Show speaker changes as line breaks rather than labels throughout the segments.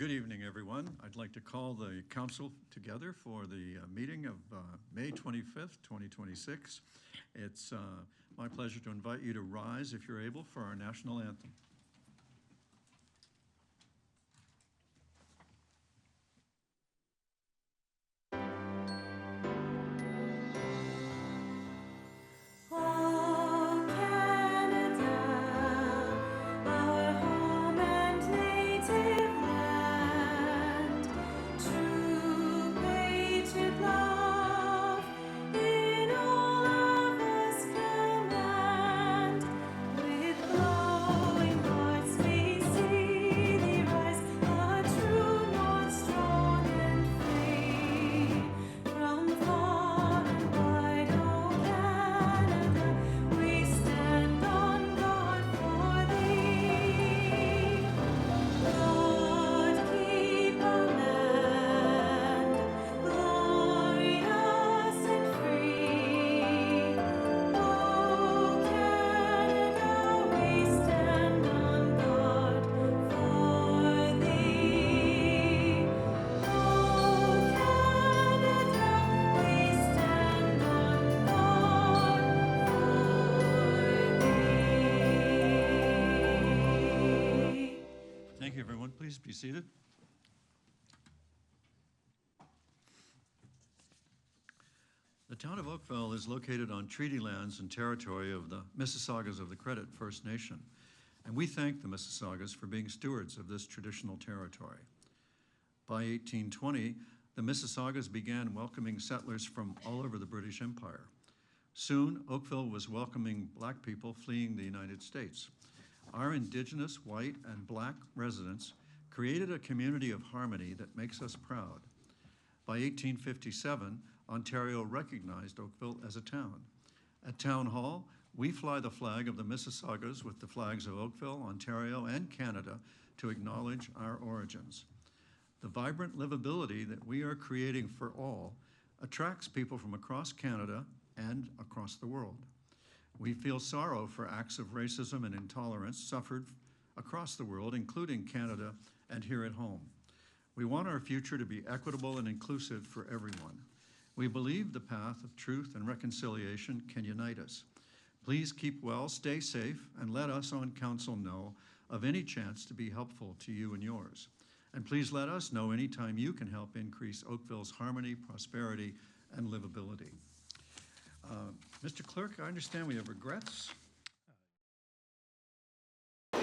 Good evening, everyone. I'd like to call the council together for the meeting of May 25th, 2026. It's my pleasure to invite you to rise, if you're able, for our national anthem. Thank you, everyone. Please be seated. The town of Oakville is located on treaty lands and territory of the Mississaugas of the Credit First Nation, and we thank the Mississaugas for being stewards of this traditional territory. By 1820, the Mississaugas began welcoming settlers from all over the British Empire. Soon, Oakville was welcoming Black people fleeing the United States. Our Indigenous, white, and Black residents created a community of harmony that makes us proud. By 1857, Ontario recognized Oakville as a town. At Town Hall, we fly the flag of the Mississaugas with the flags of Oakville, Ontario, and Canada to acknowledge our origins. The vibrant livability that we are creating for all attracts people from across Canada and across the world. We feel sorrow for acts of racism and intolerance suffered across the world, including Canada and here at home. We want our future to be equitable and inclusive for everyone. We believe the path of truth and reconciliation can unite us. Please keep well, stay safe, and let us on council know of any chance to be helpful to you and yours. And please let us know anytime you can help increase Oakville's harmony, prosperity, and livability. Mr. Clerk, I understand we have regrets.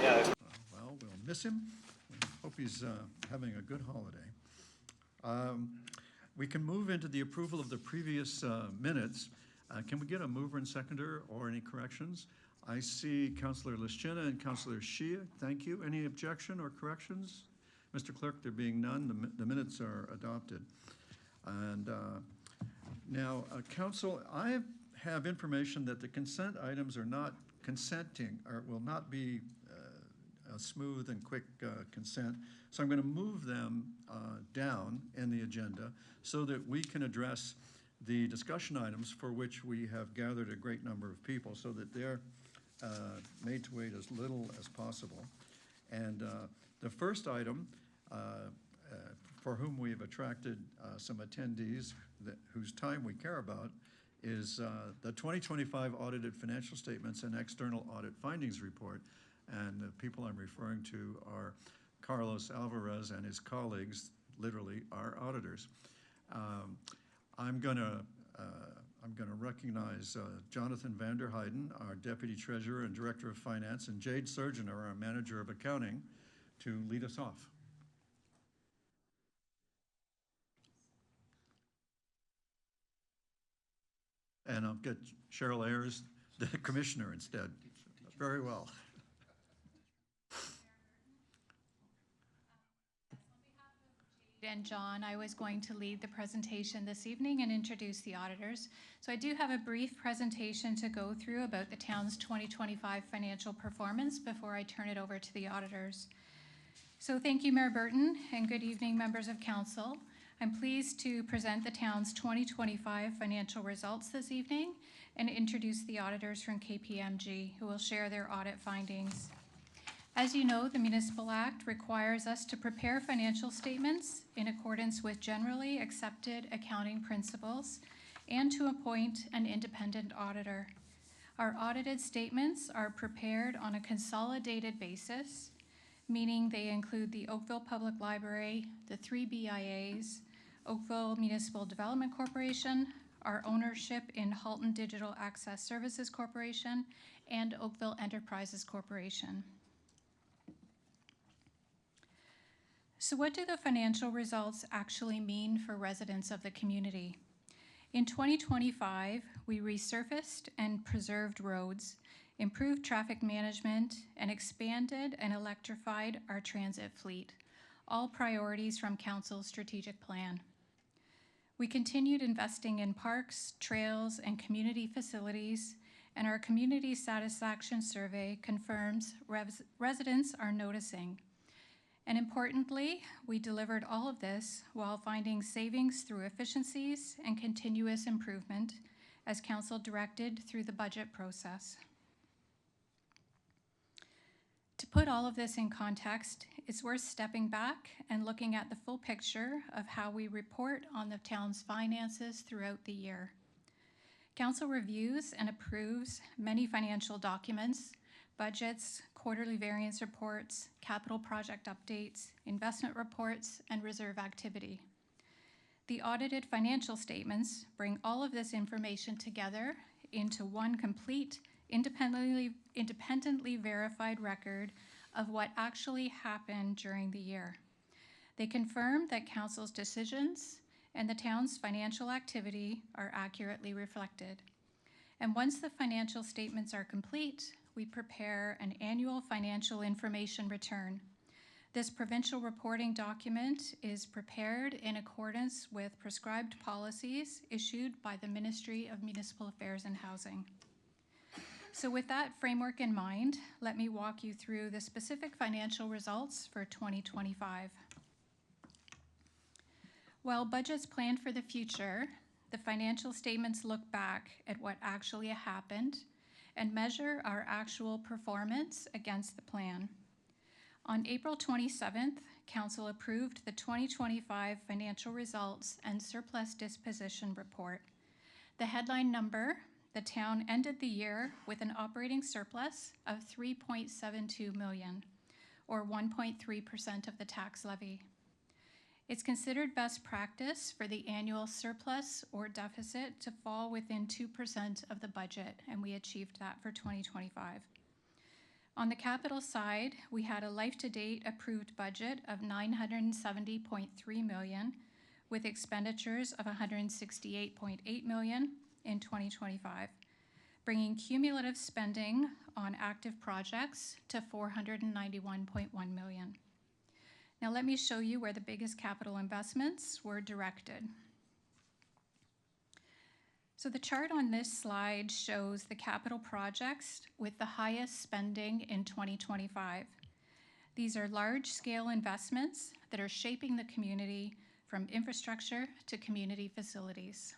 Yeah.
Well, we'll miss him. We hope he's having a good holiday. We can move into the approval of the previous minutes. Can we get a mover and seconder or any corrections? I see Councillor Lischina and Councillor Shia. Thank you. Any objection or corrections? Mr. Clerk, there being none, the minutes are adopted. And now, Council, I have information that the consent items are not consenting, or will not be a smooth and quick consent. So I'm going to move them down in the agenda so that we can address the discussion items for which we have gathered a great number of people, so that they're made to wait as little as possible. And the first item, for whom we have attracted some attendees whose time we care about, is the 2025 audited financial statements and external audit findings report. And the people I'm referring to are Carlos Alvarez and his colleagues, literally our auditors. I'm going to recognize Jonathan Vanderheiden, our Deputy Treasurer and Director of Finance, and Jade Surgeon, our Manager of Accounting, to lead us off. And I'll get Cheryl Ayers, the Commissioner, instead. Very well.
And John, I was going to lead the presentation this evening and introduce the auditors. So I do have a brief presentation to go through about the town's 2025 financial performance before I turn it over to the auditors. So thank you, Mayor Burton, and good evening, members of council. I'm pleased to present the town's 2025 financial results this evening and introduce the auditors from KPMG, who will share their audit findings. As you know, the Municipal Act requires us to prepare financial statements in accordance with generally accepted accounting principles and to appoint an independent auditor. Our audited statements are prepared on a consolidated basis, meaning they include the Oakville Public Library, the 3 BIAs, Oakville Municipal Development Corporation, our ownership in Halton Digital Access Services Corporation, and Oakville Enterprises Corporation. So what do the financial results actually mean for residents of the community? In 2025, we resurfaced and preserved roads, improved traffic management, and expanded and electrified our transit fleet, all priorities from Council's strategic plan. We continued investing in parks, trails, and community facilities, and our community satisfaction survey confirms residents are noticing. And importantly, we delivered all of this while finding savings through efficiencies and continuous improvement as Council directed through the budget process. To put all of this in context, it's worth stepping back and looking at the full picture of how we report on the town's finances throughout the year. Council reviews and approves many financial documents, budgets, quarterly variance reports, capital project updates, investment reports, and reserve activity. The audited financial statements bring all of this information together into one complete, independently verified record of what actually happened during the year. They confirm that Council's decisions and the town's financial activity are accurately reflected. And once the financial statements are complete, we prepare an annual financial information return. This provincial reporting document is prepared in accordance with prescribed policies issued by the Ministry of Municipal Affairs and Housing. So with that framework in mind, let me walk you through the specific financial results for 2025. While budgets planned for the future, the financial statements look back at what actually happened and measure our actual performance against the plan. On April 27th, Council approved the 2025 financial results and surplus disposition report. The headline number, the town ended the year with an operating surplus of $3.72 million, or 1.3% of the tax levy. It's considered best practice for the annual surplus or deficit to fall within 2% of the budget, and we achieved that for 2025. On the capital side, we had a life-to-date approved budget of $970.3 million, with expenditures of $168.8 million in 2025, bringing cumulative spending on active projects to $491.1 million. Now let me show you where the biggest capital investments were directed. So the chart on this slide shows the capital projects with the highest spending in 2025. These are large-scale investments that are shaping the community from infrastructure to community facilities.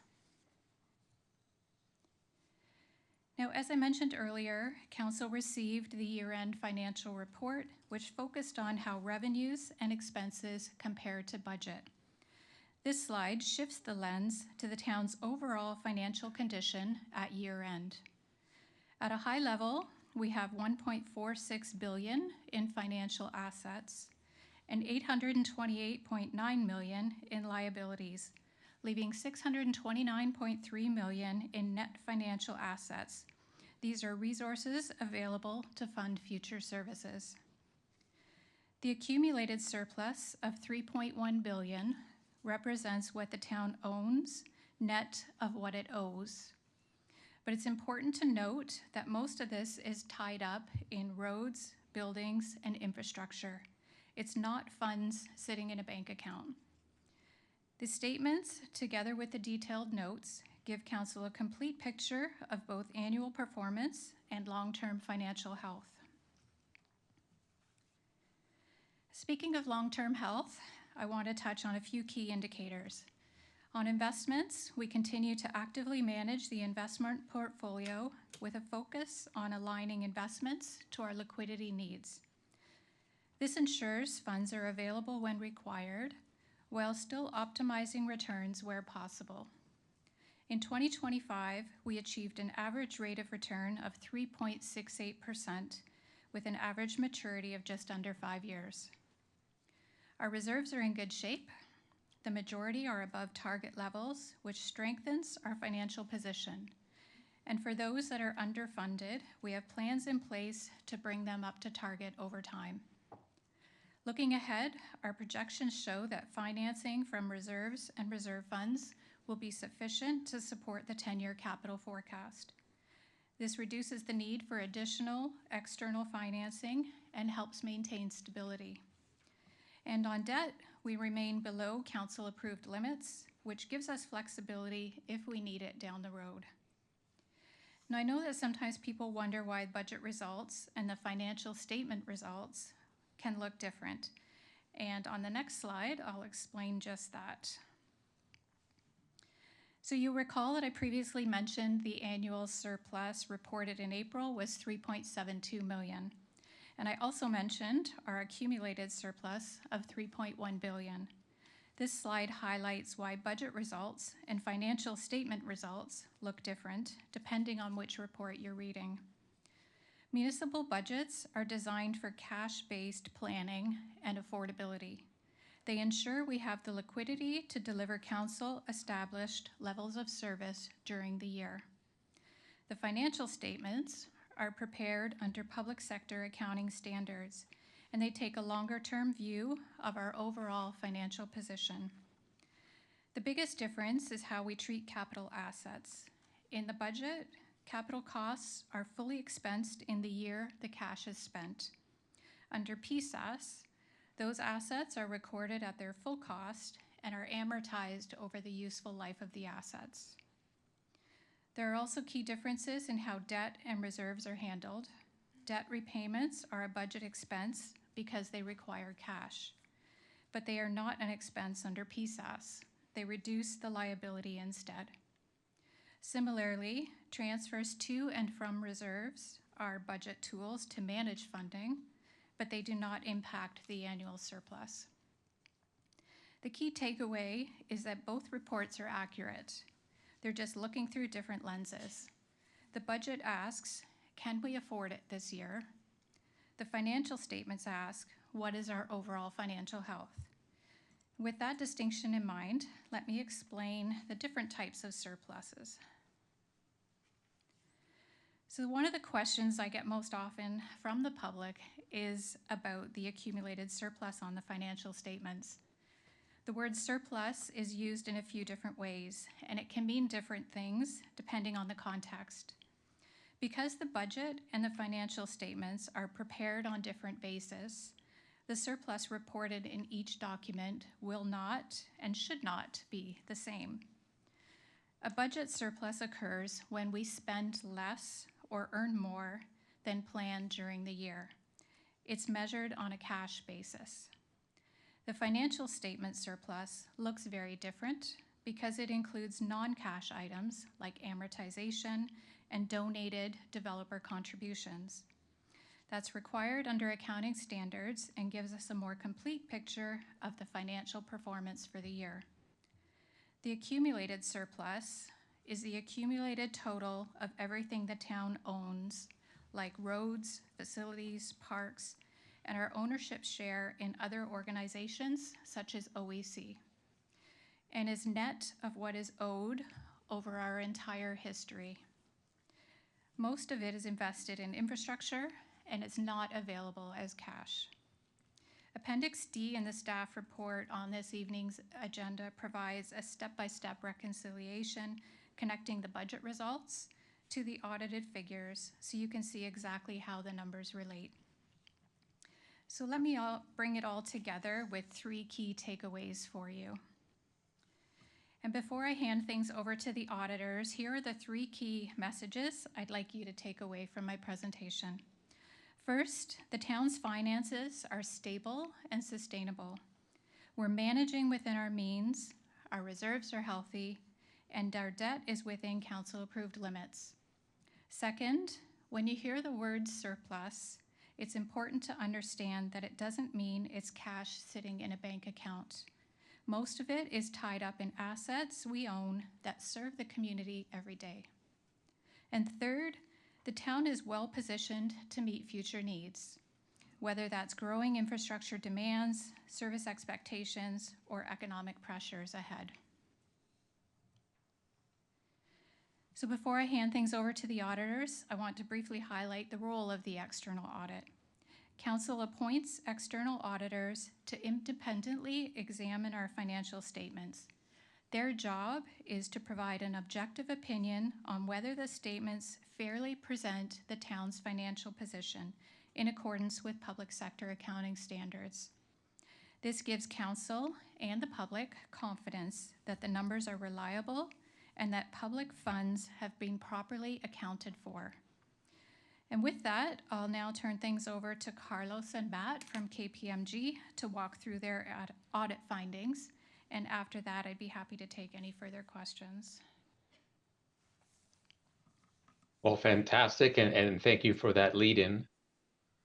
Now, as I mentioned earlier, Council received the year-end financial report, which focused on how revenues and expenses compare to budget. This slide shifts the lens to the town's overall financial condition at year-end. At a high level, we have $1.46 billion in financial assets and $828.9 million in liabilities, leaving $629.3 million in net financial assets. These are resources available to fund future services. The accumulated surplus of $3.1 billion represents what the town owns, net of what it owes. But it's important to note that most of this is tied up in roads, buildings, and infrastructure. It's not funds sitting in a bank account. The statements, together with the detailed notes, give Council a complete picture of both annual performance and long-term financial health. Speaking of long-term health, I want to touch on a few key indicators. On investments, we continue to actively manage the investment portfolio with a focus on aligning investments to our liquidity needs. This ensures funds are available when required, while still optimizing returns where possible. In 2025, we achieved an average rate of return of 3.68%, with an average maturity of just under 5 years. Our reserves are in good shape. The majority are above target levels, which strengthens our financial position. And for those that are underfunded, we have plans in place to bring them up to target over time. Looking ahead, our projections show that financing from reserves and reserve funds will be sufficient to support the 10-year capital forecast. This reduces the need for additional external financing and helps maintain stability. And on debt, we remain below council-approved limits, which gives us flexibility if we need it down the road. Now, I know that sometimes people wonder why budget results and the financial statement results can look different. And on the next slide, I'll explain just that. So you'll recall that I previously mentioned the annual surplus reported in April was $3.72 million. And I also mentioned our accumulated surplus of $3.1 billion. This slide highlights why budget results and financial statement results look different depending on which report you're reading. Municipal budgets are designed for cash-based planning and affordability. They ensure we have the liquidity to deliver council-established levels of service during the year. The financial statements are prepared under public sector accounting standards, and they take a longer-term view of our overall financial position. The biggest difference is how we treat capital assets. In the budget, capital costs are fully expensed in the year the cash is spent. Under PSAS, those assets are recorded at their full cost and are amortized over the useful life of the assets. There are also key differences in how debt and reserves are handled. Debt repayments are a budget expense because they require cash, but they are not an expense under PSAS. They reduce the liability instead. Similarly, transfers to and from reserves are budget tools to manage funding, but they do not impact the annual surplus. The key takeaway is that both reports are accurate. They're just looking through different lenses. The budget asks, can we afford it this year? The financial statements ask, what is our overall financial health? With that distinction in mind, let me explain the different types of surpluses. So one of the questions I get most often from the public is about the accumulated surplus on the financial statements. The word surplus is used in a few different ways, and it can mean different things depending on the context. Because the budget and the financial statements are prepared on different bases, the surplus reported in each document will not and should not be the same. A budget surplus occurs when we spend less or earn more than planned during the year. It's measured on a cash basis. The financial statement surplus looks very different because it includes non-cash items like amortization and donated developer contributions. That's required under accounting standards and gives us a more complete picture of the financial performance for the year. The accumulated surplus is the accumulated total of everything the town owns, like roads, facilities, parks, and our ownership share in other organizations such as OEC, and is net of what is owed over our entire history. Most of it is invested in infrastructure and is not available as cash. Appendix D in the staff report on this evening's agenda provides a step-by-step reconciliation connecting the budget results to the audited figures so you can see exactly how the numbers relate. So let me bring it all together with 3 key takeaways for you. And before I hand things over to the auditors, here are the 3 key messages I'd like you to take away from my presentation. First, the town's finances are stable and sustainable. We're managing within our means, our reserves are healthy, and our debt is within council-approved limits. Second, when you hear the word surplus, it's important to understand that it doesn't mean it's cash sitting in a bank account. Most of it is tied up in assets we own that serve the community every day. And third, the town is well positioned to meet future needs, whether that's growing infrastructure demands, service expectations, or economic pressures ahead. So before I hand things over to the auditors, I want to briefly highlight the role of the external audit. Council appoints external auditors to independently examine our financial statements. Their job is to provide an objective opinion on whether the statements fairly present the town's financial position in accordance with public sector accounting standards. This gives council and the public confidence that the numbers are reliable and that public funds have been properly accounted for. And with that, I'll now turn things over to Carlos and Matt from KPMG to walk through their audit findings. And after that, I'd be happy to take any further questions.
Well, fantastic, and thank you for that lead-in.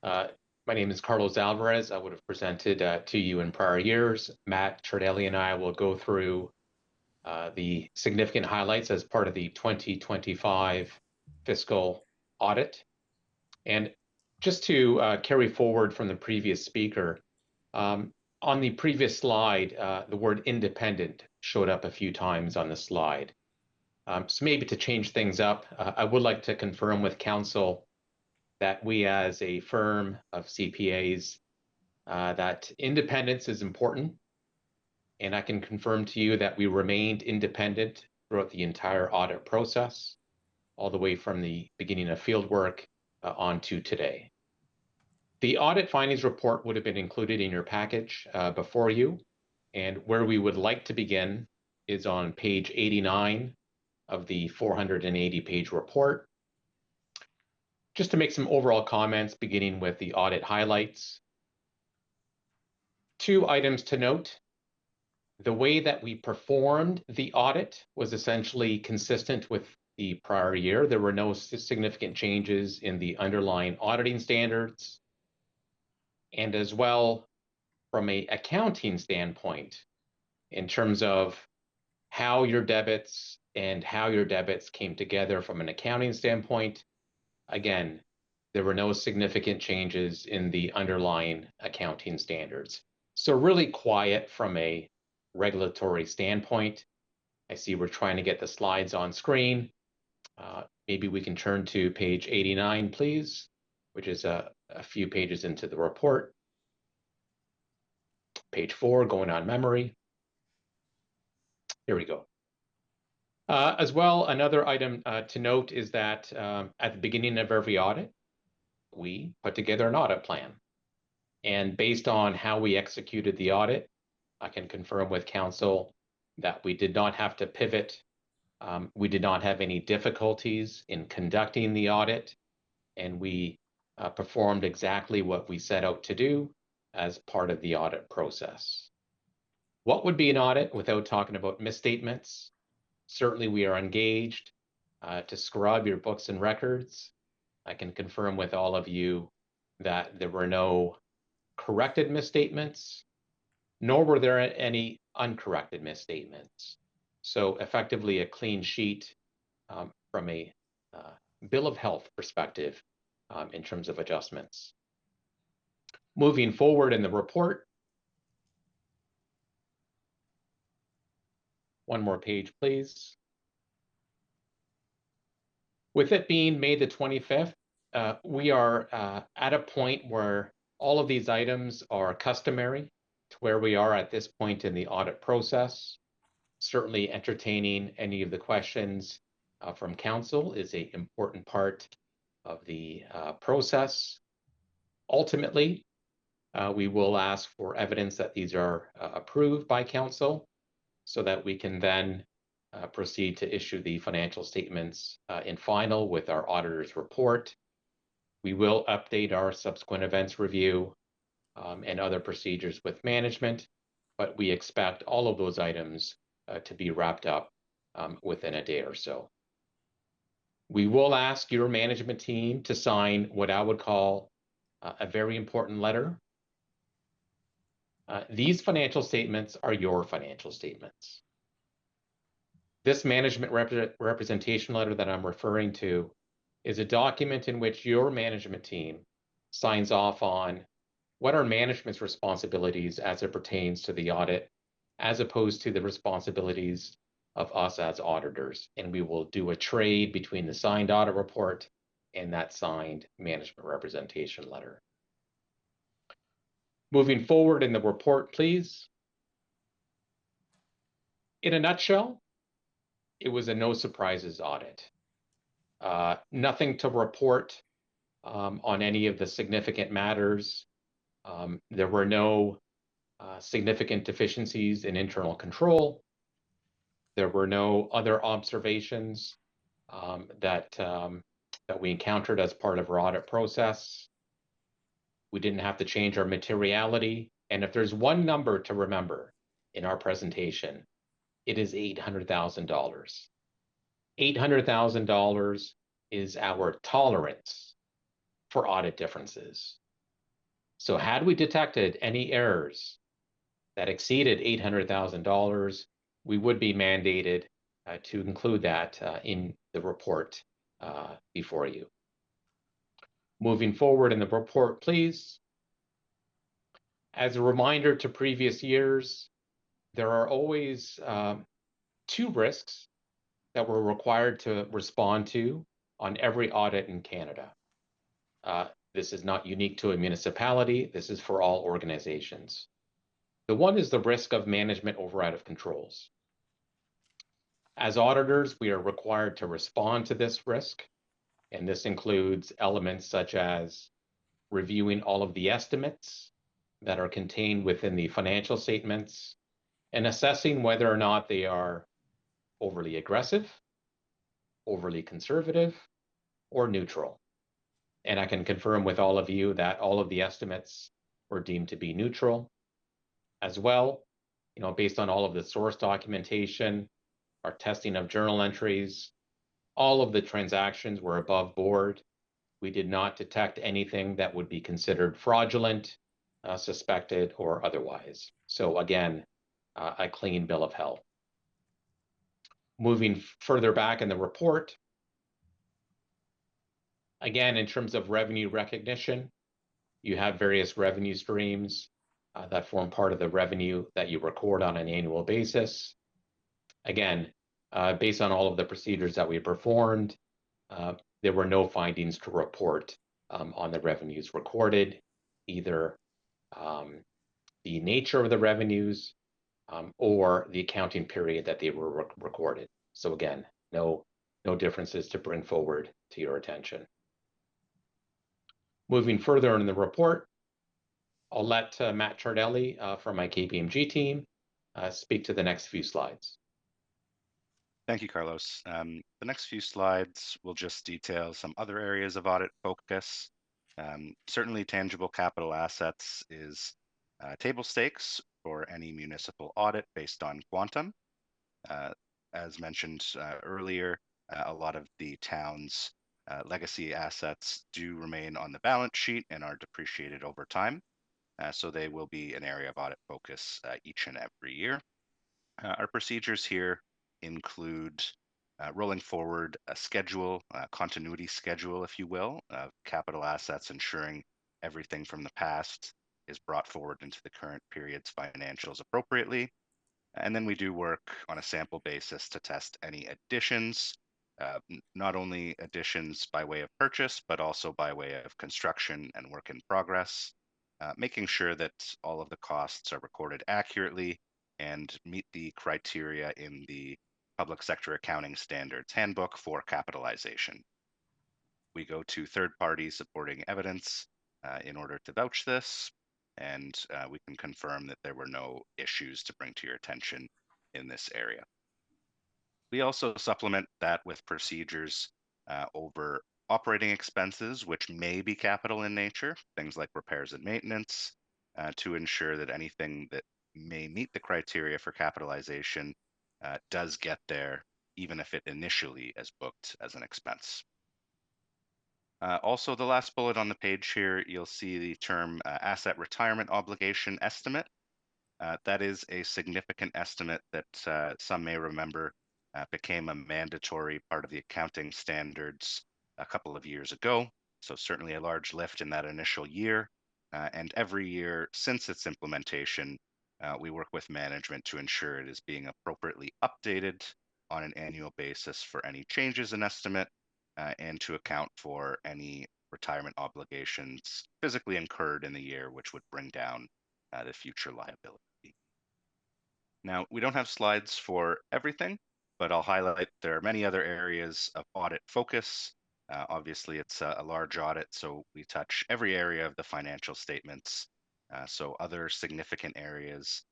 My name is Carlos Alvarez. I would have presented to you in prior years. Matt Chardelli and I will go through the significant highlights as part of the 2025 fiscal audit. And just to carry forward from the previous speaker, on the previous slide, the word independent showed up a few times on the slide. So maybe to change things up, I would like to confirm with council that we as a firm of CPAs, that independence is important. And I can confirm to you that we remained independent throughout the entire audit process, all the way from the beginning of fieldwork on to today. The audit findings report would have been included in your package before you, and where we would like to begin is on page 89 of the 480-page report. Just to make some overall comments, beginning with the audit highlights. 2 items to note. The way that we performed the audit was essentially consistent with the prior year. There were no significant changes in the underlying auditing standards. And as well, from an accounting standpoint, in terms of how your debits came together from an accounting standpoint, again, there were no significant changes in the underlying accounting standards. So really quiet from a regulatory standpoint. I see we're trying to get the slides on screen. Maybe we can turn to page 89, please, which is a few pages into the report. Page 4, going on memory. Here we go. As well, another item to note is that at the beginning of every audit, we put together an audit plan. And based on how we executed the audit, I can confirm with council that we did not have to pivot. We did not have any difficulties in conducting the audit, and we performed exactly what we set out to do as part of the audit process. What would be an audit without talking about misstatements? Certainly we are engaged to scrub your books and records. I can confirm with all of you that there were no corrected misstatements, nor were there any uncorrected misstatements. So effectively a clean sheet from a bill of health perspective in terms of adjustments. Moving forward in the report, one more page, please. With it being May the 25th, we are at a point where all of these items are customary to where we are at this point in the audit process. Certainly entertaining any of the questions from council is an important part of the process. Ultimately, we will ask for evidence that these are approved by council so that we can then proceed to issue the financial statements in final with our auditor's report. We will update our subsequent events review and other procedures with management, but we expect all of those items to be wrapped up within a day or so. We will ask your management team to sign what I would call a very important letter. These financial statements are your financial statements. This management representation letter that I'm referring to is a document in which your management team signs off on what are management's responsibilities as it pertains to the audit, as opposed to the responsibilities of us as auditors. And we will do a trade between the signed audit report and that signed management representation letter. Moving forward in the report, please. In a nutshell, it was a no surprises audit. Nothing to report on any of the significant matters. There were no significant deficiencies in internal control. There were no other observations that we encountered as part of our audit process. We didn't have to change our materiality. And if there's one number to remember in our presentation, it is $800,000. $800,000 is our tolerance for audit differences. So had we detected any errors that exceeded $800,000, we would be mandated to include that in the report before you. Moving forward in the report, please. As a reminder to previous years, there are always two risks that we're required to respond to on every audit in Canada. This is not unique to a municipality. This is for all organizations. The one is the risk of management override of controls. As auditors, we are required to respond to this risk, and this includes elements such as reviewing all of the estimates that are contained within the financial statements and assessing whether or not they are overly aggressive, overly conservative, or neutral. And I can confirm with all of you that all of the estimates were deemed to be neutral. As well, based on all of the source documentation, our testing of journal entries, all of the transactions were above board. We did not detect anything that would be considered fraudulent, suspected, or otherwise. So again, a clean bill of health. Moving further back in the report, again, in terms of revenue recognition, you have various revenue streams that form part of the revenue that you record on an annual basis. Again, based on all of the procedures that we performed, there were no findings to report on the revenues recorded, either the nature of the revenues or the accounting period that they were recorded. So again, no differences to bring forward to your attention. Moving further in the report, I'll let Matt Tardelli from my KPMG team speak to the next few slides.
Thank you, Carlos. The next few slides will just detail some other areas of audit focus. Certainly tangible capital assets is table stakes for any municipal audit based on quantum. As mentioned earlier, a lot of the town's legacy assets do remain on the balance sheet and are depreciated over time. So they will be an area of audit focus each and every year. Our procedures here include rolling forward a schedule, a continuity schedule, if you will, of capital assets, ensuring everything from the past is brought forward into the current period's financials appropriately. And then we do work on a sample basis to test any additions, not only additions by way of purchase, but also by way of construction and work in progress, making sure that all of the costs are recorded accurately and meet the criteria in the Public Sector Accounting Standards Handbook for capitalization. We go to third-party supporting evidence in order to vouch this, and we can confirm that there were no issues to bring to your attention in this area. We also supplement that with procedures over operating expenses, which may be capital in nature, things like repairs and maintenance, to ensure that anything that may meet the criteria for capitalization does get there, even if it initially is booked as an expense. Also, the last bullet on the page here, you'll see the term asset retirement obligation estimate. That is a significant estimate that some may remember became a mandatory part of the accounting standards a couple of years ago. So certainly a large lift in that initial year. And every year since its implementation, we work with management to ensure it is being appropriately updated on an annual basis for any changes in estimate and to account for any retirement obligations physically incurred in the year, which would bring down the future liability. Now, we don't have slides for everything, but I'll highlight there are many other areas of audit focus. Obviously, it's a large audit, so we touch every area of the financial statements. So other significant areas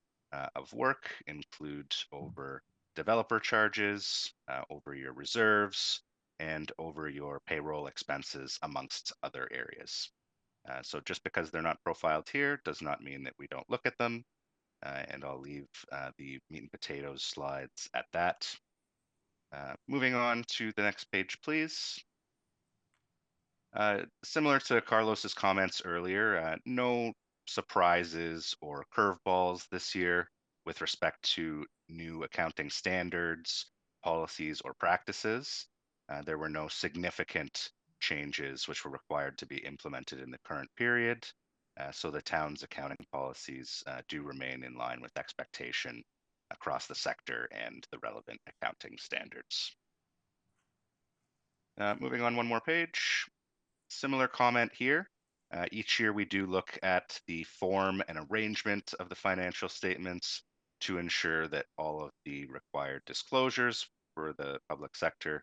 of work include over developer charges, over your reserves, and over your payroll expenses, amongst other areas. So just because they're not profiled here does not mean that we don't look at them. And I'll leave the meat and potatoes slides at that. Moving on to the next page, please. Similar to Carlos's comments earlier, no surprises or curveballs this year with respect to new accounting standards, policies, or practices. There were no significant changes which were required to be implemented in the current period. So the town's accounting policies do remain in line with expectation across the sector and the relevant accounting standards. Moving on one more page. Similar comment here. Each year we do look at the form and arrangement of the financial statements to ensure that all of the required disclosures for the public sector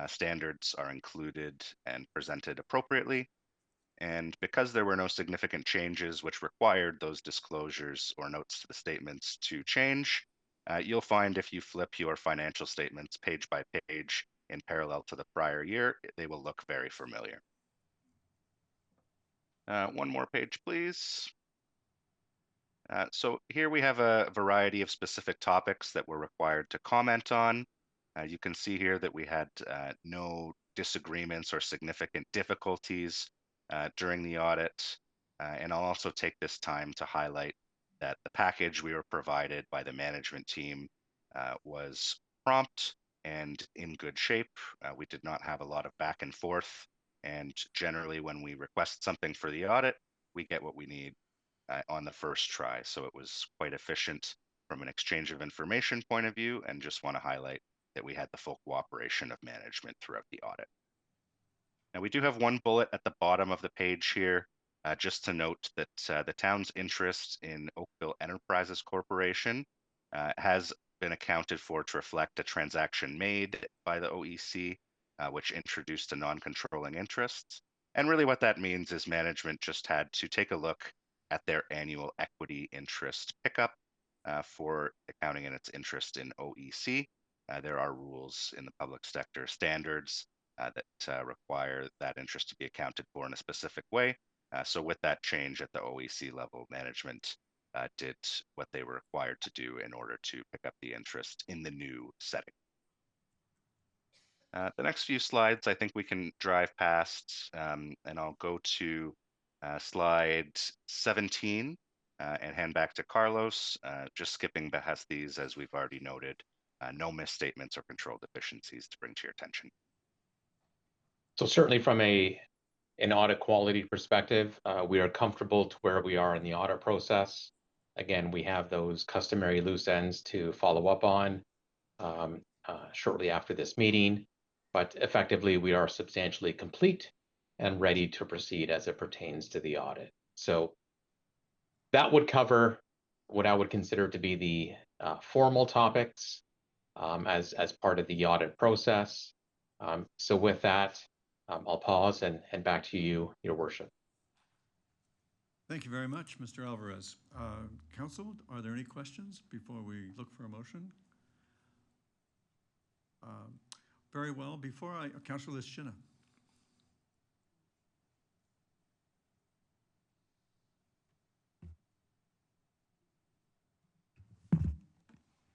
standards are included and presented appropriately. And because there were no significant changes which required those disclosures or notes to the statements to change, you'll find if you flip your financial statements page by page in parallel to the prior year, they will look very familiar. One more page, please. So here we have a variety of specific topics that we're required to comment on. You can see here that we had no disagreements or significant difficulties during the audit. And I'll also take this time to highlight that the package we were provided by the management team was prompt and in good shape. We did not have a lot of back and forth. And generally, when we request something for the audit, we get what we need on the first try. So it was quite efficient from an exchange of information point of view, and just want to highlight that we had the full cooperation of management throughout the audit. Now, we do have one bullet at the bottom of the page here, just to note that the town's interest in Oakville Enterprises Corporation has been accounted for to reflect a transaction made by the OEC, which introduced a non-controlling interest. And really what that means is management just had to take a look at their annual equity interest pickup for accounting in its interest in OEC. There are rules in the public sector standards that require that interest to be accounted for in a specific way. So with that change at the OEC level, management did what they were required to do in order to pick up the interest in the new setting. The next few slides, I think we can drive past, and I'll go to slide 17 and hand back to Carlos, just skipping past these as we've already noted, no misstatements or control deficiencies to bring to your attention.
So certainly from an audit quality perspective, we are comfortable to where we are in the audit process. Again, we have those customary loose ends to follow up on shortly after this meeting, but effectively we are substantially complete and ready to proceed as it pertains to the audit. So that would cover what I would consider to be the formal topics as part of the audit process. So with that, I'll pause and back to you, Your Worship.
Thank you very much, Mr. Alvarez. Council, are there any questions before we look for a motion? Very well. Councilor Shinna.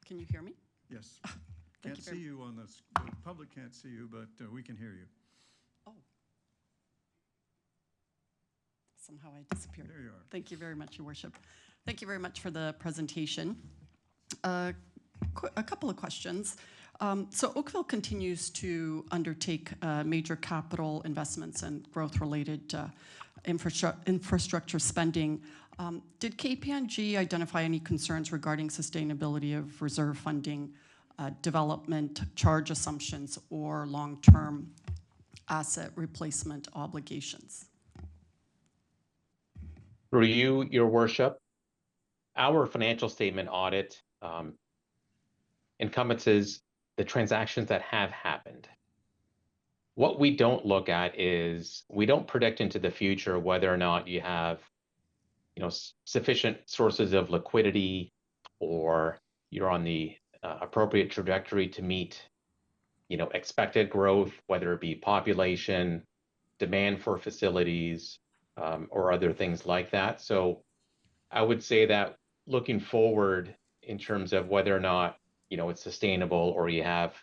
Can you hear me?
Yes.
Thank
Can't
you very
see you on this. The public can't see you, but we can hear you.
Oh. Somehow I disappeared.
There you are.
Thank you very much, Your Worship. Thank you very much for the presentation. A couple of questions. So Oakville continues to undertake major capital investments and growth-related infrastructure spending. Did KPMG identify any concerns regarding sustainability of reserve funding, development charge assumptions, or long-term asset replacement obligations?
Through you, Your Worship, our financial statement audit encompasses the transactions that have happened. What we don't look at is we don't predict into the future whether or not you have, sufficient sources of liquidity, or you're on the appropriate trajectory to meet, expected growth, whether it be population, demand for facilities, or other things like that. So I would say that looking forward in terms of whether or not, it's sustainable or you have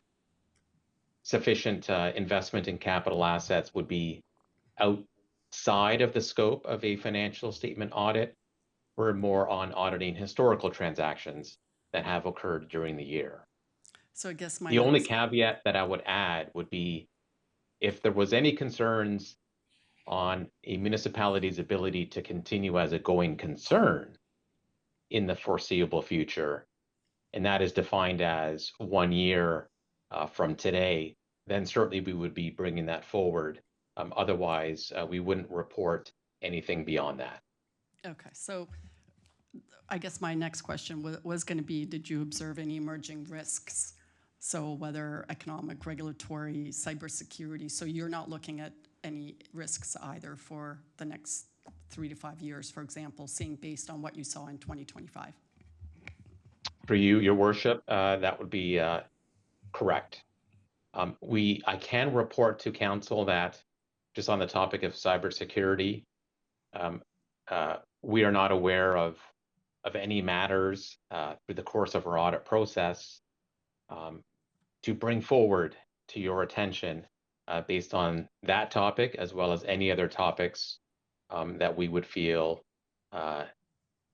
sufficient investment in capital assets would be outside of the scope of a financial statement audit. We're more on auditing historical transactions that have occurred during the year.
So I guess my
The only
next-
caveat that I would add would be if there was any concerns on a municipality's ability to continue as a going concern in the foreseeable future, and that is defined as 1 year from today, then certainly we would be bringing that forward. Otherwise, we wouldn't report anything beyond that.
Okay, so I guess my next question was going to be, did you observe any emerging risks? So whether economic, regulatory, cybersecurity, so you're not looking at any risks either for the next 3 to 5 years, for example, seeing based on what you saw in 2025?
For you, Your Worship, that would be correct. I can report to council that just on the topic of cybersecurity, we are not aware of any matters through the course of our audit process to bring forward to your attention based on that topic, as well as any other topics that we would feel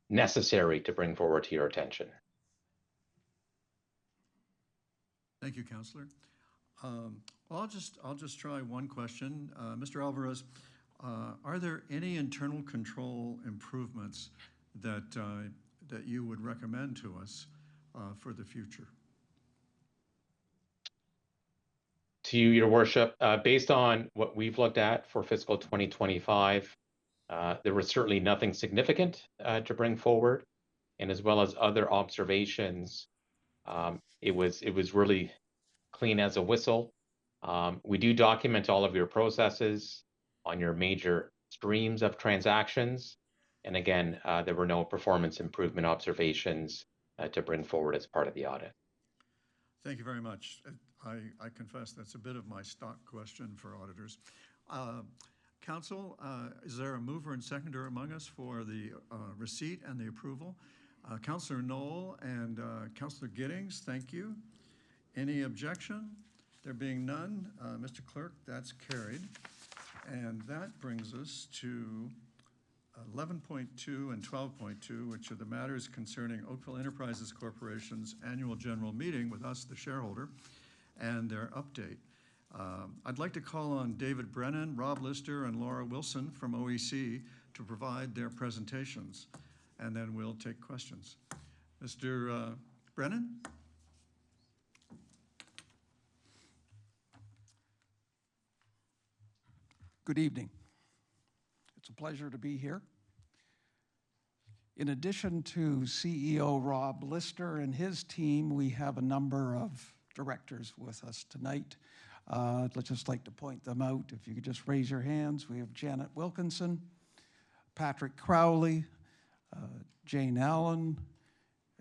necessary to bring forward to your attention.
Thank you, Councillor. Well, I'll just try one question. Mr. Alvarez, are there any internal control improvements that you would recommend to us for the future?
To you, Your Worship, based on what we've looked at for fiscal 2025, there was certainly nothing significant to bring forward, and as well as other observations, it was really clean as a whistle. We do document all of your processes on your major streams of transactions, and again, there were no performance improvement observations to bring forward as part of the audit.
Thank you very much. I confess that's a bit of my stock question for auditors. Council, is there a mover and seconder among us for the receipt and the approval? Councillor Knoll and Councillor Giddings, thank you. Any objection? There being none, Mr. Clerk, that's carried. And that brings us to 11.2 and 12.2, which are the matters concerning Oakville Enterprises Corporation's annual general meeting with us, the shareholder, and their update. I'd like to call on David Brennan, Rob Lister, and Laura Wilson from OEC to provide their presentations, and then we'll take questions. Mr. Brennan?
Good evening. It's a pleasure to be here. In addition to CEO Rob Lister and his team, we have a number of directors with us tonight. I'd just like to point them out. If you could just raise your hands. We have Janet Wilkinson, Patrick Crowley, Jane Allen,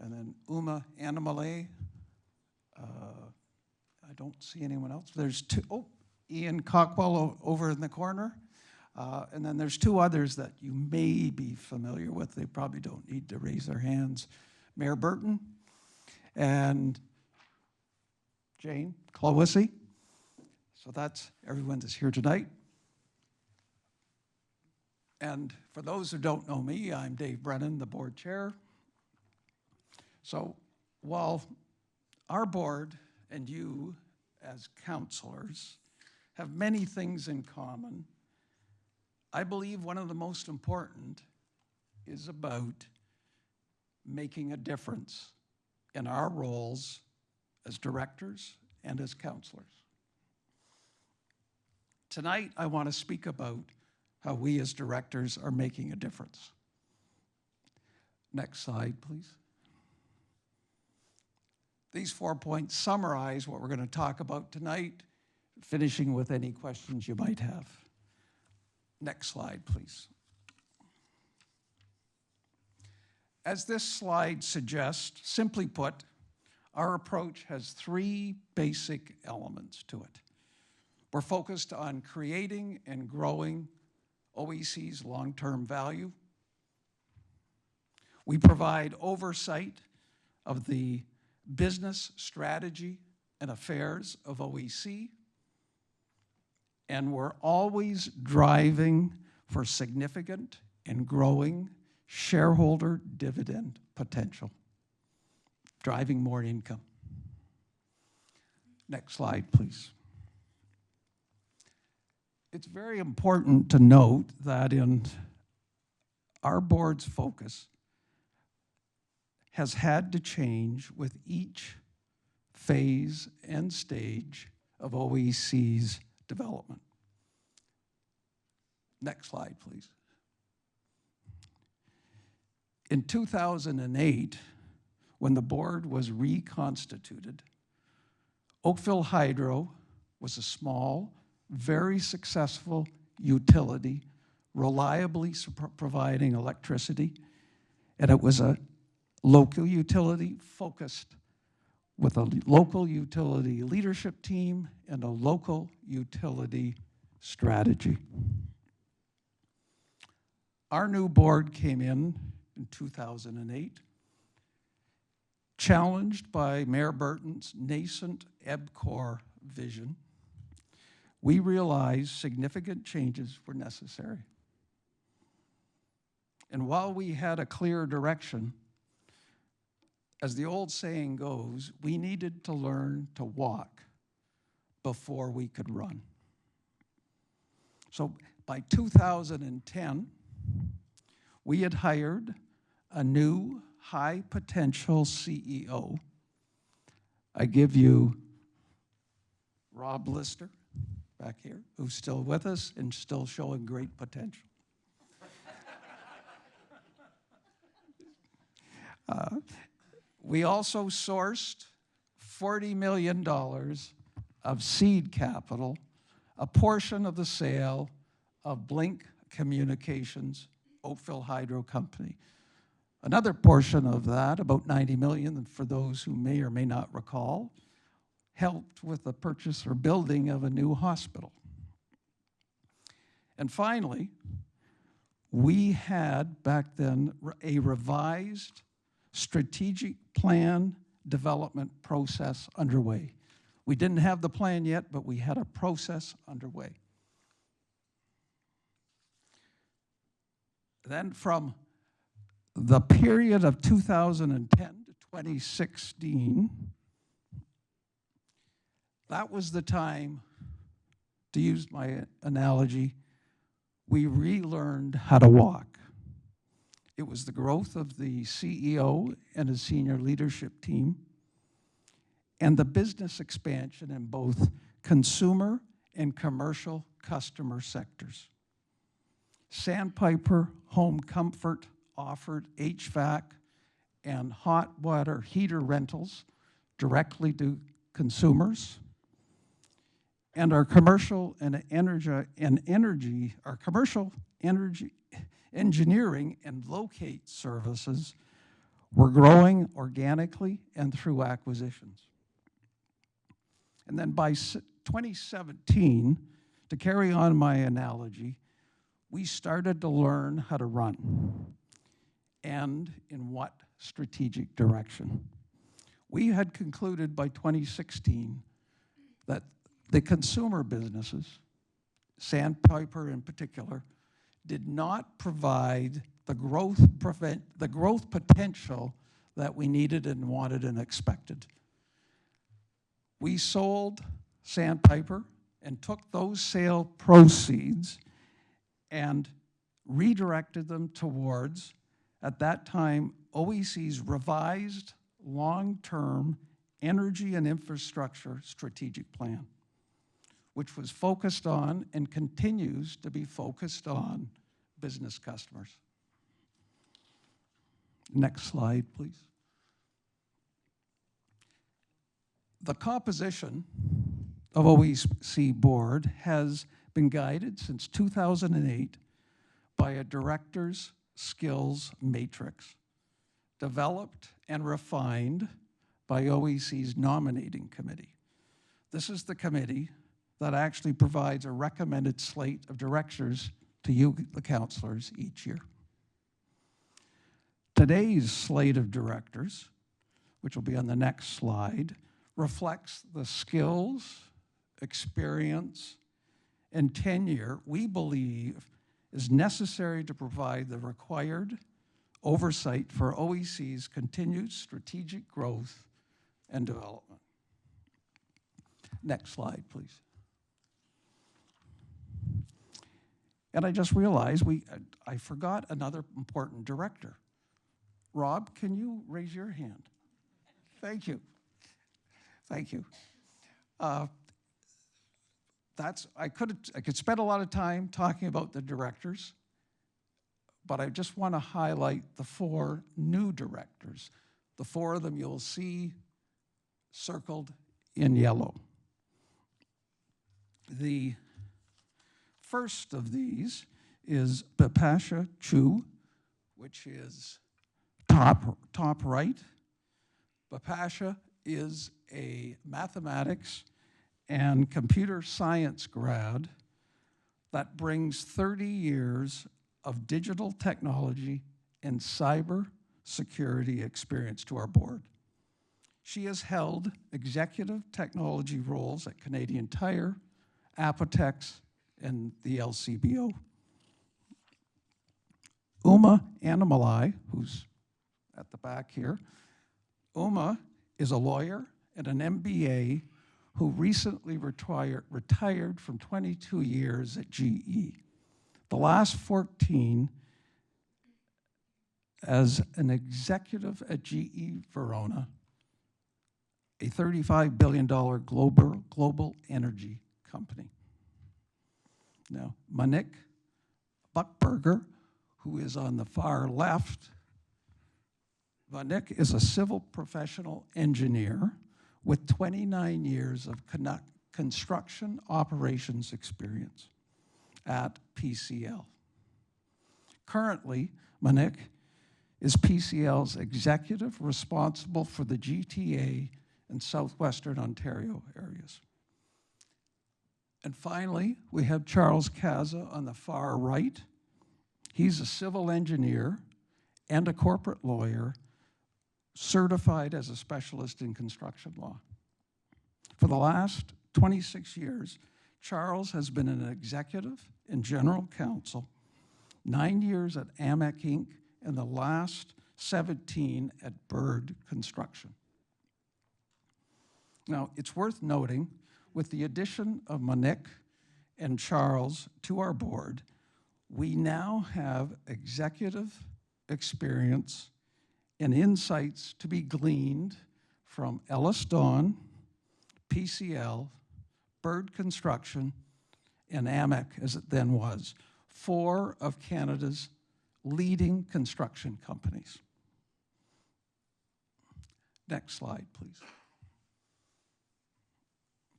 and then Uma Animale. I don't see anyone else. There's two. Oh, Ian Cockwell over in the corner. And then there's two others that you may be familiar with. They probably don't need to raise their hands. Mayor Burton and Jane Clowissy. So that's everyone that's here tonight. And for those who don't know me, I'm Dave Brennan, the board chair. So while our board and you as councilors have many things in common, I believe one of the most important is about making a difference in our roles as directors and as councilors. Tonight, I want to speak about how we as directors are making a difference. Next slide, please. These 4 points summarize what we're going to talk about tonight, finishing with any questions you might have. Next slide, please. As this slide suggests, simply put, our approach has 3 basic elements to it. We're focused on creating and growing OEC's long-term value. We provide oversight of the business strategy and affairs of OEC, and we're always driving for significant and growing shareholder dividend potential, driving more income. Next slide, please. It's very important to note that in our board's focus has had to change with each phase and stage of OEC's development. Next slide, please. In 2008, when the board was reconstituted, Oakville Hydro was a small, very successful utility, reliably providing electricity, and it was a local utility focused with a local utility leadership team and a local utility strategy. Our new board came in 2008, challenged by Mayor Burton's nascent EBCOR vision. We realized significant changes were necessary. And while we had a clear direction, as the old saying goes, we needed to learn to walk before we could run. So by 2010, we had hired a new high potential CEO. I give you Rob Lister back here, who's still with us and still showing great potential. We also sourced $40 million of seed capital, a portion of the sale of Blink Communications, Oakville Hydro Company. Another portion of that, about $90 million, for those who may or may not recall, helped with the purchase or building of a new hospital. And finally, we had back then a revised strategic plan development process underway. We didn't have the plan yet, but we had a process underway. Then from the period of 2010 to 2016, that was the time, to use my analogy, we relearned how to walk. It was the growth of the CEO and his senior leadership team and the business expansion in both consumer and commercial customer sectors. Sandpiper Home Comfort offered HVAC and hot water heater rentals directly to consumers. And our commercial and engineering and locate services were growing organically and through acquisitions. And then by 2017, to carry on my analogy, we started to learn how to run and in what strategic direction. We had concluded by 2016 that the consumer businesses, Sandpiper in particular, did not provide the growth potential that we needed and wanted and expected. We sold Sandpiper and took those sale proceeds and redirected them towards, at that time, OEC's revised long-term energy and infrastructure strategic plan, which was focused on and continues to be focused on business customers. Next slide, please. The composition of OEC board has been guided since 2008 by a director's skills matrix, developed and refined by OEC's nominating committee. This is the committee that actually provides a recommended slate of directors to you, the councilors, each year. Today's slate of directors, which will be on the next slide, reflects the skills, experience, and tenure we believe is necessary to provide the required oversight for OEC's continued strategic growth and development. Next slide, please. And I just realized I forgot another important director. Rob, can you raise your hand? Thank you. Thank you. I could spend a lot of time talking about the directors, but I just want to highlight the 4 new directors. The 4 of them you'll see circled in yellow. The first of these is Bipasha Chu, which is top right. Bipasha is a mathematics and computer science grad that brings 30 years of digital technology and cyber security experience to our board. She has held executive technology roles at Canadian Tire, Apotex, and the LCBO. Uma Animalai, who's at the back here, Uma is a lawyer and an MBA who recently retired from 22 years at GE. The last 14 as an executive at GE Verona, a $35 billion global energy company. Now, Manik Buckberger, who is on the far left, Manik is a civil professional engineer with 29 years of construction operations experience at PCL. Currently, Manik is PCL's executive responsible for the GTA and southwestern Ontario areas. And finally, we have Charles Kaza on the far right. He's a civil engineer and a corporate lawyer certified as a specialist in construction law. For the last 26 years, Charles has been an executive and general counsel, 9 years at AMEC Inc., and the last 17 at Bird Construction. Now, it's worth noting, with the addition of Manik and Charles to our board, we now have executive experience and insights to be gleaned from Ellis Dawn, PCL, Bird Construction, and AMEC, as it then was, 4 of Canada's leading construction companies. Next slide, please.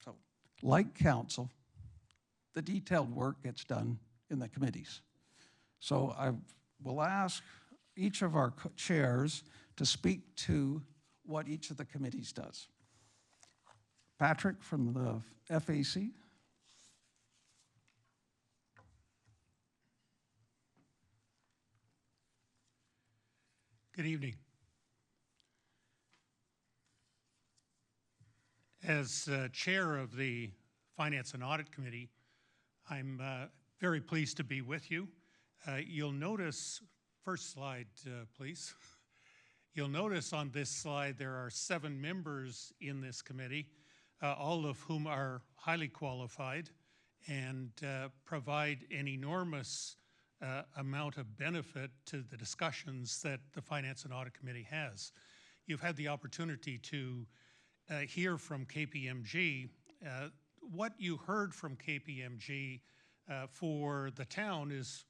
So, like council, the detailed work gets done in the committees. So I will ask each of our chairs to speak to what each of the committees does. Patrick from the FAC.
Good evening. As chair of the Finance and Audit Committee, I'm very pleased to be with you. You'll notice, first slide, please. You'll notice on this slide there are 7 members in this committee, all of whom are highly qualified and provide an enormous amount of benefit to the discussions that the Finance and Audit Committee has. You've had the opportunity to hear from KPMG. What you heard from KPMG for the town is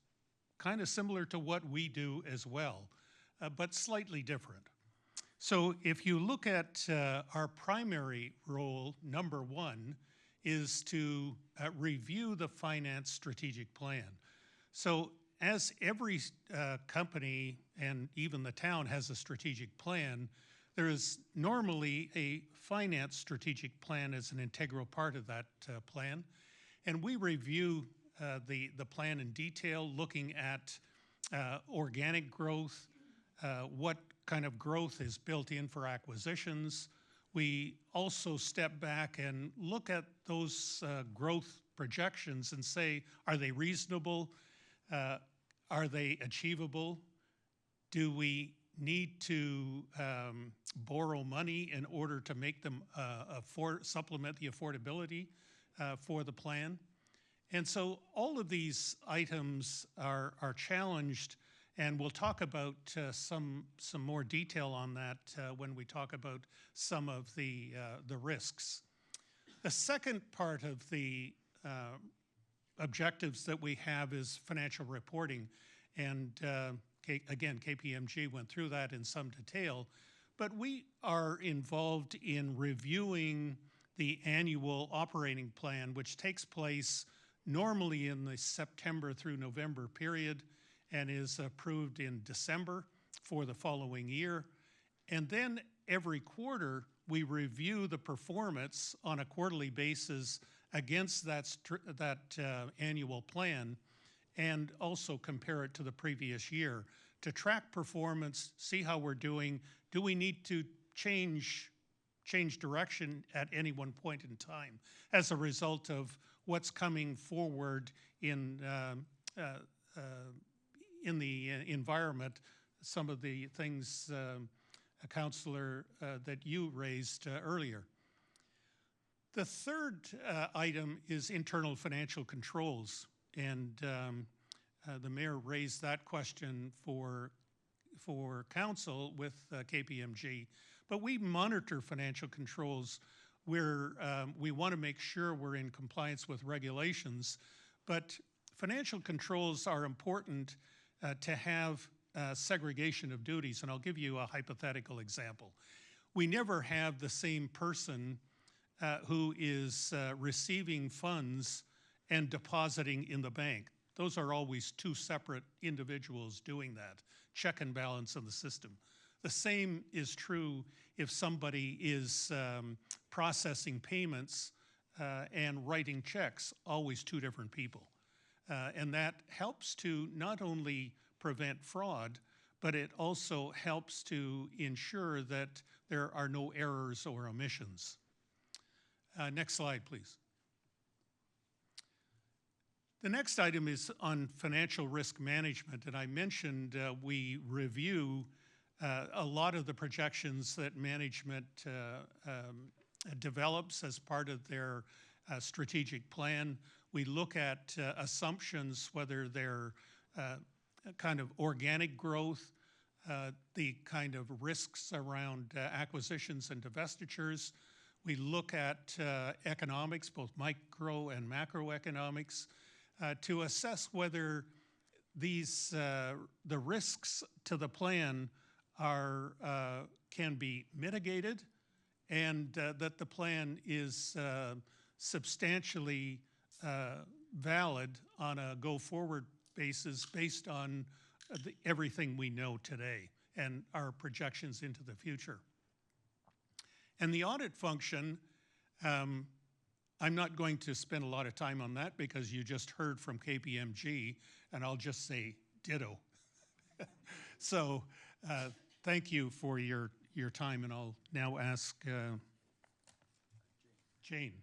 kind of similar to what we do as well, but slightly different. So if you look at our primary role, number 1, is to review the finance strategic plan. So as every company and even the town has a strategic plan, there is normally a finance strategic plan as an integral part of that plan. And we review the plan in detail, looking at organic growth, what kind of growth is built in for acquisitions. We also step back and look at those growth projections and say, are they reasonable? Are they achievable? Do we need to borrow money in order to make them supplement the affordability for the plan? And so all of these items are challenged, and we'll talk about some more detail on that when we talk about some of the risks. The second part of the objectives that we have is financial reporting, and again, KPMG went through that in some detail, but we are involved in reviewing the annual operating plan, which takes place normally in the September through November period and is approved in December for the following year. And then every quarter, we review the performance on a quarterly basis against that annual plan, and also compare it to the previous year to track performance, see how we're doing. Do we need to change direction at any one point in time as a result of what's coming forward in the environment, some of the things, Councillor, that you raised earlier. The third item is internal financial controls, and the mayor raised that question for council with KPMG. But we monitor financial controls where we want to make sure we're in compliance with regulations. But financial controls are important to have segregation of duties, and I'll give you a hypothetical example. We never have the same person who is receiving funds and depositing in the bank. Those are always 2 separate individuals doing that, check and balance in the system. The same is true if somebody is processing payments and writing checks, always 2 different people. And that helps to not only prevent fraud, but it also helps to ensure that there are no errors or omissions. Next slide, please. The next item is on financial risk management, and I mentioned we review a lot of the projections that management develops as part of their strategic plan. We look at assumptions, whether they're kind of organic growth, the kind of risks around acquisitions and divestitures. We look at economics, both micro and macroeconomics, to assess whether these the risks to the plan can be mitigated, and that the plan is substantially valid on a go-forward basis based on everything we know today and our projections into the future. And the audit function, I'm not going to spend a lot of time on that because you just heard from KPMG, and I'll just say ditto. So thank you for your time, and I'll now ask Jane.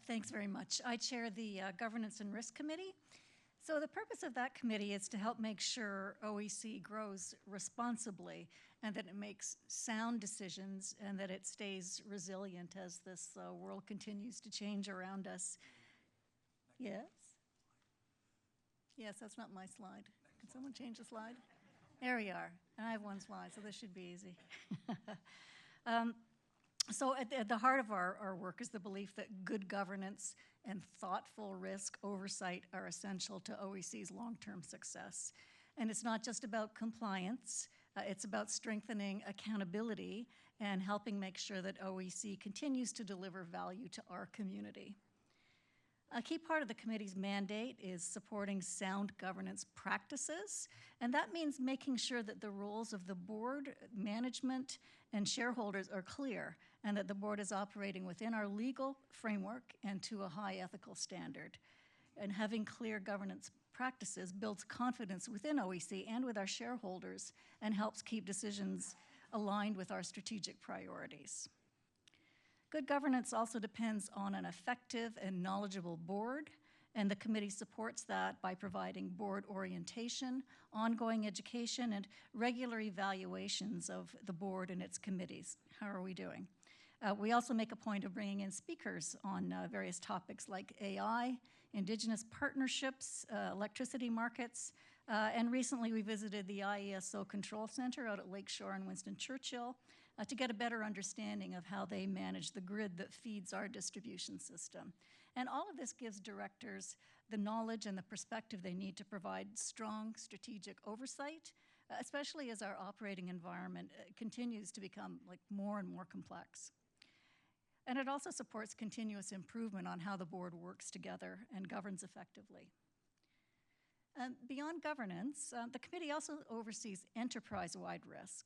Thanks very much. I chair the Governance and Risk Committee. So the purpose of that committee is to help make sure OEC grows responsibly and that it makes sound decisions and that it stays resilient as this world continues to change around us. Yes? Yes, that's not my slide. Can someone change the slide? There we are. And I have one slide, so this should be easy. So at the heart of our work is the belief that good governance and thoughtful risk oversight are essential to OEC's long-term success. And it's not just about compliance, it's about strengthening accountability and helping make sure that OEC continues to deliver value to our community. A key part of the committee's mandate is supporting sound governance practices, and that means making sure that the roles of the board, management, and shareholders are clear, and that the board is operating within our legal framework and to a high ethical standard. And having clear governance practices builds confidence within OEC and with our shareholders and helps keep decisions aligned with our strategic priorities. Good governance also depends on an effective and knowledgeable board, and the committee supports that by providing board orientation, ongoing education, and regular evaluations of the board and its committees. How are we doing? We also make a point of bringing in speakers on various topics like AI, Indigenous partnerships, electricity markets, and recently we visited the IESO Control Center out at Lakeshore and Winston Churchill to get a better understanding of how they manage the grid that feeds our distribution system. And all of this gives directors the knowledge and the perspective they need to provide strong strategic oversight, especially as our operating environment continues to become more and more complex. And it also supports continuous improvement on how the board works together and governs effectively. Beyond governance, the committee also oversees enterprise-wide risk.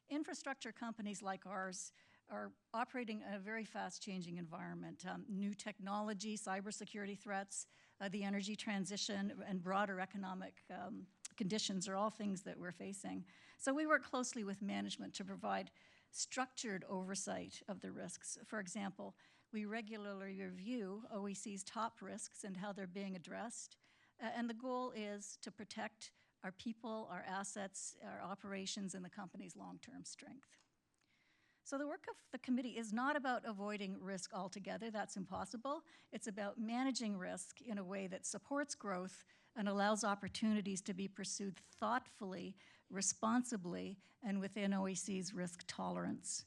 Infrastructure companies like ours are operating in a very fast-changing environment. New technology, cybersecurity threats, the energy transition, and broader economic conditions are all things that we're facing. So we work closely with management to provide structured oversight of the risks. For example, we regularly review OEC's top risks and how they're being addressed. And the goal is to protect our people, our assets, our operations, and the company's long-term strength. So the work of the committee is not about avoiding risk altogether. That's impossible. It's about managing risk in a way that supports growth and allows opportunities to be pursued thoughtfully, responsibly, and within OEC's risk tolerance.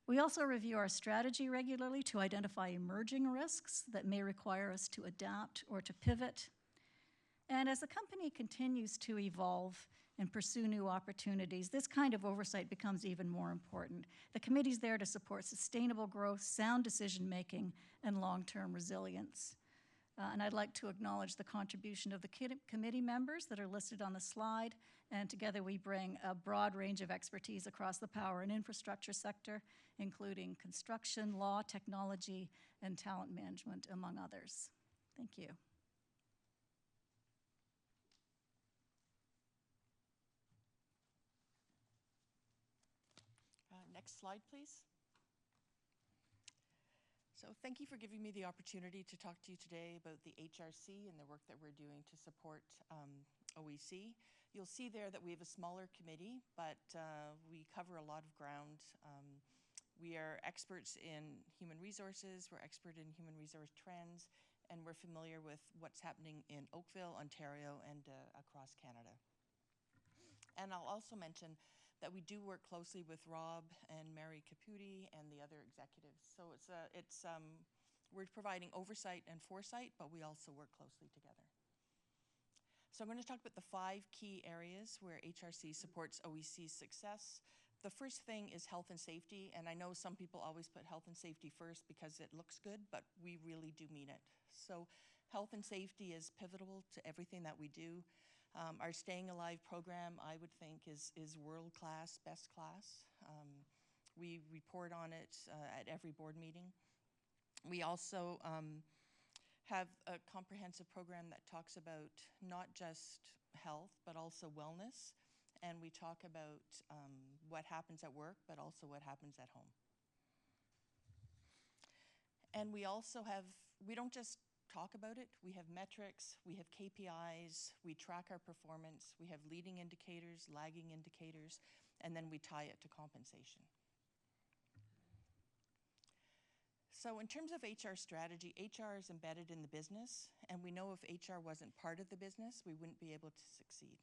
We also review our strategy regularly to identify emerging risks that may require us to adapt or to pivot. And as the company continues to evolve and pursue new opportunities, this kind of oversight becomes even more important. The committee's there to support sustainable growth, sound decision-making, and long-term resilience. And I'd like to acknowledge the contribution of the committee members that are listed on the slide, and together we bring a broad range of expertise across the power and infrastructure sector, including construction, law, technology, and talent management, among others. Thank you.
Next slide, please. So thank you for giving me the opportunity to talk to you today about the HRC and the work that we're doing to support OEC. You'll see there that we have a smaller committee, but we cover a lot of ground. We are experts in human resources, we're expert in human resource trends, and we're familiar with what's happening in Oakville, Ontario, and across Canada. And I'll also mention that we do work closely with Rob and Mary Caputi and the other executives. So we're providing oversight and foresight, but we also work closely together. So I'm going to talk about the 5 key areas where HRC supports OEC's success. The first thing is health and safety, and I know some people always put health and safety first because it looks good, but we really do mean it. So health and safety is pivotal to everything that we do. Our Staying Alive program, I would think, is world-class, best class. We report on it at every board meeting. We also have a comprehensive program that talks about not just health, but also wellness. And we talk about what happens at work, but also what happens at home. And we also have, we don't just talk about it, we have metrics, we have KPIs, we track our performance, we have leading indicators, lagging indicators, and then we tie it to compensation. So in terms of HR strategy, HR is embedded in the business, and we know if HR wasn't part of the business, we wouldn't be able to succeed.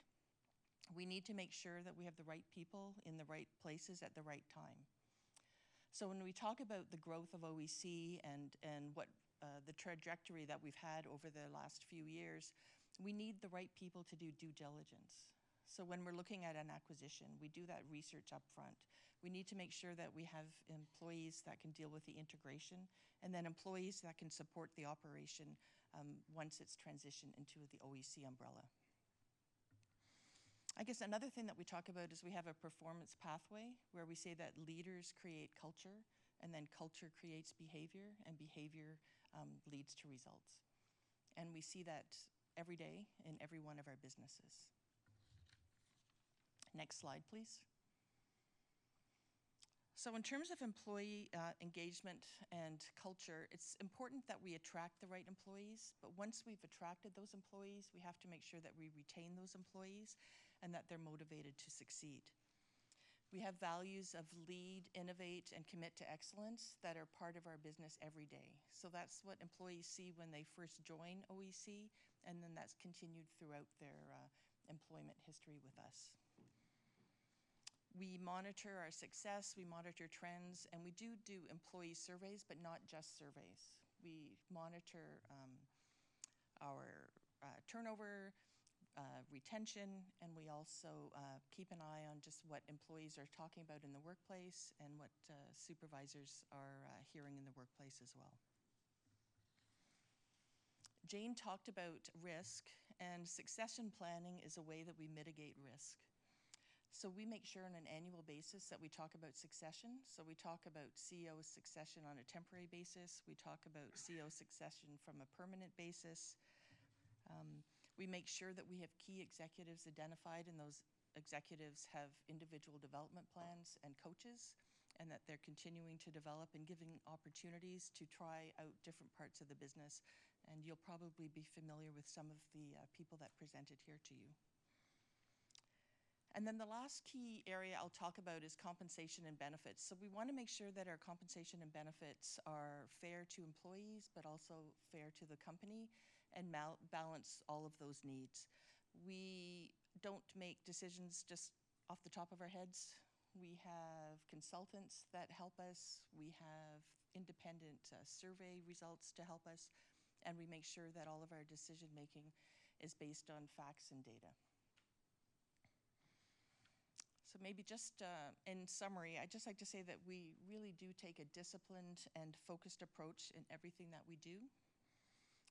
We need to make sure that we have the right people in the right places at the right time. So when we talk about the growth of OEC and what the trajectory that we've had over the last few years, we need the right people to do due diligence. So when we're looking at an acquisition, we do that research up front. We need to make sure that we have employees that can deal with the integration, and then employees that can support the operation once it's transitioned into the OEC umbrella. I guess another thing that we talk about is we have a performance pathway where we say that leaders create culture, and then culture creates behavior, and behavior leads to results. And we see that every day in every one of our businesses. Next slide, please. So in terms of employee engagement and culture, it's important that we attract the right employees, but once we've attracted those employees, we have to make sure that we retain those employees and that they're motivated to succeed. We have values of lead, innovate, and commit to excellence that are part of our business every day. So that's what employees see when they first join OEC, and then that's continued throughout their employment history with us. We monitor our success, we monitor trends, and we do employee surveys, but not just surveys. We monitor our turnover, retention, and we also keep an eye on just what employees are talking about in the workplace and what supervisors are hearing in the workplace as well. Jane talked about risk, and succession planning is a way that we mitigate risk. So we make sure on an annual basis that we talk about succession. So we talk about CEO succession on a temporary basis. We talk about CEO succession from a permanent basis. We make sure that we have key executives identified, and those executives have individual development plans and coaches, and that they're continuing to develop and giving opportunities to try out different parts of the business. And you'll probably be familiar with some of the people that presented here to you. And then the last key area I'll talk about is compensation and benefits. So we want to make sure that our compensation and benefits are fair to employees, but also fair to the company, and balance all of those needs. We don't make decisions just off the top of our heads. We have consultants that help us. We have independent survey results to help us, and we make sure that all of our decision making is based on facts and data. So maybe just in summary, I'd just like to say that we really do take a disciplined and focused approach in everything that we do,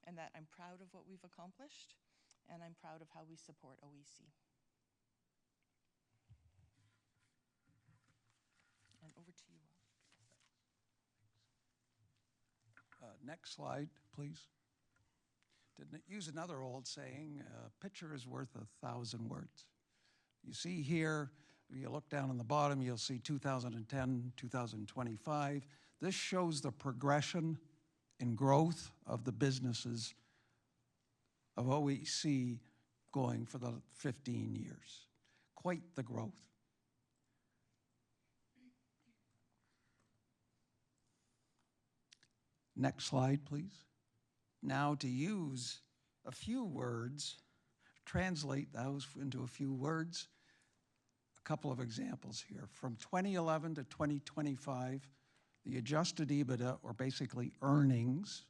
and that I'm proud of what we've accomplished, and I'm proud of how we support OEC. And over to you, Rob.
Next slide, please. Didn't use another old saying, a picture is worth 1,000 words. You see here, if you look down on the bottom, you'll see 2010, 2025. This shows the progression in growth of the businesses of OEC going for the 15 years. Quite the growth. Next slide, please. Now to use a few words, translate those into a few words. A couple of examples here. From 2011 to 2025, the adjusted EBITDA, or basically earnings,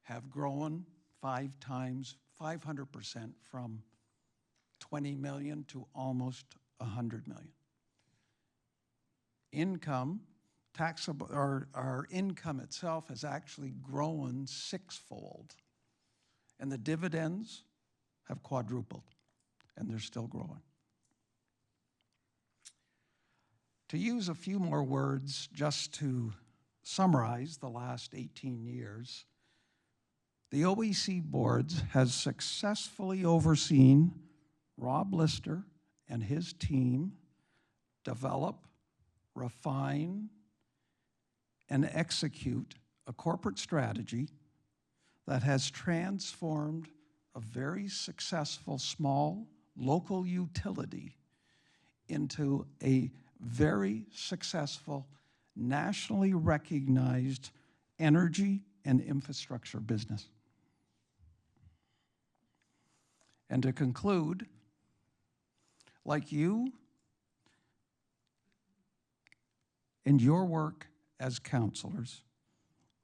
have grown 5 times, 500%, from 20 million to almost 100 million. Income, taxable, our income itself has actually grown 6-fold, and the dividends have quadrupled, and they're still growing. To use a few more words just to summarize the last 18 years, the OEC board has successfully overseen Rob Lister and his team develop, refine, and execute a corporate strategy that has transformed a very successful small local utility into a very successful, nationally recognized energy and infrastructure business. And to conclude, like you and your work as counselors,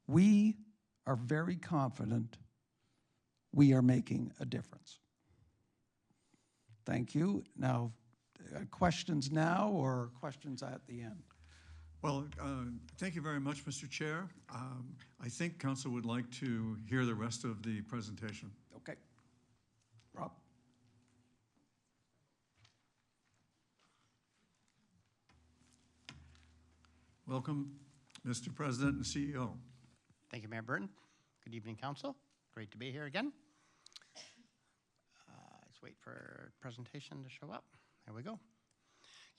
we are very confident we are making a difference. Thank you. Now, questions now or questions at the end?
Well, thank you very much, Mr. Chair. I think Council would like to hear the rest of the presentation.
Okay. Rob?
Welcome, Mr. President and CEO.
Thank you, Mayor Burton. Good evening, Council. Great to be here again. Let's wait for presentation to show up. There we go.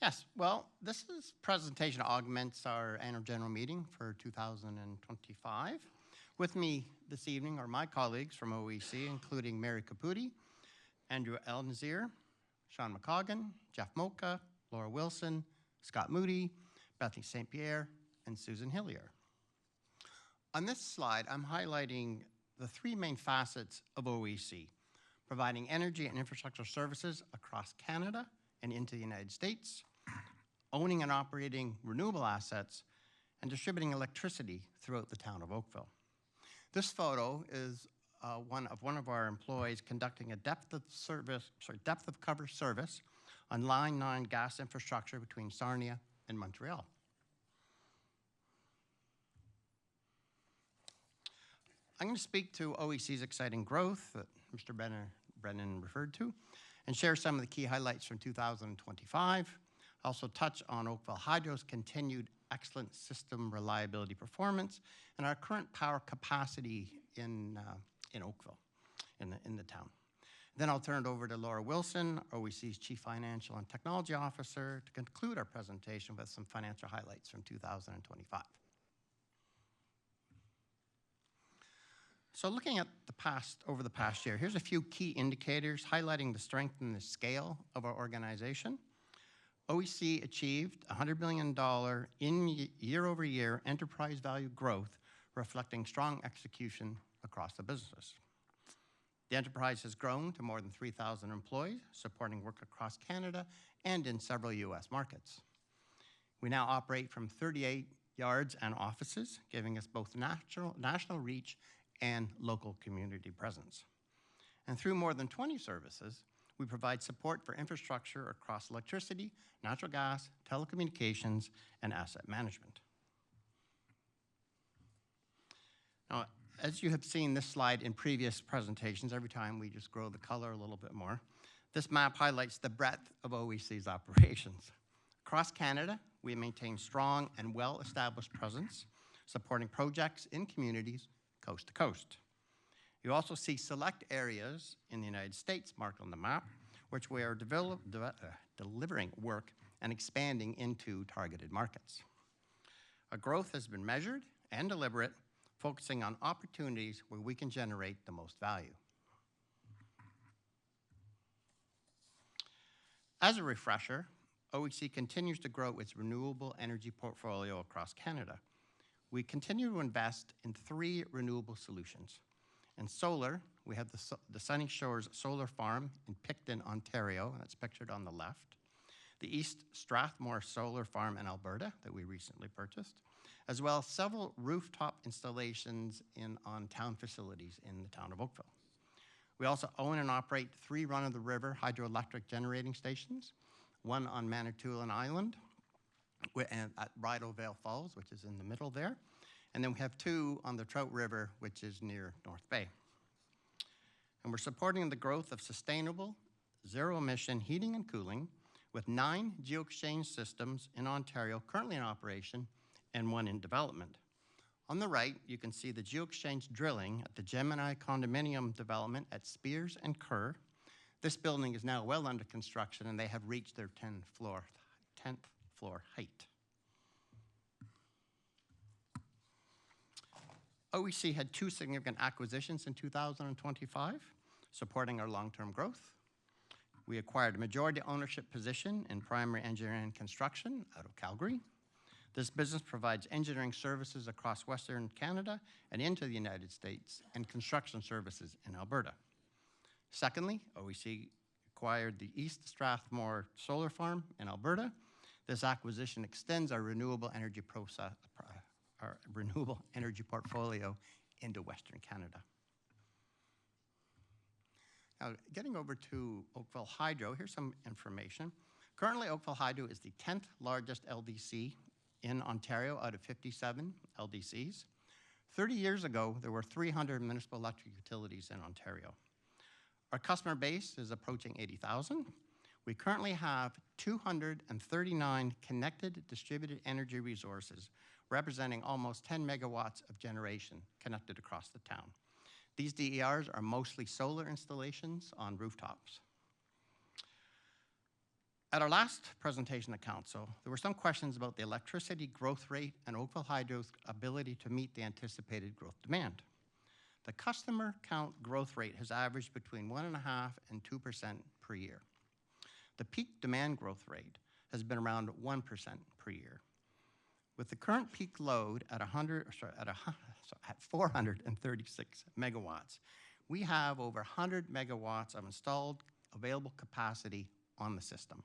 Yes, well, this presentation augments our annual general meeting for 2025. With me this evening are my colleagues from OEC, including Mary Caputi, Andrew Elnzier, Sean McCoggan, Jeff Mocha, Laura Wilson, Scott Moody, Bethany St. Pierre, and Susan Hillier. On this slide, I'm highlighting the three main facets of OEC, providing energy and infrastructure services across Canada and into the United States, owning and operating renewable assets, and distributing electricity throughout the town of Oakville. This photo is one of our employees conducting a depth of cover service on Line 9 gas infrastructure between Sarnia and Montreal. I'm going to speak to OEC's exciting growth that Mr. Brennan referred to and share some of the key highlights from 2025. Also touch on Oakville Hydro's continued excellent system reliability performance and our current power capacity in Oakville, in the town. Then I'll turn it over to Laura Wilson, OEC's Chief Financial and Technology Officer, to conclude our presentation with some financial highlights from 2025. So looking at over the past year, here's a few key indicators highlighting the strength and the scale of our organization. OEC achieved $100 million in year-over-year enterprise value growth, reflecting strong execution across the businesses. The enterprise has grown to more than 3,000 employees, supporting work across Canada and in several U.S. markets. We now operate from 38 yards and offices, giving us both national reach and local community presence. And through more than 20 services, we provide support for infrastructure across electricity, natural gas, telecommunications, and asset management. Now, as you have seen this slide in previous presentations, every time we just grow the color a little bit more, this map highlights the breadth of OEC's operations. Across Canada, we maintain strong and well-established presence, supporting projects in communities coast to coast. You also see select areas in the United States marked on the map, which we are delivering work and expanding into targeted markets. Our growth has been measured and deliberate, focusing on opportunities where we can generate the most value. As a refresher, OEC continues to grow its renewable energy portfolio across Canada. We continue to invest in 3 renewable solutions. In solar, we have the Sunny Shores Solar Farm in Picton, Ontario, that's pictured on the left. The East Strathmore Solar Farm in Alberta that we recently purchased, as well as several rooftop installations on town facilities in the town of Oakville. We also own and operate 3 run-of-the-river hydroelectric generating stations, one on Manitoulin Island and at Rideau Vale Falls, which is in the middle there. And then we have 2 on the Trout River, which is near North Bay. And we're supporting the growth of sustainable, zero-emission heating and cooling with 9 geoexchange systems in Ontario currently in operation and 1 in development. On the right, you can see the geoexchange drilling at the Gemini condominium development at Spears and Kerr. This building is now well under construction and they have reached their 10th floor height. OEC had 2 significant acquisitions in 2025, supporting our long-term growth. We acquired a majority ownership position in primary engineering and construction out of Calgary. This business provides engineering services across Western Canada and into the United States, and construction services in Alberta. Secondly, OEC acquired the East Strathmore Solar Farm in Alberta. This acquisition extends our renewable energy portfolio into Western Canada. Now, getting over to Oakville Hydro, here's some information. Currently, Oakville Hydro is the 10th largest LDC in Ontario out of 57 LDCs. 30 years ago, there were 300 municipal electric utilities in Ontario. Our customer base is approaching 80,000. We currently have 239 connected distributed energy resources, representing almost 10 megawatts of generation connected across the town. These DERs are mostly solar installations on rooftops. At our last presentation to Council, there were some questions about the electricity growth rate and Oakville Hydro's ability to meet the anticipated growth demand. The customer count growth rate has averaged between 1.5% and 2% per year. The peak demand growth rate has been around 1% per year. With the current peak load at 436 megawatts, we have over 100 megawatts of installed available capacity on the system.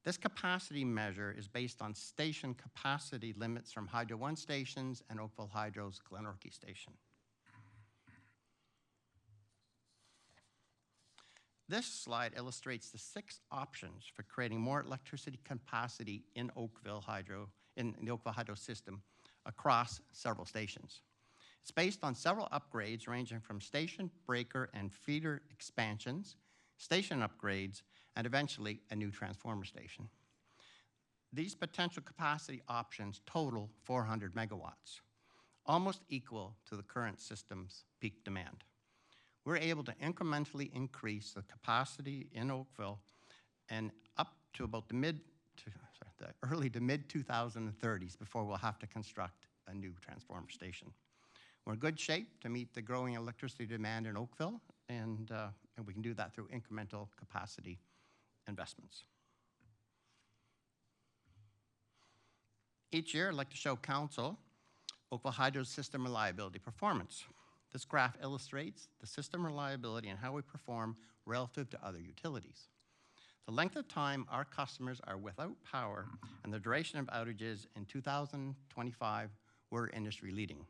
This capacity measure is based on station capacity limits from Hydro One stations and Oakville Hydro's Glenorchy station. This slide illustrates the 6 options for creating more electricity capacity in Oakville Hydro, in the Oakville Hydro system across several stations. It's based on several upgrades ranging from station breaker and feeder expansions, station upgrades, and eventually a new transformer station. These potential capacity options total 400 megawatts, almost equal to the current system's peak demand. We're able to incrementally increase the capacity in Oakville and up to about the early to mid 2030s before we'll have to construct a new transformer station. We're in good shape to meet the growing electricity demand in Oakville, and we can do that through incremental capacity investments. Each year, I'd like to show Council Oakville Hydro's system reliability performance. This graph illustrates the system reliability and how we perform relative to other utilities. The length of time our customers are without power and the duration of outages in 2025 were industry leading.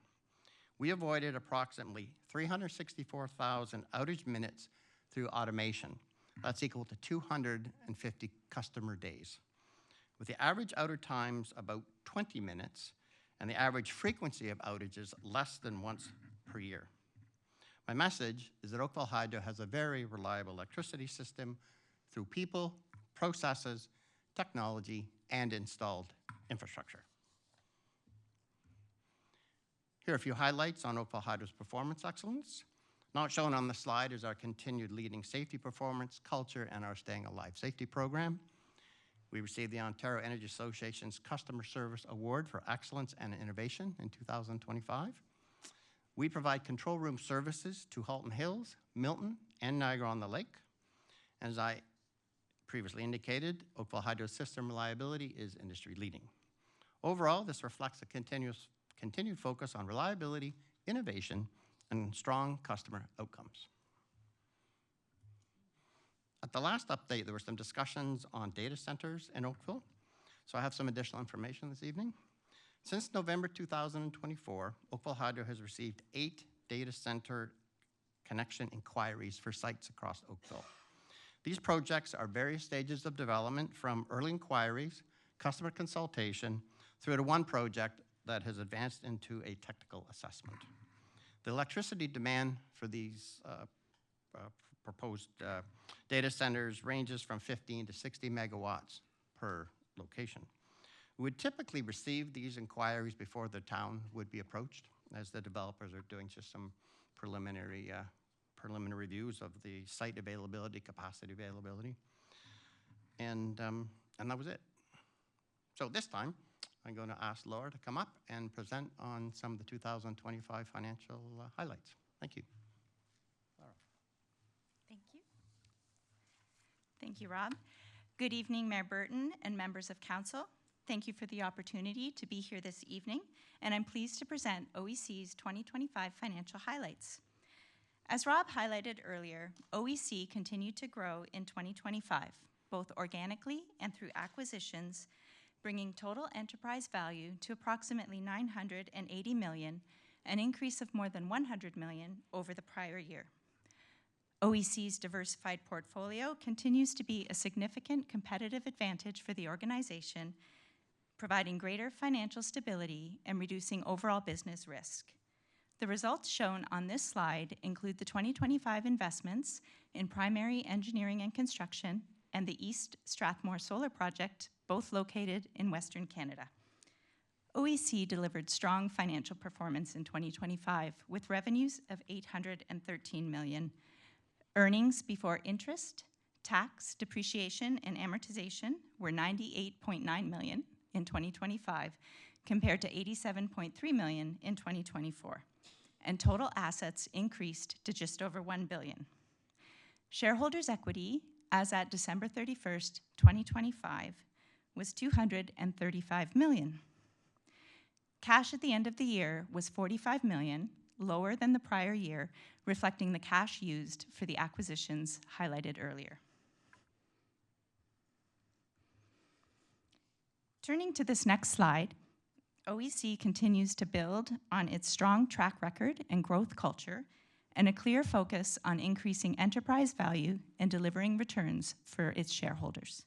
We avoided approximately 364,000 outage minutes through automation. That's equal to 250 customer days. With the average outage times about 20 minutes and the average frequency of outages less than once per year. My message is that Oakville Hydro has a very reliable electricity system through people, processes, technology, and installed infrastructure. Here are a few highlights on Oakville Hydro's performance excellence. Not shown on the slide is our continued leading safety performance, culture, and our Staying Alive safety program. We received the Ontario Energy Association's Customer Service Award for Excellence and Innovation in 2025. We provide control room services to Halton Hills, Milton, and Niagara-on-the-Lake. As I previously indicated, Oakville Hydro's system reliability is industry leading. Overall, this reflects a continued focus on reliability, innovation, and strong customer outcomes. At the last update, there were some discussions on data centers in Oakville, so I have some additional information this evening. Since November 2024, Oakville Hydro has received 8 data center connection inquiries for sites across Oakville. These projects are various stages of development, from early inquiries, customer consultation, through to one project that has advanced into a technical assessment. The electricity demand for these proposed data centers ranges from 15 to 60 megawatts per location. We would typically receive these inquiries before the town would be approached, as the developers are doing just some preliminary reviews of the site availability, capacity availability, and that was it. So this time, I'm going to ask Laura to come up and present on some of the 2025 financial highlights. Thank you.
Thank you. Thank you, Rob. Good evening, Mayor Burton and members of council. Thank you for the opportunity to be here this evening, and I'm pleased to present OEC's 2025 financial highlights. As Rob highlighted earlier, OEC continued to grow in 2025, both organically and through acquisitions, bringing total enterprise value to approximately $980 million, an increase of more than $100 million over the prior year. OEC's diversified portfolio continues to be a significant competitive advantage for the organization, providing greater financial stability and reducing overall business risk. The results shown on this slide include the 2025 investments in primary engineering and construction and the East Strathmore Solar Project, both located in Western Canada. OEC delivered strong financial performance in 2025 with revenues of $813 million, earnings before interest, tax, depreciation, and amortization were $98.9 million in 2025 compared to $87.3 million in 2024, and total assets increased to just over $1 billion. Shareholders' equity as at December 31st, 2025 was $235 million. Cash at the end of the year was $45 million, lower than the prior year, reflecting the cash used for the acquisitions highlighted earlier. Turning to this next slide, OEC continues to build on its strong track record and growth culture and a clear focus on increasing enterprise value and delivering returns for its shareholders.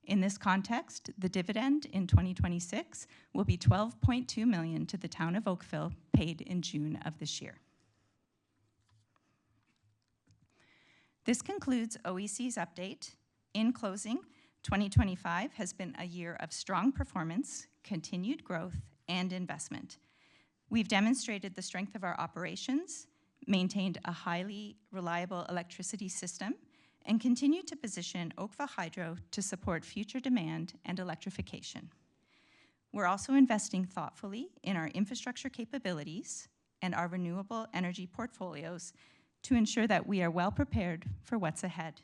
In this context, the dividend in 2026 will be $12.2 million to the town of Oakville, paid in June of this year. This concludes OEC's update. In closing, 2025 has been a year of strong performance, continued growth, and investment. We've demonstrated the strength of our operations, maintained a highly reliable electricity system, and continue to position Oakville Hydro to support future demand and electrification. We're also investing thoughtfully in our infrastructure capabilities and our renewable energy portfolios to ensure that we are well prepared for what's ahead.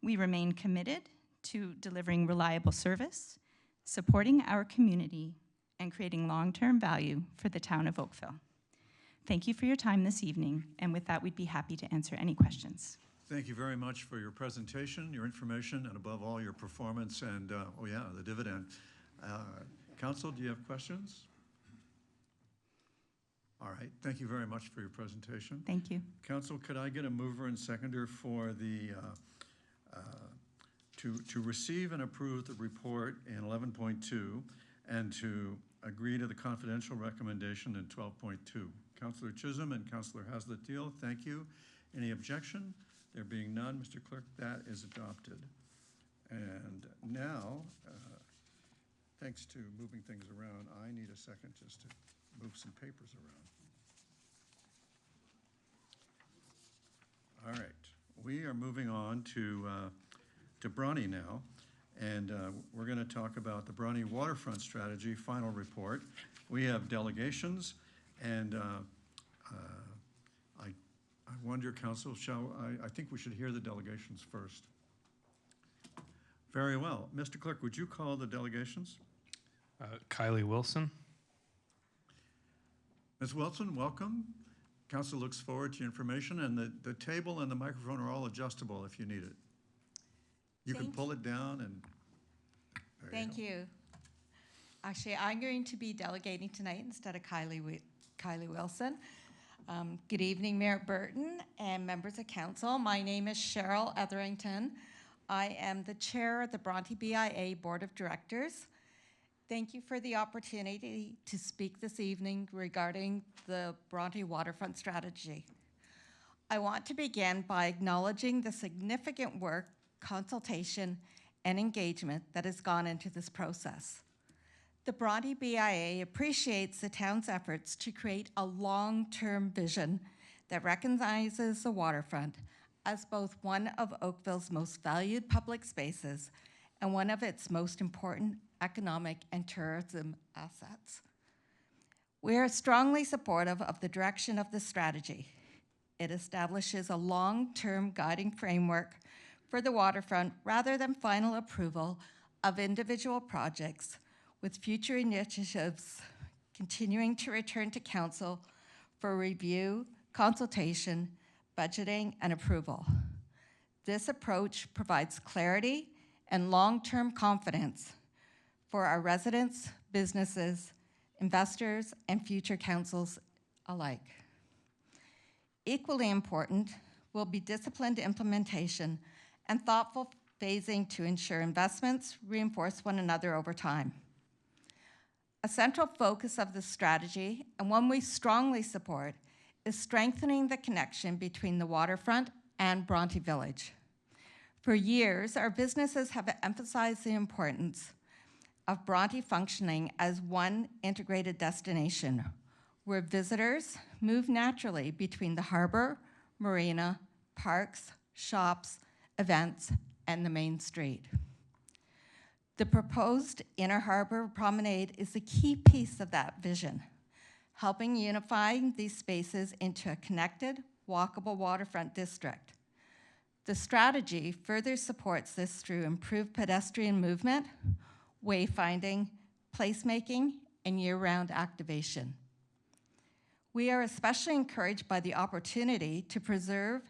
We remain committed to delivering reliable service, supporting our community, and creating long-term value for the town of Oakville. Thank you for your time this evening, and with that, we'd be happy to answer any questions.
Thank you very much for your presentation, your information, and above all, your performance and, the dividend. Council, do you have questions? All right, thank you very much for your presentation.
Thank you.
Council, could I get a mover and seconder for the, to receive and approve the report in 11.2 and to agree to the confidential recommendation in 12.2? Councillor Chisholm and Councillor Haslett-Deal, thank you. Any objection? There being none, Mr. Clerk, that is adopted. And now, thanks to moving things around, I need a second just to move some papers around. All right, we are moving on to Bronte now, and we're going to talk about the Bronte Waterfront Strategy final report. We have delegations, and I wonder, Council, I think we should hear the delegations first. Very well. Mr. Clerk, would you call the delegations?
Kylie Wilson.
Ms. Wilson, welcome. Council looks forward to your information, and the table and the microphone are all adjustable if you need it. You can pull it down and
Thank you. Actually, I'm going to be delegating tonight instead of Kylie Wilson. Good evening, Mayor Burton and members of council. My name is Cheryl Etherington. I am the chair of the Bronte BIA Board of Directors. Thank you for the opportunity to speak this evening regarding the Bronte Waterfront Strategy. I want to begin by acknowledging the significant work, consultation, and engagement that has gone into this process. The Bronte BIA appreciates the town's efforts to create a long-term vision that recognizes the waterfront as both one of Oakville's most valued public spaces and one of its most important economic and tourism assets. We are strongly supportive of the direction of the strategy. It establishes a long-term guiding framework for the waterfront rather than final approval of individual projects, with future initiatives continuing to return to Council for review, consultation, budgeting, and approval. This approach provides clarity and long-term confidence for our residents, businesses, investors, and future councils alike. Equally important will be disciplined implementation and thoughtful phasing to ensure investments reinforce one another over time. A central focus of the strategy, and one we strongly support, is strengthening the connection between the waterfront and Bronte Village. For years, our businesses have emphasized the importance of Bronte functioning as one integrated destination, where visitors move naturally between the harbor, marina, parks, shops, events, and the main street. The proposed Inner Harbor Promenade is a key piece of that vision, helping unify these spaces into a connected, walkable waterfront district. The strategy further supports this through improved pedestrian movement, wayfinding, placemaking, and year-round activation. We are especially encouraged by the opportunity to preserve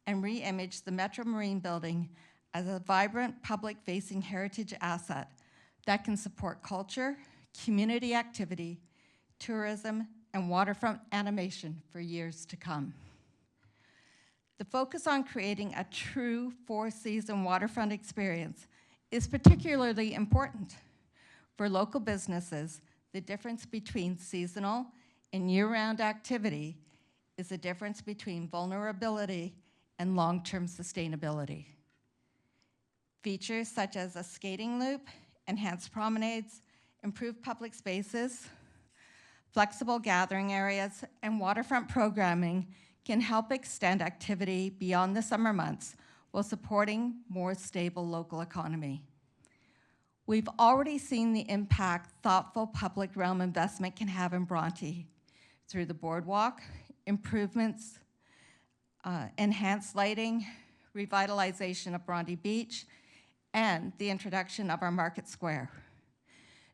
and re-image the Metro Marine Building as a vibrant public-facing heritage asset that can support culture, community activity, tourism, and waterfront animation for years to come. The focus on creating a true four-season waterfront experience is particularly important. For local businesses, the difference between seasonal and year-round activity is the difference between vulnerability and long-term sustainability. Features such as a skating loop, enhanced promenades, improved public spaces, flexible gathering areas, and waterfront programming can help extend activity beyond the summer months while supporting more stable local economy. We've already seen the impact thoughtful public realm investment can have in Bronte through the boardwalk, improvements, enhanced lighting, revitalization of Bronte Beach, and the introduction of our Market Square.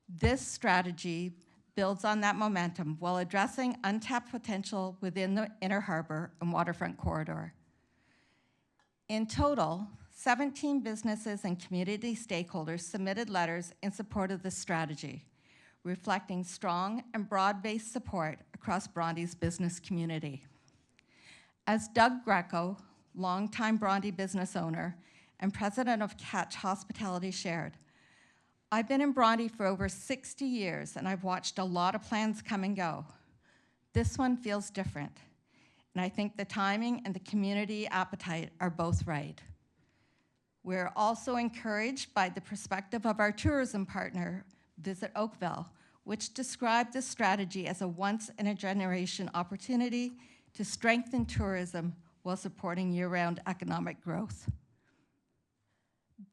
This strategy builds on that momentum while addressing untapped potential within the Inner Harbor and waterfront corridor. In total, 17 businesses and community stakeholders submitted letters in support of this strategy, reflecting strong and broad-based support across Bronte's business community. As Doug Greco, longtime Bronte business owner and president of Catch Hospitality, shared, "I've been in Bronte for over 60 years and I've watched a lot of plans come and go. This one feels different, and I think the timing and the community appetite are both right." We're also encouraged by the perspective of our tourism partner, Visit Oakville, which described this strategy as a once-in-a-generation opportunity to strengthen tourism while supporting year-round economic growth.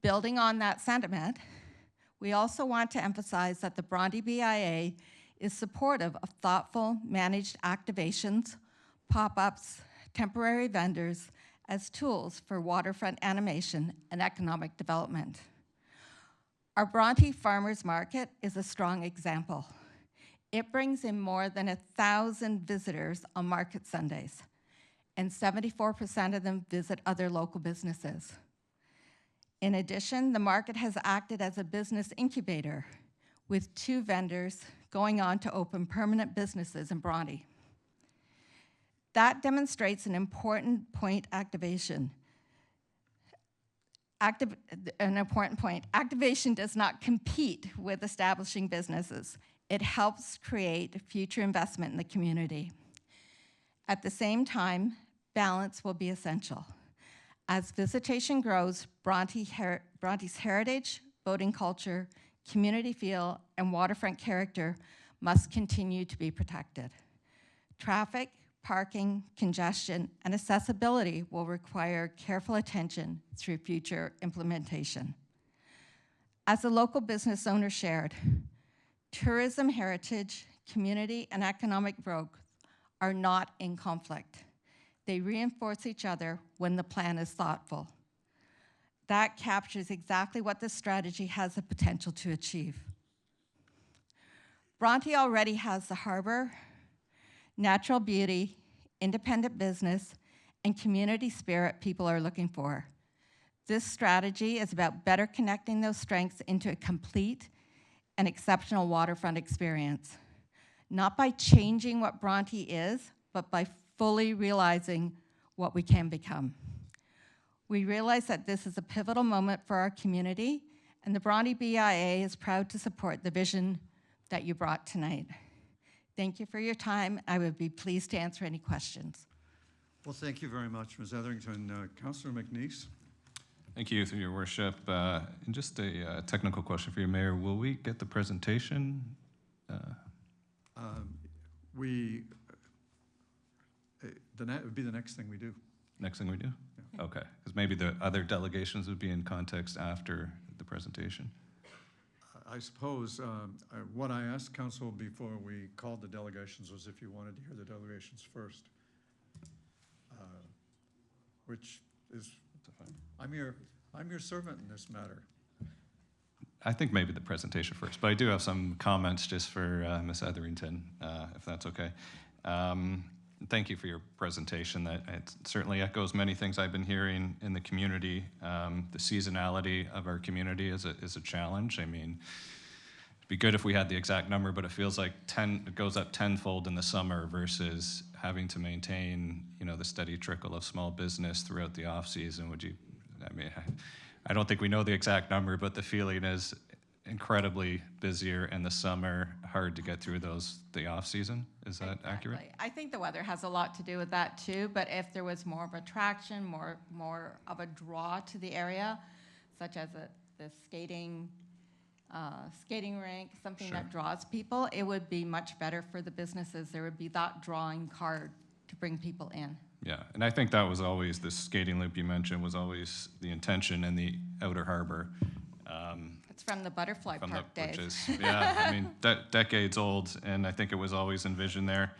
Building on that sentiment, we also want to emphasize that the Bronte BIA is supportive of thoughtful, managed activations, pop-ups, temporary vendors as tools for waterfront animation and economic development. Our Bronte Farmers Market is a strong example. It brings in more than 1,000 visitors on market Sundays, and 74% of them visit other local businesses. In addition, the market has acted as a business incubator, with 2 vendors going on to open permanent businesses in Bronte. That demonstrates an important point. Activation does not compete with establishing businesses. It helps create future investment in the community. At the same time, balance will be essential. As visitation grows, Bronte's heritage, boating culture, community feel, and waterfront character must continue to be protected. Traffic, parking, congestion, and accessibility will require careful attention through future implementation. As the local business owner shared, tourism heritage, community, and economic growth are not in conflict. They reinforce each other when the plan is thoughtful. That captures exactly what this strategy has the potential to achieve. Bronte already has the harbor, natural beauty, independent business, and community spirit people are looking for. This strategy is about better connecting those strengths into a complete and exceptional waterfront experience. Not by changing what Bronte is, but by fully realizing what we can become. We realize that this is a pivotal moment for our community, and the Bronte BIA is proud to support the vision that you brought tonight. Thank you for your time. I would be pleased to answer any questions.
Well, thank you very much, Ms. Etherington. Councillor McNeice?
Thank you, through your worship. And just a technical question for you, Mayor. Will we get the presentation?
It would be the next thing we do.
Next thing we do? Yeah. Okay, because maybe the other delegations would be in context after the presentation.
I suppose what I asked council before we called the delegations was if you wanted to hear the delegations first, which is, I'm your servant in this matter.
I think maybe the presentation first, but I do have some comments just for Ms. Etherington, if that's okay. Thank you for your presentation. That it certainly echoes many things I've been hearing in the community. The seasonality of our community is a challenge. I mean, it'd be good if we had the exact number, but it feels like it goes up tenfold in the summer versus having to maintain, the steady trickle of small business throughout the off season. I don't think we know the exact number, but the feeling is incredibly busier in the summer, hard to get through the off season. Is that accurate?
I think the weather has a lot to do with that too, but if there was more of attraction, more of a draw to the area, such as the skating rink, something
Sure.
that draws people, it would be much better for the businesses. There would be that drawing card to bring people in.
Yeah, and I think that was always, the skating loop you mentioned was always the intention in the outer harbor.
It's from the Butterfly Park days.
Which is, decades old, and I think it was always envisioned there.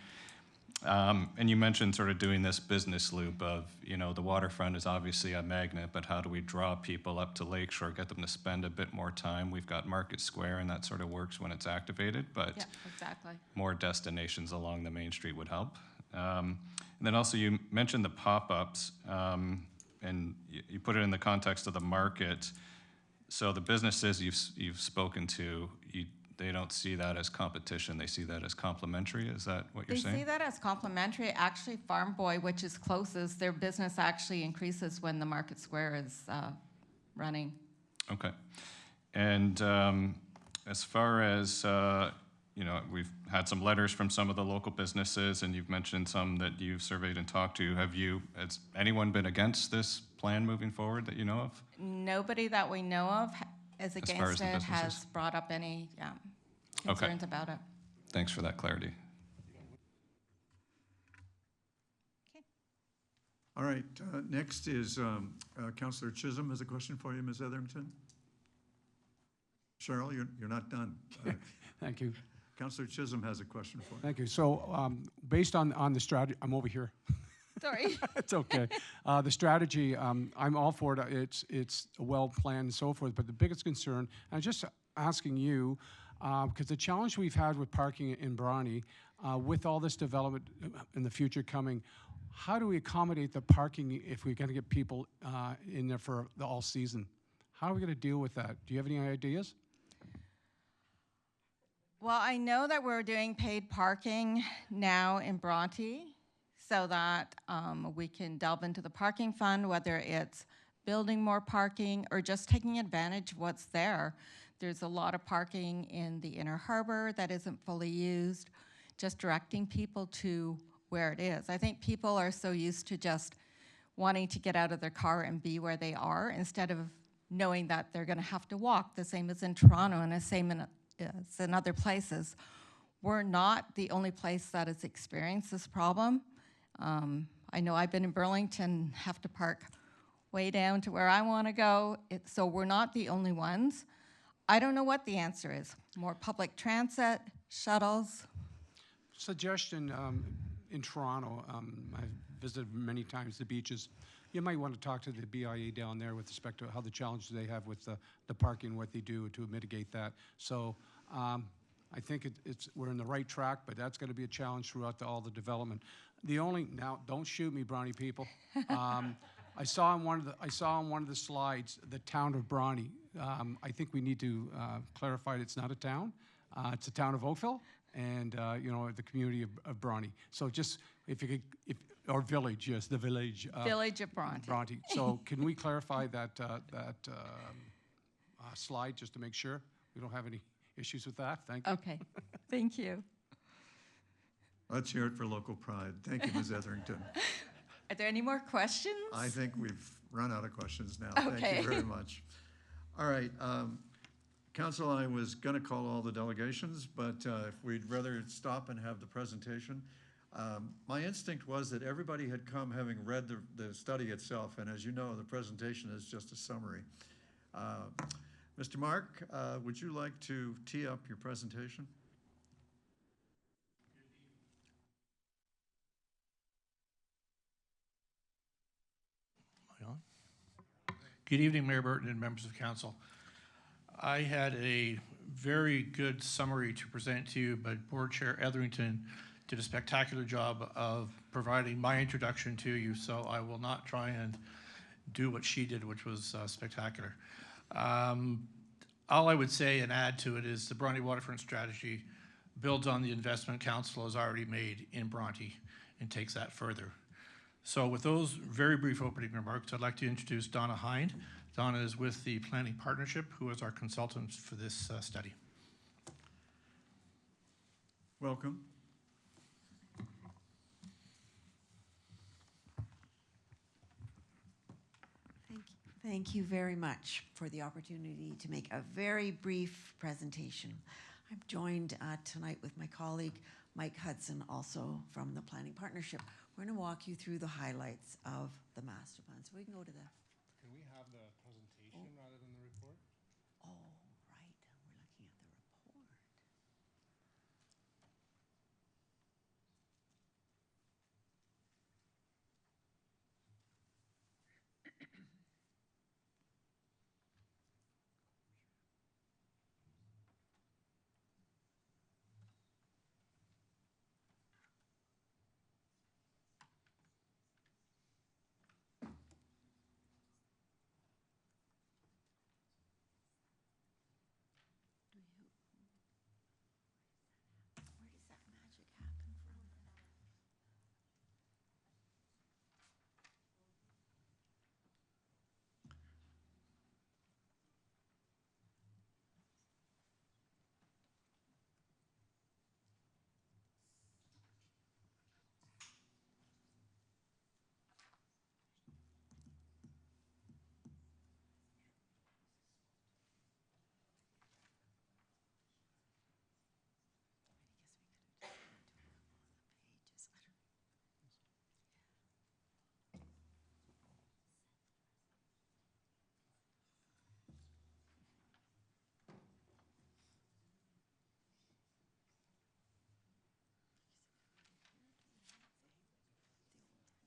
And you mentioned sort of doing this business loop of, the waterfront is obviously a magnet, but how do we draw people up to Lakeshore, get them to spend a bit more time? We've got Market Square, and that sort of works when it's activated, but
Yeah, exactly.
more destinations along the main street would help. And then also you mentioned the pop-ups, and you put it in the context of the market. So the businesses you've spoken to, they don't see that as competition. They see that as complementary. Is that what you're saying?
They see that as complementary. Actually, Farm Boy, which is closest, their business actually increases when the Market Square is running.
Okay. And as far as, we've had some letters from some of the local businesses, and you've mentioned some that you've surveyed and talked to. Has anyone been against this plan moving forward that you know of?
Nobody that we know of is against it, has brought up any concerns about it.
Thanks for that clarity.
Okay.
All right, next is Councillor Chisholm has a question for you, Ms. Etherington. Cheryl, you're not done.
Thank you.
Councillor Chisholm has a question for you.
Thank you. So based on the strategy, I'm over here.
Sorry.
It's okay. The strategy, I'm all for it. It's well planned and so forth. But the biggest concern, and I'm just asking you, because the challenge we've had with parking in Bronte, with all this development in the future coming, how do we accommodate the parking if we're going to get people in there for the all season? How are we going to deal with that? Do you have any ideas?
Well, I know that we're doing paid parking now in Bronte, so that we can delve into the parking fund, whether it's building more parking or just taking advantage of what's there. There's a lot of parking in the inner harbor that isn't fully used, just directing people to where it is. I think people are so used to just wanting to get out of their car and be where they are instead of knowing that they're going to have to walk, the same as in Toronto and the same as in other places. We're not the only place that has experienced this problem. I know I've been in Burlington, have to park way down to where I want to go, so we're not the only ones. I don't know what the answer is. More public transit, shuttles.
Suggestion in Toronto, I've visited many times the beaches. You might want to talk to the BIA down there with respect to how the challenges they have with the parking, what they do to mitigate that. So I think we're in the right track, but that's going to be a challenge throughout all the development. Now, don't shoot me, Bronte people. I saw on one of the slides the town of Bronte. I think we need to clarify it's not a town. It's a town of Oakville, and the community of Bronte. So just if you could, or village, yes, the village.
Village of Bronte.
Bronte. So can we clarify that slide just to make sure we don't have any issues with that? Thank you.
Okay, thank you.
Let's hear it for local pride. Thank you, Ms. Etherington.
Are there any more questions?
I think we've run out of questions now.
Okay.
Thank you very much. All right. Council, I was going to call all the delegations, but if we'd rather stop and have the presentation. My instinct was that everybody had come having read the study itself, and as you know, the presentation is just a summary. Mr. Mark, would you like to tee up your presentation?
Good evening, Mayor Burton and members of council. I had a very good summary to present to you, but Board Chair Etherington did a spectacular job of providing my introduction to you, so I will not try and do what she did, which was spectacular. All I would say and add to it is the Bronte Waterfront Strategy builds on the investment council has already made in Bronte and takes that further. So with those very brief opening remarks, I'd like to introduce Donna Hind. Donna is with the Planning Partnership, who is our consultant for this study.
Welcome.
Thank you very much for the opportunity to make a very brief presentation. I'm joined tonight with my colleague, Mike Hudson, also from the Planning Partnership. We're going to walk you through the highlights of the master plan. So we can go to the...
Can we have the presentation rather than the report?
Oh, right. We're looking at the report.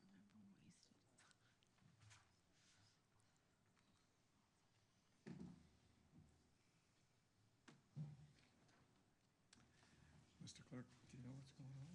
Where does that magic happen from?
Mr. Clerk, do you know what's going on?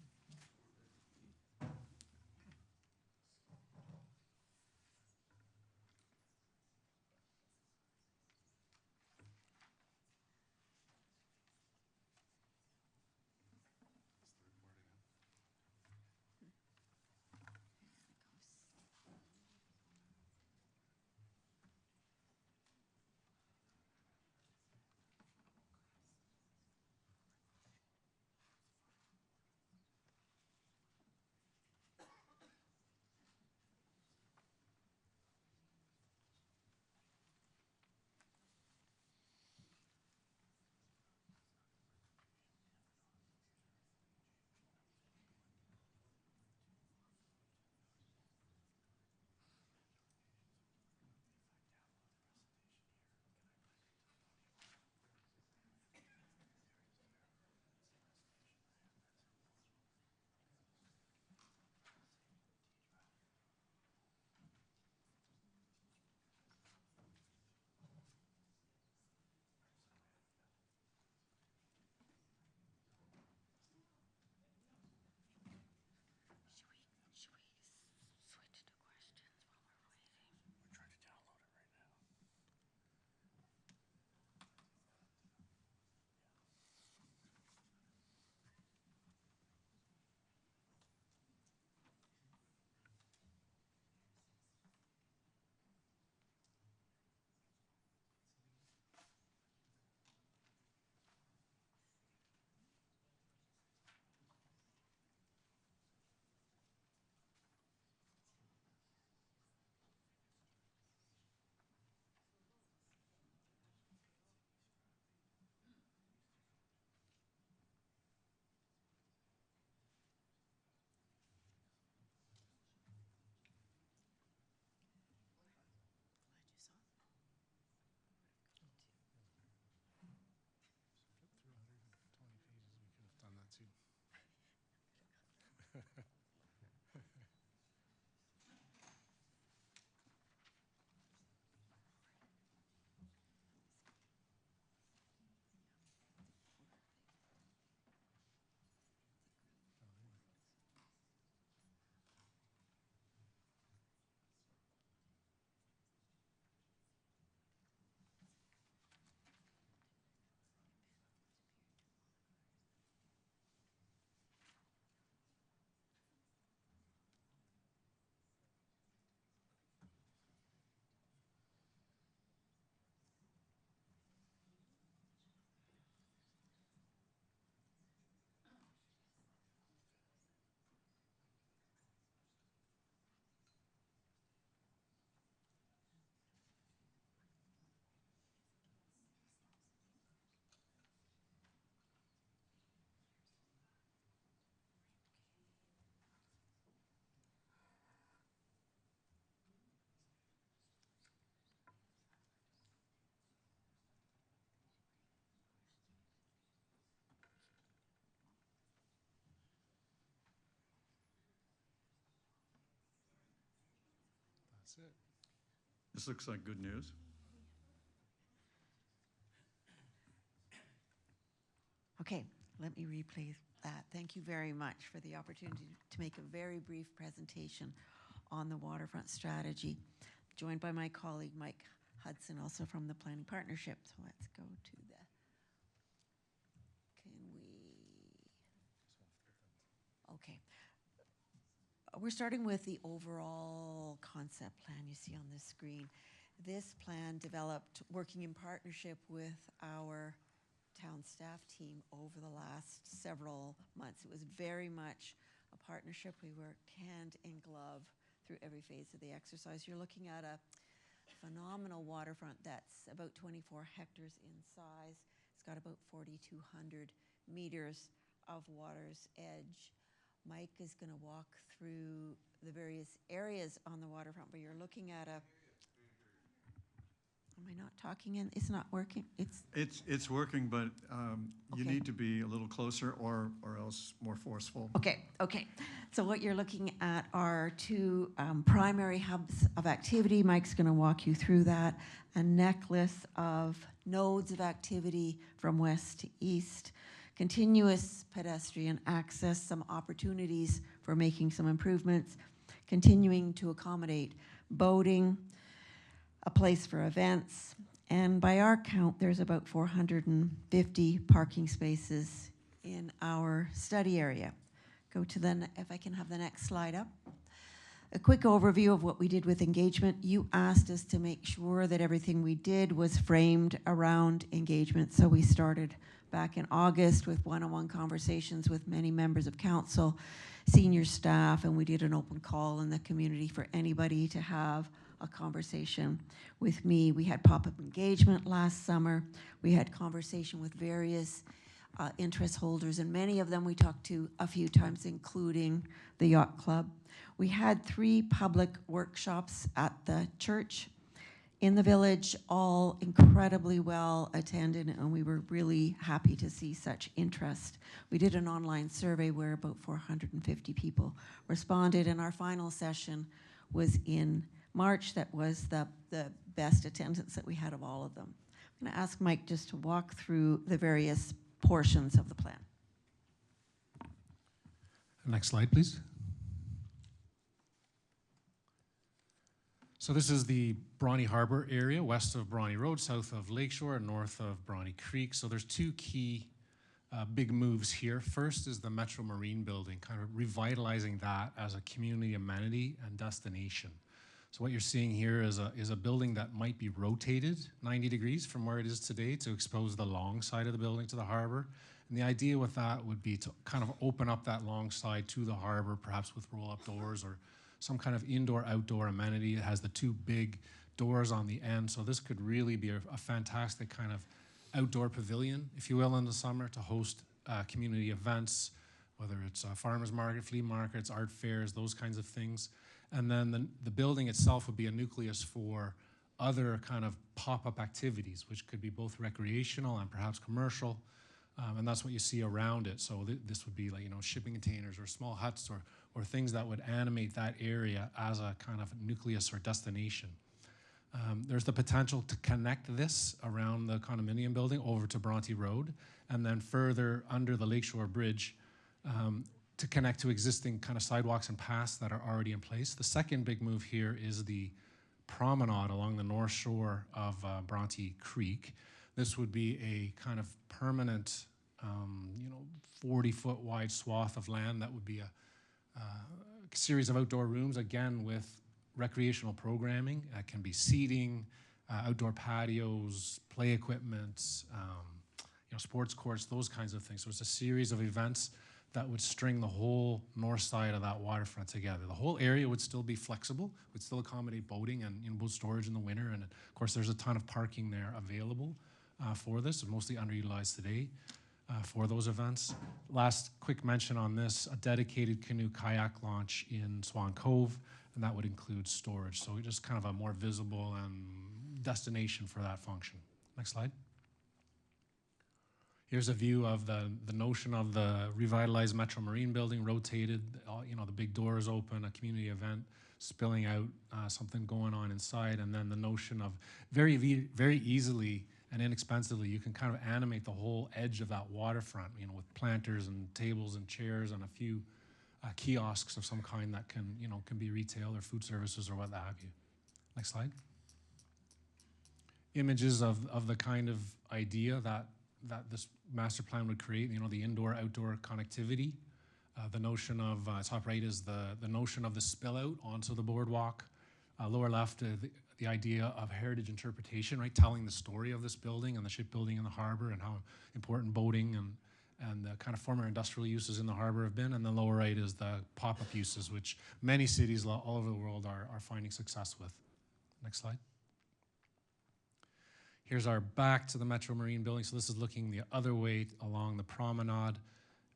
That's it.
This looks like good news.
Okay, let me replay that. Thank you very much for the opportunity to make a very brief presentation on the waterfront strategy, joined by my colleague Mike Hudson, also from the Planning Partnership. So let's go to the, okay. We're starting with the overall concept plan you see on this screen. This plan developed working in partnership with our town staff team over the last several months. It was very much a partnership. We worked hand in glove through every phase of the exercise. You're looking at a phenomenal waterfront that's about 24 hectares in size. It's got about 4,200 meters of water's edge. Mike is going to walk through the various areas on the waterfront, but you're looking at a, am I not talking in? It's not working.
It's working, but you
Okay.
need to be a little closer or else more forceful.
Okay. So what you're looking at are two primary hubs of activity. Mike's going to walk you through that. A necklace of nodes of activity from west to east. Continuous pedestrian access, some opportunities for making some improvements. Continuing to accommodate boating, a place for events, and by our count, there's about 450 parking spaces in our study area. Go to if I can have the next slide up. A quick overview of what we did with engagement. You asked us to make sure that everything we did was framed around engagement, so we started back in August with one-on-one conversations with many members of council, senior staff, and we did an open call in the community for anybody to have a conversation with me. We had pop-up engagement last summer. We had conversation with various interest holders, and many of them we talked to a few times, including the Yacht Club. We had 3 public workshops at the church in the village, all incredibly well attended, and we were really happy to see such interest. We did an online survey where about 450 people responded, and our final session was in March. That was the best attendance that we had of all of them. I'm going to ask Mike just to walk through the various portions of the plan.
Next slide, please. So this is the Bronte Harbor area, west of Bronte Road, south of Lakeshore, and north of Bronte Creek. So there's 2 key big moves here. First is the Metro Marine building, kind of revitalizing that as a community amenity and destination. So what you're seeing here is a building that might be rotated 90 degrees from where it is today to expose the long side of the building to the harbor. And the idea with that would be to kind of open up that long side to the harbor, perhaps with roll-up doors or some kind of indoor-outdoor amenity. It has the 2 big doors on the end, so this could really be a fantastic kind of outdoor pavilion, if you will, in the summer to host community events, whether it's farmers market, flea markets, art fairs, those kinds of things. And then the building itself would be a nucleus for other kind of pop-up activities, which could be both recreational and perhaps commercial. And that's what you see around it. So this would be like, shipping containers or small huts or things that would animate that area as a kind of nucleus or destination. There's the potential to connect this around the condominium building over to Bronte Road, and then further under the Lakeshore Bridge to connect to existing kind of sidewalks and paths that are already in place. The second big move here is the promenade along the north shore of Bronte Creek. This would be a kind of permanent 40-foot wide swath of land that would be a series of outdoor rooms, again with recreational programming. It can be seating, outdoor patios, play equipment, sports courts, those kinds of things. So it's a series of events that would string the whole north side of that waterfront together. The whole area would still be flexible, would still accommodate boating and boat storage in the winter. And of course, there's a ton of parking there available for this, mostly underutilized today. For those events. Last quick mention on this, a dedicated canoe kayak launch in Swan Cove, and that would include storage. So just kind of a more visible and destination for that function. Next slide. Here's a view of the notion of the revitalized Metro Marine building, rotated, you know, the big doors open, a community event spilling out, something going on inside, and then the notion of very easily and inexpensively, you can kind of animate the whole edge of that waterfront, you know, with planters and tables and chairs and a few kiosks of some kind that can, you know, can be retail or food services or what have you. Next slide. Images of the kind of idea that this master plan would create, you know, the indoor-outdoor connectivity. The notion of, top right is the notion of the spill out onto the boardwalk. Lower left, the idea of heritage interpretation, right? Telling the story of this building and the shipbuilding in the harbor and how important boating and the kind of former industrial uses in the harbor have been. And the lower right is the pop-up uses, which many cities all over the world are finding success with. Next slide. Here's our back to the Metro Marine building. So this is looking the other way along the promenade.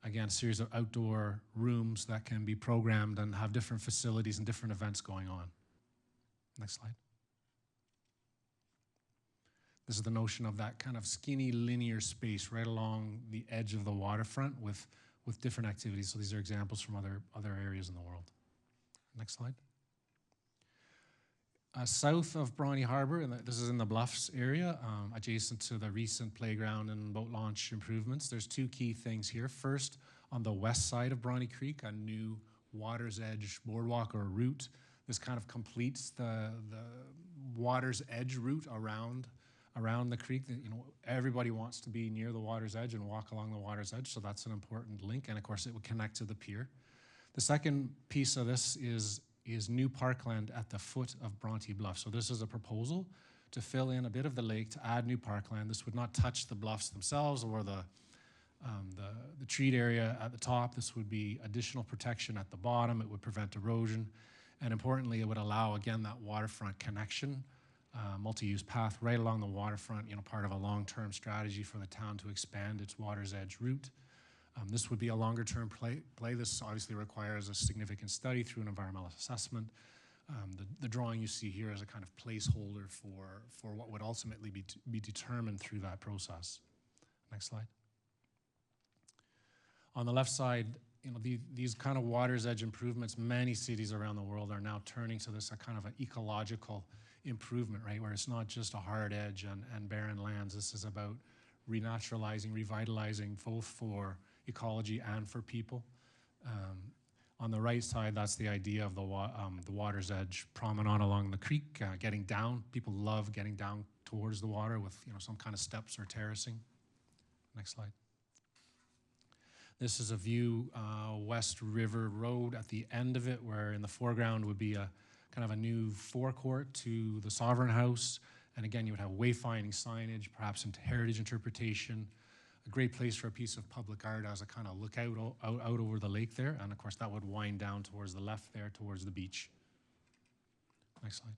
Again, a series of outdoor rooms that can be programmed and have different facilities and different events going on. Next slide. This is the notion of that kind of skinny linear space right along the edge of the waterfront with different activities. So these are examples from other areas in the world. Next slide. South of Brawny Harbor, and this is in the Bluffs area, adjacent to the recent playground and boat launch improvements. There's two key things here. First, on the west side of Brawny Creek, a new water's edge boardwalk or route. This kind of completes the water's edge route around the creek. You know, everybody wants to be near the water's edge and walk along the water's edge, so that's an important link, and of course it would connect to the pier. The second piece of this is new parkland at the foot of Bronte Bluff. So this is a proposal to fill in a bit of the lake to add new parkland. This would not touch the bluffs themselves or the treat area at the top. This would be additional protection at the bottom. It would prevent erosion. And importantly, it would allow, again, that waterfront connection, multi-use path right along the waterfront, you know, part of a long-term strategy for the town to expand its water's edge route. This would be a longer-term play. This obviously requires a significant study through an environmental assessment. The drawing you see here is a kind of placeholder for what would ultimately be determined through that process. Next slide. On the left side, you know, these kind of water's edge improvements, many cities around the world are now turning to this kind of an ecological improvement, right, where it's not just a hard edge and barren lands. This is about renaturalizing, revitalizing, both for ecology and for people. On the right side, that's the idea of the water's edge promenade along the creek, getting down. People love getting down towards the water with, you know, some kind of steps or terracing. Next slide. This is a view West River Road at the end of it, where in the foreground would be a kind of a new forecourt to the Sovereign House. And again, you would have wayfinding signage, perhaps into heritage interpretation, a great place for a piece of public art as a kind of lookout out over the lake there. And of course, that would wind down towards the left there, towards the beach. Next slide.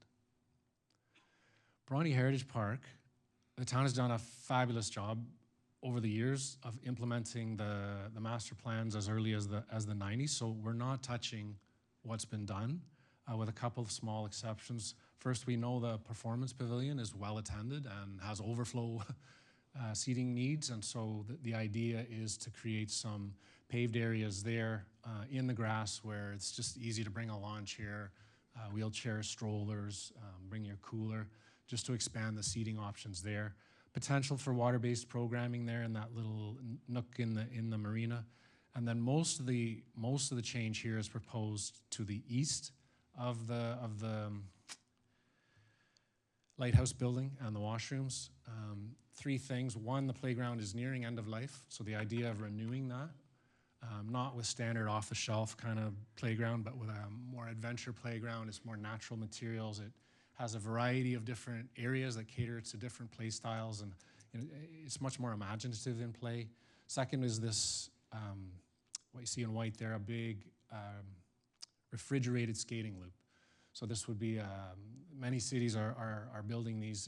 Brawny Heritage Park, the town has done a fabulous job over the years of implementing the master plans as early as the 90s. So we're not touching what's been done, with a couple of small exceptions. First, we know the performance pavilion is well attended and has overflow seating needs, and so the idea is to create some paved areas there in the grass where it's just easy to bring a lawn chair, wheelchairs, strollers, bring your cooler, just to expand the seating options there. Potential for water-based programming there in that little nook in the marina, and then most of the change here is proposed to the east of the lighthouse building and the washrooms. Three things. One, the playground is nearing end of life, so the idea of renewing that, not with standard off-the-shelf kind of playground, but with a more adventure playground. It's more natural materials. It has a variety of different areas that cater to different play styles, and you know, it's much more imaginative in play. Second is this, what you see in white there, a big refrigerated skating loop. So this would be, many cities are building these.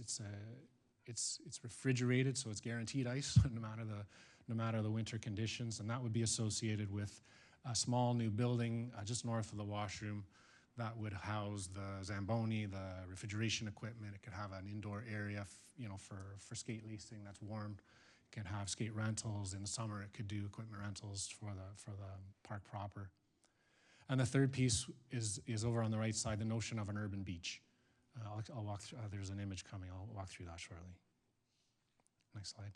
It's refrigerated, so it's guaranteed ice no matter the winter conditions, and that would be associated with a small new building just north of the washroom that would house the Zamboni, the refrigeration equipment. It could have an indoor area, you know, for skate leasing that's warmed. can have skate rentals. In the summer, it could do equipment rentals for the park proper. And the third piece is over on the right side, the notion of an urban beach. I'll walk through, there's an image coming, I'll walk through that shortly. Next slide.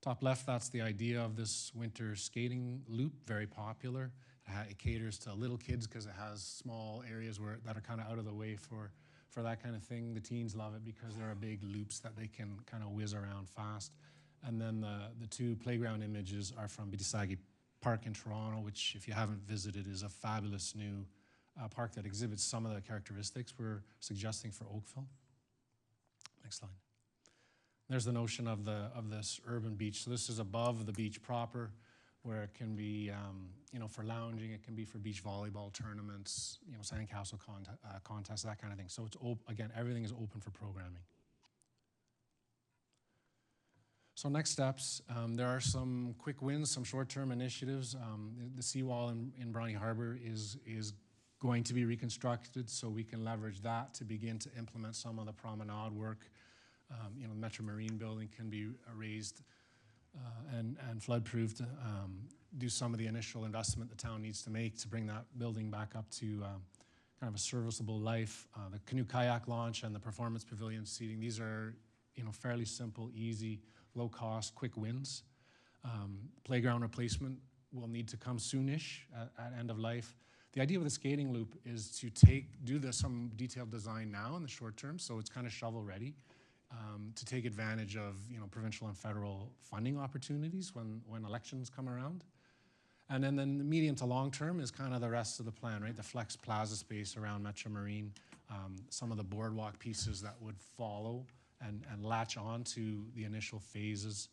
Top left, that's the idea of this winter skating loop, very popular. It caters to little kids because it has small areas that are kind of out of the way for that kind of thing. The teens love it because there are big loops that they can kind of whiz around fast. And then the two playground images are from Bidisagi Park in Toronto, which, if you haven't visited, is a fabulous new park that exhibits some of the characteristics we're suggesting for Oakville. Next slide. There's the notion of this urban beach. So this is above the beach proper, where it can be, for lounging, it can be for beach volleyball tournaments, sandcastle contests, that kind of thing. So it's again, everything is open for programming. So next steps, there are some quick wins, some short-term initiatives. The seawall in Brawny Harbour is going to be reconstructed, so we can leverage that to begin to implement some of the promenade work. The Metro Marine building can be raised and flood-proofed. Do some of the initial investment the town needs to make to bring that building back up to kind of a serviceable life. The canoe kayak launch and the performance pavilion seating, these are fairly simple, easy, low-cost, quick wins. Playground replacement will need to come soonish at end of life. The idea of the skating loop is to do some detailed design now in the short term, so it's kind of shovel-ready, to take advantage of provincial and federal funding opportunities when elections come around. And then the medium to long term is kind of the rest of the plan, right? The flex plaza space around Metro Marine, some of the boardwalk pieces that would follow and latch on to the initial phases.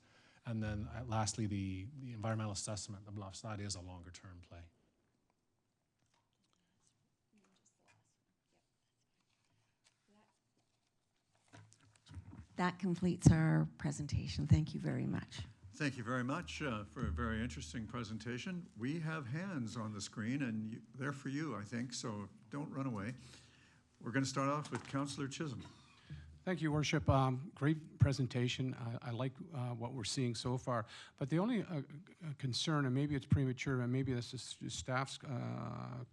And then lastly, the environmental assessment, the bluffs, that is a longer term play.
That completes our presentation. Thank you very much.
Thank you very much for a very interesting presentation. We have hands on the screen, and they're for you, I think, so don't run away. We're going to start off with Councillor Chisholm.
Thank you, Worship. Great presentation. I like what we're seeing so far. But the only concern, and maybe it's premature, and maybe this is staff's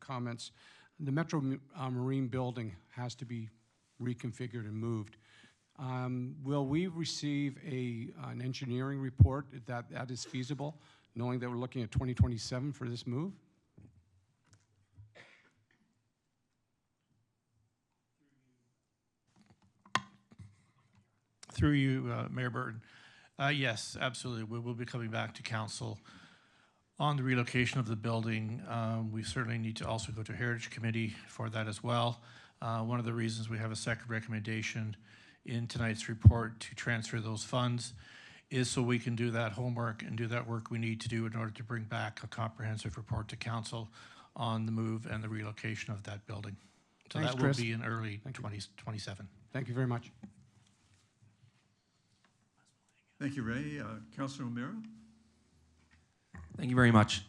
comments, the Metro Marine building has to be reconfigured and moved. Will we receive an engineering report that is feasible, knowing that we're looking at 2027 for this move?
Through you, Mayor Burton. Yes, absolutely. We will be coming back to council on the relocation of the building. We certainly need to also go to Heritage Committee for that as well. One of the reasons we have a second recommendation in tonight's report to transfer those funds is so we can do that homework and do that work we need to do in order to bring back a comprehensive report to council on the move and the relocation of that building. So
Thanks,
that
Chris.
will be in early 2027.
Thank you very much.
Thank you, Ray. Councillor O'Meara?
Thank you very much.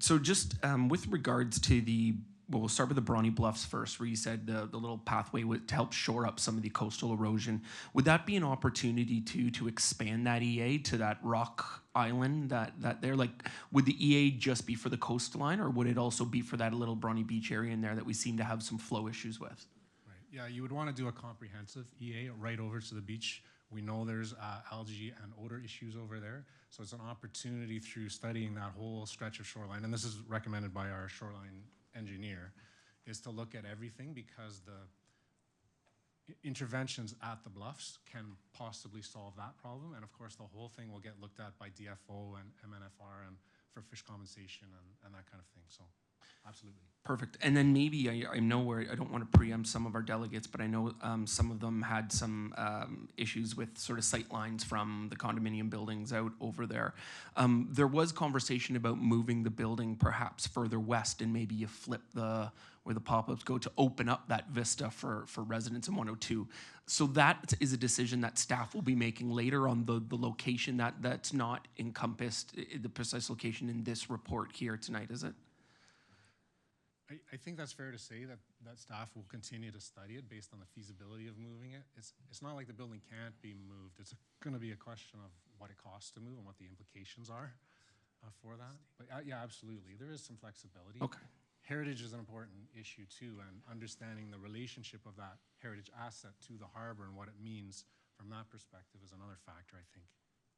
So just with regards to we'll start with the Brawny Bluffs first, where you said the little pathway to help shore up some of the coastal erosion. Would that be an opportunity to expand that EA to that rock island that there? Like, would the EA just be for the coastline, or would it also be for that little Brawny Beach area in there that we seem to have some flow issues with?
Right. Yeah, you would want to do a comprehensive EA right over to the beach. We know there's algae and odor issues over there, so it's an opportunity through studying that whole stretch of shoreline, and this is recommended by our shoreline engineer, is to look at everything, because the interventions at the bluffs can possibly solve that problem, and of course the whole thing will get looked at by DFO and MNFR and for fish compensation and that kind of thing. So absolutely.
Perfect. And then maybe, I know I don't want to preempt some of our delegates, but I know some of them had some issues with sort of sight lines from the condominium buildings out over there. There was conversation about moving the building perhaps further west, and maybe you flip where the pop-ups go to open up that vista for residents in 102. So that is a decision that staff will be making later on the location that's not encompassed, the precise location in this report here tonight, is it?
I think that's fair to say that staff will continue to study it based on the feasibility of moving it. It's not like the building can't be moved. It's going to be a question of what it costs to move and what the implications are for that. But yeah, absolutely. There is some flexibility.
Okay.
Heritage is an important issue too, and understanding the relationship of that heritage asset to the harbor and what it means from that perspective is another factor, I think.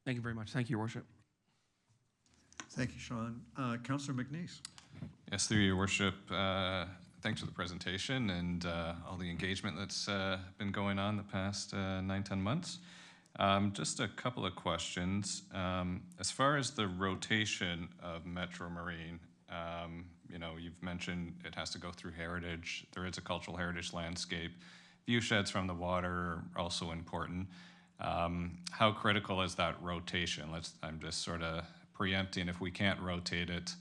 Thank you very much. Thank you, Your Worship.
Thank you, Sean. Councillor McNeese.
Yes, through your worship, thanks for the presentation and all the engagement that's been going on the past 9-10 months. Just a couple of questions. As far as the rotation of Metro Marine, you've mentioned it has to go through heritage. There is a cultural heritage landscape. View sheds from the water are also important. How critical is that rotation? I'm just sort of preempting, if we can't rotate it,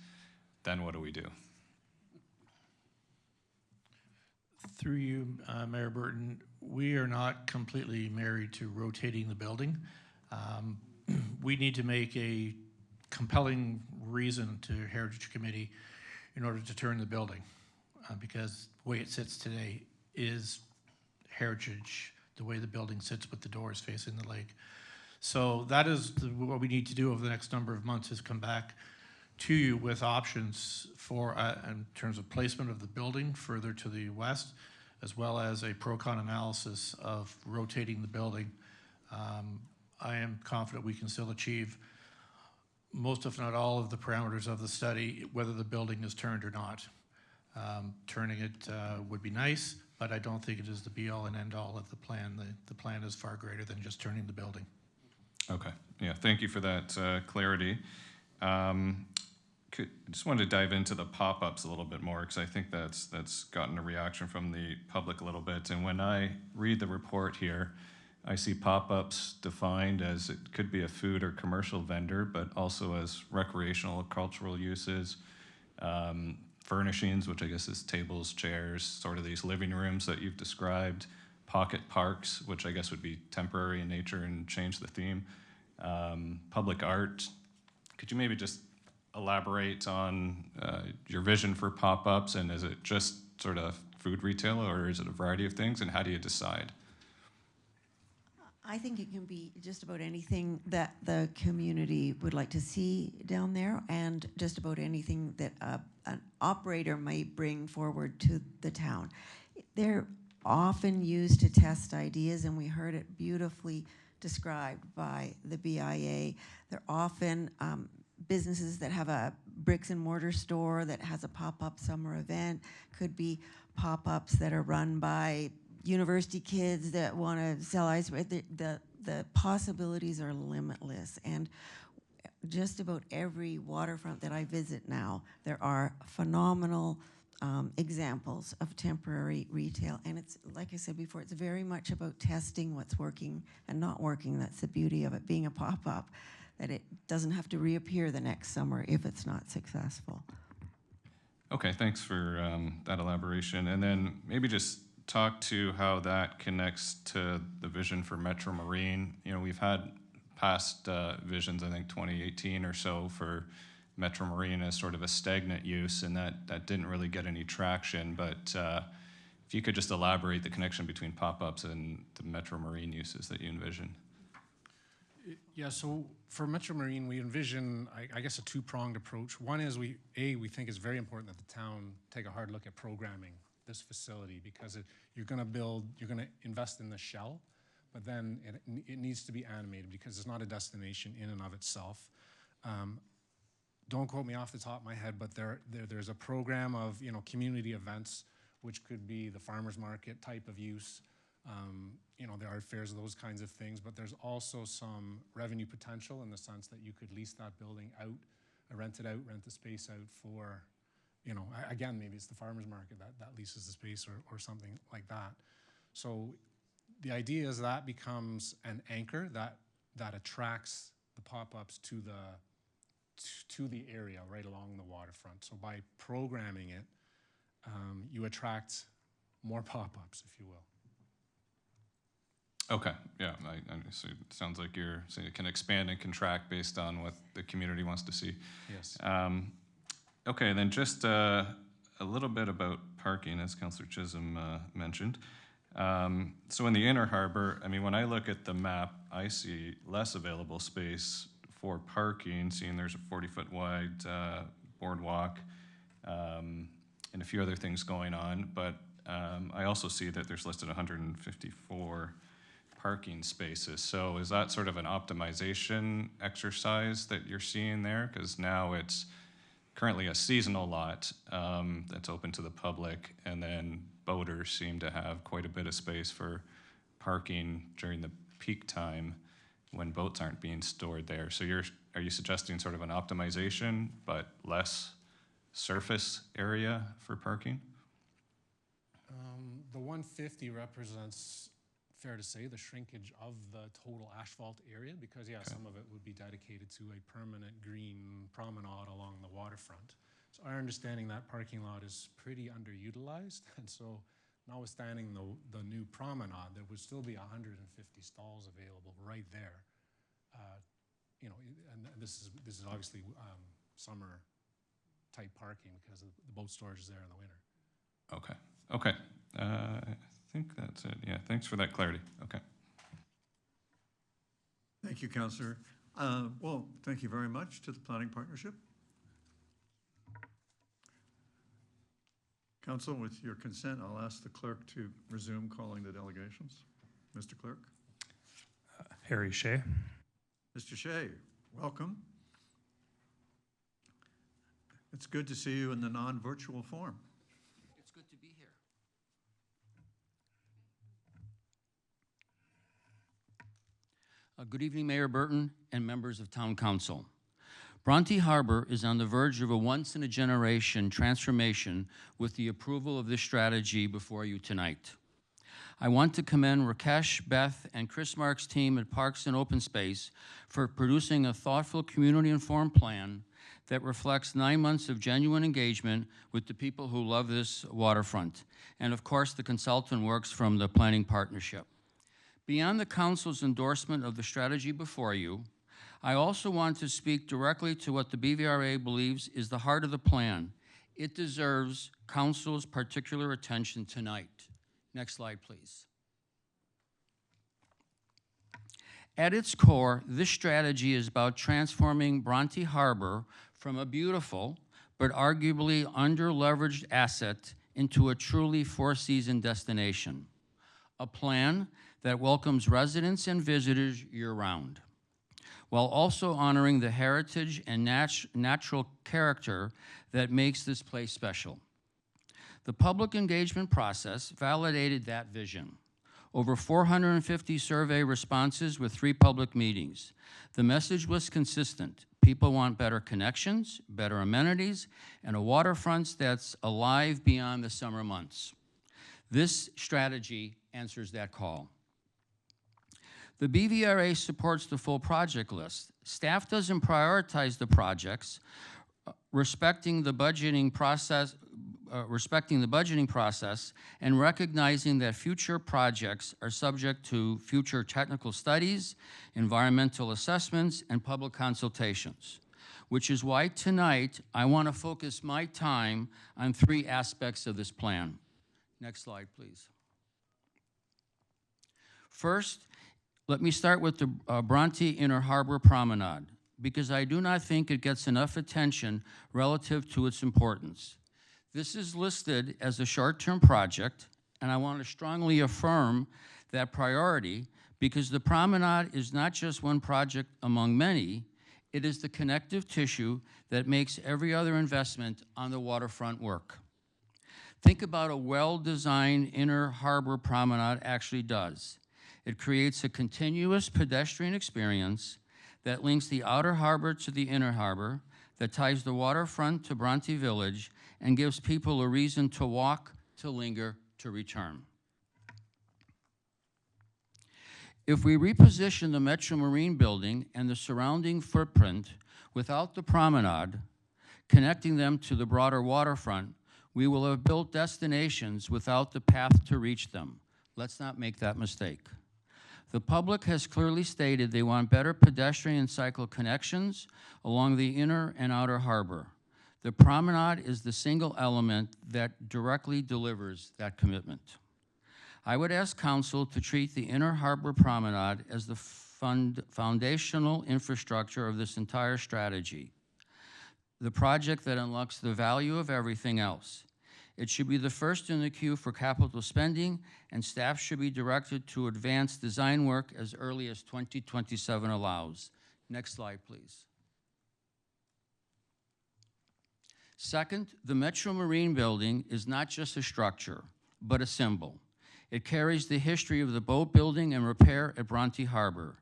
then what do we do?
Through you, Mayor Burton, we are not completely married to rotating the building. We need to make a compelling reason to Heritage Committee in order to turn the building, because the way it sits today is heritage, the way the building sits with the doors facing the lake. So that is what we need to do over the next number of months, is come back to you with options for, in terms of placement of the building further to the west, as well as a pro-con analysis of rotating the building. I am confident we can still achieve most, if not all, of the parameters of the study, whether the building is turned or not. Turning it would be nice, but I don't think it is the be-all and end-all of the plan. The plan is far greater than just turning the building.
Okay, yeah, thank you for that clarity. Just wanted to dive into the pop-ups a little bit more, because I think that's gotten a reaction from the public a little bit. And when I read the report here, I see pop-ups defined as it could be a food or commercial vendor, but also as recreational or cultural uses, furnishings, which I guess is tables, chairs, sort of these living rooms that you've described, pocket parks, which I guess would be temporary in nature and change the theme, public art. Could you maybe just elaborate on your vision for pop-ups, and is it just sort of food retail, or is it a variety of things, and how do you decide?
I think it can be just about anything that the community would like to see down there, and just about anything that an operator might bring forward to the town. They're often used to test ideas, and we heard it beautifully described by the BIA. They're often businesses that have a bricks and mortar store that has a pop-up summer event. Could be pop-ups that are run by university kids that want to sell ice. The possibilities are limitless, and just about every waterfront that I visit now, there are phenomenal examples of temporary retail. And it's, like I said before, it's very much about testing what's working and not working. That's the beauty of it being a pop-up, that it doesn't have to reappear the next summer if it's not successful.
Okay, thanks for that elaboration. And then maybe just talk to how that connects to the vision for Metro Marine. We've had past visions, I think 2018 or so, for Metro Marine as sort of a stagnant use, and that didn't really get any traction. But if you could just elaborate the connection between pop-ups and the Metro Marine uses that you envision.
Yeah, so for Metro Marine, we envision, I guess, a two-pronged approach. One is we think it's very important that the town take a hard look at programming this facility, because you're going to invest in the shell, but then it needs to be animated, because it's not a destination in and of itself. Don't quote me off the top of my head, but there's a program of community events, which could be the farmers market type of use. There are fairs, those kinds of things, but there's also some revenue potential in the sense that you could lease that building out, rent it out, rent the space out for, again, maybe it's the farmers market that leases the space, or something like that. So the idea is that becomes an anchor that attracts the pop-ups to the area right along the waterfront. So by programming it, you attract more pop-ups, if you will.
Okay, yeah, so it sounds like you're saying it can expand and contract based on what the community wants to see.
Yes.
Okay, then just a little bit about parking, as Councillor Chisholm mentioned. So in the inner harbor, I mean, when I look at the map, I see less available space for parking, seeing there's a 40-foot wide boardwalk and a few other things going on. But I also see that there's listed 154 parking spaces. So is that sort of an optimization exercise that you're seeing there? Because now it's currently a seasonal lot that's open to the public, and then boaters seem to have quite a bit of space for parking during the peak time when boats aren't being stored there. So are you suggesting sort of an optimization but less surface area for parking?
The 150 represents, fair to say, the shrinkage of the total asphalt area, because some of it would be dedicated to a permanent green promenade along the waterfront. So our understanding that parking lot is pretty underutilized, and so notwithstanding the new promenade, there would still be 150 stalls available right there. You know, and this is obviously summer type parking because the boat storage is there in the winter.
Okay. I think that's it. Yeah, thanks for that clarity. Okay.
Thank you, Councillor. Well, thank you very much to the Planning Partnership. Council, with your consent, I'll ask the clerk to resume calling the delegations. Mr. Clerk.
Harry Shea.
Mr. Shea, welcome. It's good to see you in the non-virtual form.
It's good to be here. Good evening, Mayor Burton and members of Town Council. Bronte Harbor is on the verge of a once-in-a-generation transformation with the approval of this strategy before you tonight. I want to commend Rakesh, Beth, and Chris Mark's team at Parks and Open Space for producing a thoughtful, community-informed plan that reflects 9 months of genuine engagement with the people who love this waterfront. And of course, the consultant works from the Planning Partnership. Beyond the Council's endorsement of the strategy before you, I also want to speak directly to what the BVRA believes is the heart of the plan. It deserves Council's particular attention tonight. Next slide, please. At its core, this strategy is about transforming Bronte Harbor from a beautiful but arguably under-leveraged asset into a truly four-season destination. A plan that welcomes residents and visitors year-round, while also honoring the heritage and natural character that makes this place special. The public engagement process validated that vision. Over 450 survey responses with 3 public meetings. The message was consistent. People want better connections, better amenities, and a waterfront that's alive beyond the summer months. This strategy answers that call. The BVRA supports the full project list. Staff doesn't prioritize the projects, respecting the budgeting process and recognizing that future projects are subject to future technical studies, environmental assessments, and public consultations, which is why tonight I want to focus my time on 3 aspects of this plan. Next slide, please. First, let me start with the Bronte Inner Harbor Promenade, because I do not think it gets enough attention relative to its importance. This is listed as a short-term project, and I want to strongly affirm that priority because the promenade is not just one project among many, it is the connective tissue that makes every other investment on the waterfront work. Think about a well-designed inner harbor promenade actually does. It creates a continuous pedestrian experience that links the outer harbor to the inner harbor, that ties the waterfront to Bronte Village, and gives people a reason to walk, to linger, to return. If we reposition the Metro Marine building and the surrounding footprint without the promenade, connecting them to the broader waterfront, we will have built destinations without the path to reach them. Let's not make that mistake. The public has clearly stated they want better pedestrian and cycle connections along the inner and outer harbor. The promenade is the single element that directly delivers that commitment. I would ask Council to treat the Inner Harbor Promenade as the foundational infrastructure of this entire strategy, the project that unlocks the value of everything else. It should be the first in the queue for capital spending, and staff should be directed to advance design work as early as 2027 allows. Next slide, please. Second, the Metro Marine Building is not just a structure, but a symbol. It carries the history of the boat building and repair at Bronte Harbor.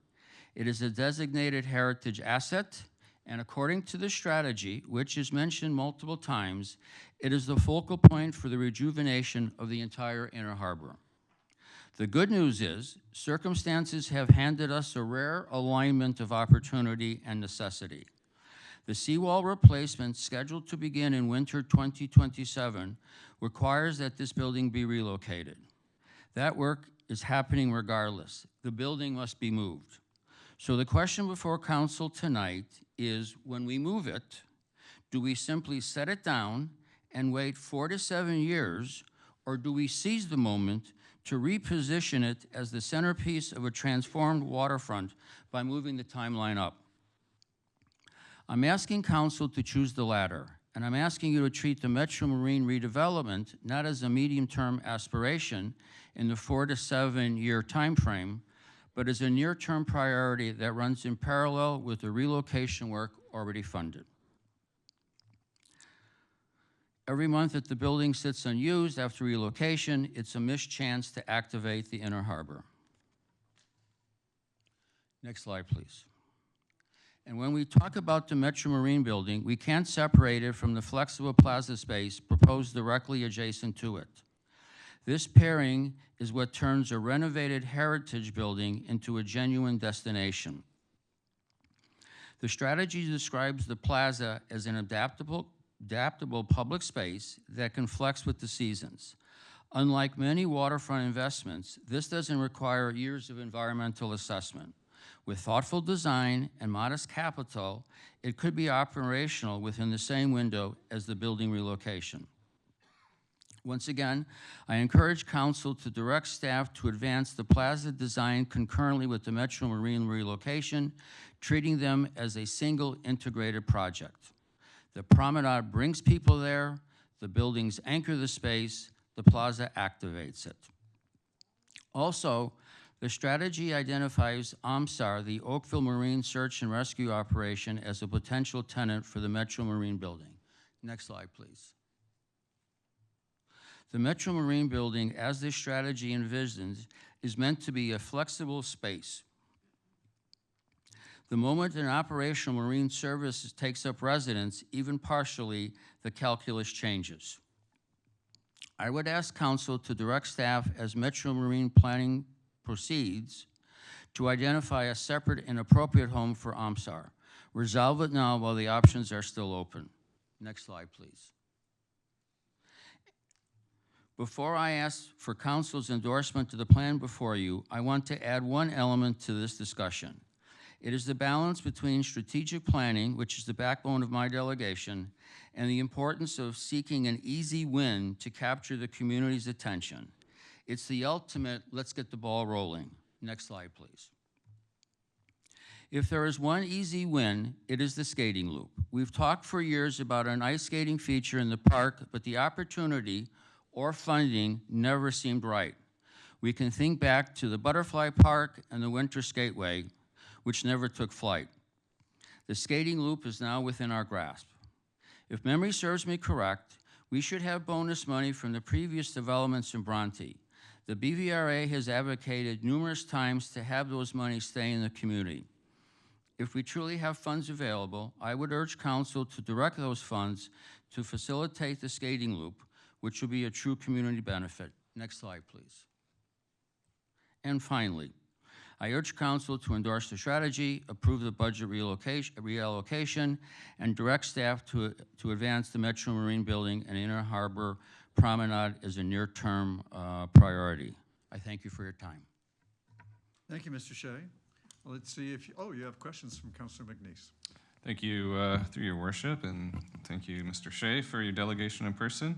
It is a designated heritage asset, and according to the strategy, which is mentioned multiple times, it is the focal point for the rejuvenation of the entire Inner Harbor. The good news is, circumstances have handed us a rare alignment of opportunity and necessity. The seawall replacement, scheduled to begin in winter 2027, requires that this building be relocated. That work is happening regardless. The building must be moved. So the question before Council tonight is, when we move it, do we simply set it down and wait 4 to 7 years, or do we seize the moment to reposition it as the centerpiece of a transformed waterfront by moving the timeline up? I'm asking Council to choose the latter, and I'm asking you to treat the Metro Marine redevelopment not as a medium-term aspiration in the 4 to 7 year time frame, but as a near-term priority that runs in parallel with the relocation work already funded. Every month that the building sits unused after relocation, it's a missed chance to activate the Inner Harbor. Next slide, please. And when we talk about the Metro Marine Building, we can't separate it from the flexible plaza space proposed directly adjacent to it. This pairing is what turns a renovated heritage building into a genuine destination. The strategy describes the plaza as an adaptable public space that can flex with the seasons. Unlike many waterfront investments, this doesn't require years of environmental assessment. With thoughtful design and modest capital, it could be operational within the same window as the building relocation. Once again, I encourage Council to direct staff to advance the plaza design concurrently with the Metro Marine relocation, treating them as a single integrated project. The promenade brings people there, the buildings anchor the space, the plaza activates it. Also, the strategy identifies OMSAR, the Oakville Marine Search and Rescue Operation, as a potential tenant for the Metro Marine Building. Next slide, please. The Metro Marine Building, as this strategy envisions, is meant to be a flexible space. The moment an operational marine service takes up residence, even partially, the calculus changes. I would ask Council to direct staff as Metro Marine planning proceeds to identify a separate and appropriate home for OMSAR. Resolve it now while the options are still open. Next slide, please. Before I ask for Council's endorsement to the plan before you, I want to add one element to this discussion. It is the balance between strategic planning, which is the backbone of my delegation, and the importance of seeking an easy win to capture the community's attention. It's the ultimate, let's get the ball rolling. Next slide, please. If there is one easy win, it is the skating loop. We've talked for years about an ice skating feature in the park, but the opportunity or funding never seemed right. We can think back to the Butterfly Park and the Winter Skateway, which never took flight. The skating loop is now within our grasp. If memory serves me correct, we should have bonus money from the previous developments in Bronte. The BVRA has advocated numerous times to have those monies stay in the community. If we truly have funds available, I would urge Council to direct those funds to facilitate the skating loop, which will be a true community benefit. Next slide, please. And finally, I urge Council to endorse the strategy, approve the budget reallocation, and direct staff to advance the Metro Marine Building and Inner Harbor Promenade as a near-term priority. I thank you for your time.
Thank you, Mr. Shea. Well, let's see if you have questions from Councilor McNeese.
Thank you, through your worship, and thank you, Mr. Shea, for your delegation in person.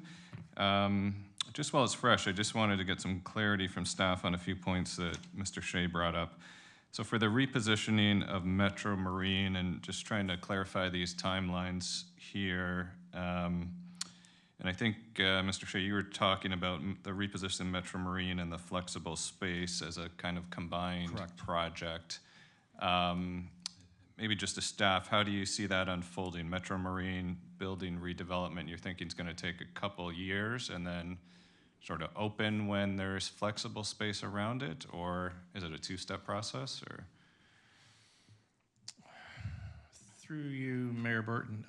Just while it's fresh, I just wanted to get some clarity from staff on a few points that Mr. Shea brought up. So for the repositioning of Metro Marine, and just trying to clarify these timelines here, and I think, Mr. Shea, you were talking about the repositioning Metro Marine and the flexible space as a kind of combined project. Maybe just to staff, how do you see that unfolding? Metro Marine building redevelopment, you're thinking it's going to take a couple years and then sort of open when there's flexible space around it, or is it a two-step process? Or
through you, Mayor Burton,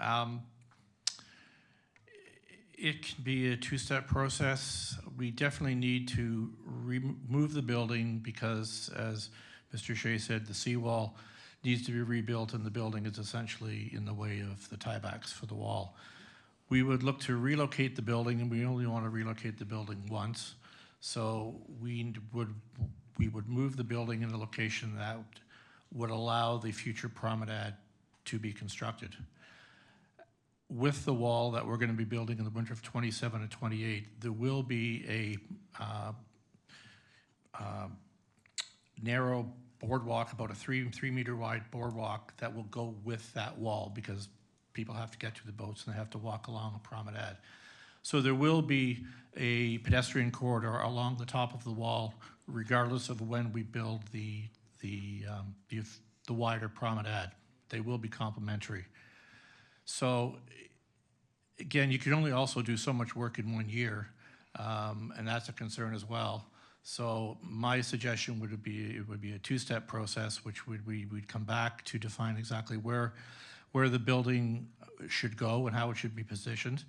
it can be a two-step process. We definitely need to remove the building because, as Mr. Shea said, the seawall needs to be rebuilt and the building is essentially in the way of the tiebacks for the wall. We would look to relocate the building, and we only want to relocate the building once. So we would move the building in a location that would allow the future promenade to be constructed. With the wall that we're going to be building in the winter of 27 and 28, there will be a narrow boardwalk, about a 3 meter wide boardwalk that will go with that wall, because people have to get to the boats and they have to walk along a promenade. So there will be a pedestrian corridor along the top of the wall, regardless of when we build the wider promenade. They will be complementary. So again, you can only also do so much work in 1 year, and that's a concern as well. So my suggestion would be it would be a two-step process, which we'd come back to define exactly where the building should go and how it should be positioned.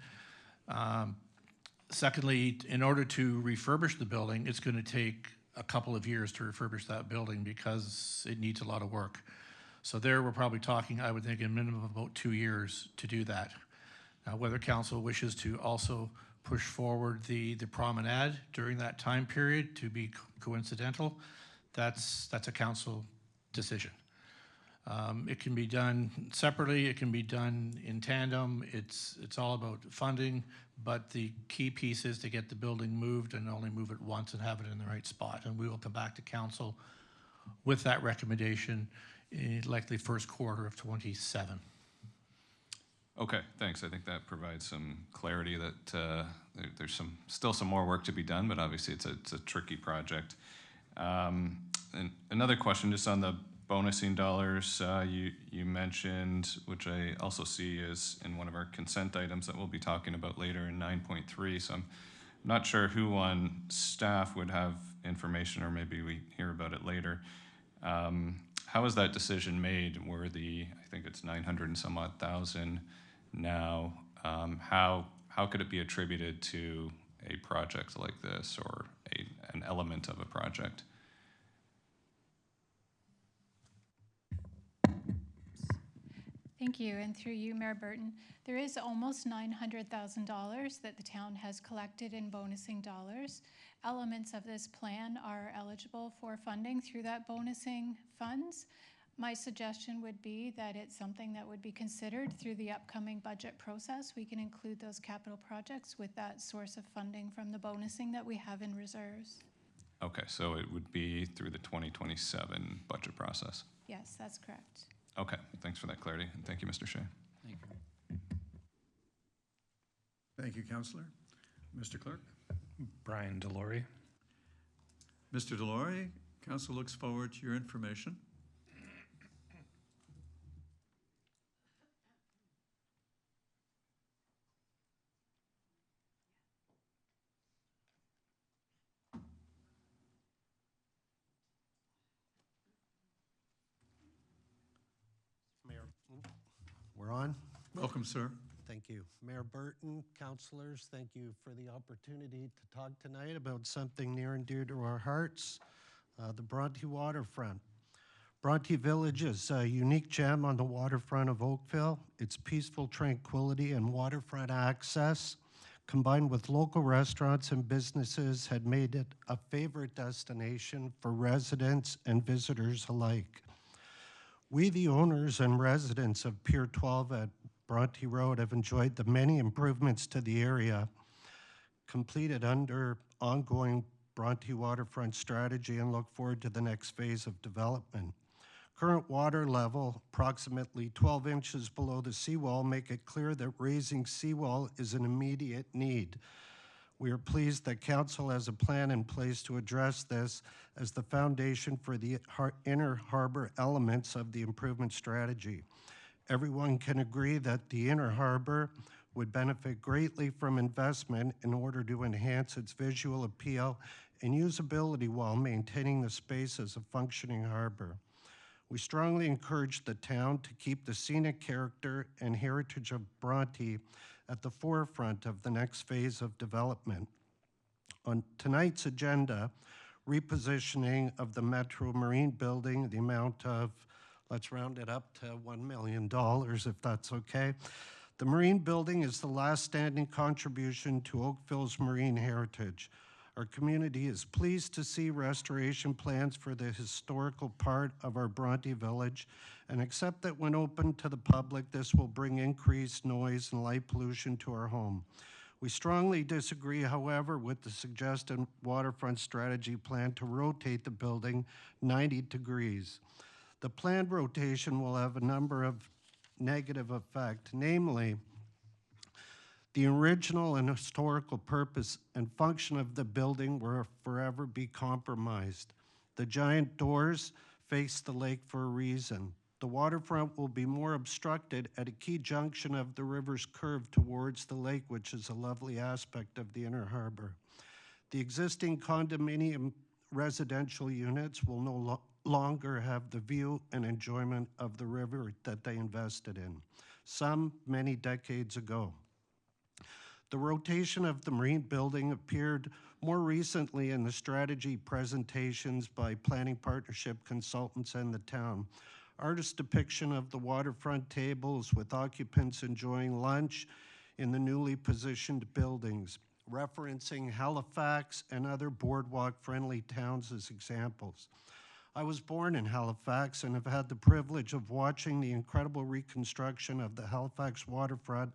Secondly, in order to refurbish the building, it's going to take a couple of years to refurbish that building because it needs a lot of work. So there we're probably talking, I would think, a minimum of about 2 years to do that. Now, whether council wishes to also push forward the promenade during that time period to be coincidental, that's a council decision. It can be done separately, it can be done in tandem, it's all about funding, but the key piece is to get the building moved and only move it once and have it in the right spot. And we will come back to council with that recommendation in likely first quarter of 27.
okay, thanks. I think that provides some clarity that there's still some more work to be done, but obviously it's a tricky project. And another question, just on the bonusing dollars, you mentioned, which I also see is in one of our consent items that we'll be talking about later in 9.3. So I'm not sure who on staff would have information, or maybe we hear about it later. How was that decision made? Were I think it's 900 and some odd thousand now. How could it be attributed to a project like this, or an element of a project?
Thank you, and through you, Mayor Burton, there is almost $900,000 that the town has collected in bonusing dollars. Elements of this plan are eligible for funding through that bonusing funds. My suggestion would be that it's something that would be considered through the upcoming budget process. We can include those capital projects with that source of funding from the bonusing that we have in reserves.
Okay, so it would be through the 2027 budget process.
Yes, that's correct.
Okay, thanks for that clarity, and thank you, Mr. Shea.
Thank you.
Thank you, Councillor. Mr. Clerk?
Brian Delory.
Mr. Delory, Council looks forward to your information.
Mayor, we're on?
Welcome, sir.
Thank you. Mayor Burton, councilors, thank you for the opportunity to talk tonight about something near and dear to our hearts, the Bronte waterfront. Bronte Village is a unique gem on the waterfront of Oakville. Its peaceful tranquility and waterfront access, combined with local restaurants and businesses, had made it a favorite destination for residents and visitors alike. We, the owners and residents of Pier 12 at Bronte Road, have enjoyed the many improvements to the area completed under ongoing Bronte waterfront strategy and look forward to the next phase of development. Current water level, approximately 12 inches below the seawall, make it clear that raising seawall is an immediate need. We are pleased that Council has a plan in place to address this as the foundation for the inner harbor elements of the improvement strategy. Everyone can agree that the inner harbor would benefit greatly from investment in order to enhance its visual appeal and usability while maintaining the space as a functioning harbor. We strongly encourage the town to keep the scenic character and heritage of Bronte at the forefront of the next phase of development. On tonight's agenda, repositioning of the Metro Marine Building, the amount of, let's round it up to $1 million if that's okay. The Marine Building is the last standing contribution to Oakville's marine heritage. Our community is pleased to see restoration plans for the historical part of our Bronte Village and accept that when open to the public, this will bring increased noise and light pollution to our home. We strongly disagree, however, with the suggested waterfront strategy plan to rotate the building 90 degrees. The planned rotation will have a number of negative effects, namely, the original and historical purpose and function of the building will forever be compromised. The giant doors face the lake for a reason. The waterfront will be more obstructed at a key junction of the river's curve towards the lake, which is a lovely aspect of the inner harbor. The existing condominium residential units will no longer have the view and enjoyment of the river that they invested in, some many decades ago. The rotation of the Marine Building appeared more recently in the strategy presentations by planning partnership consultants and the town. Artist depiction of the waterfront tables with occupants enjoying lunch in the newly positioned buildings, referencing Halifax and other boardwalk-friendly towns as examples. I was born in Halifax and have had the privilege of watching the incredible reconstruction of the Halifax waterfront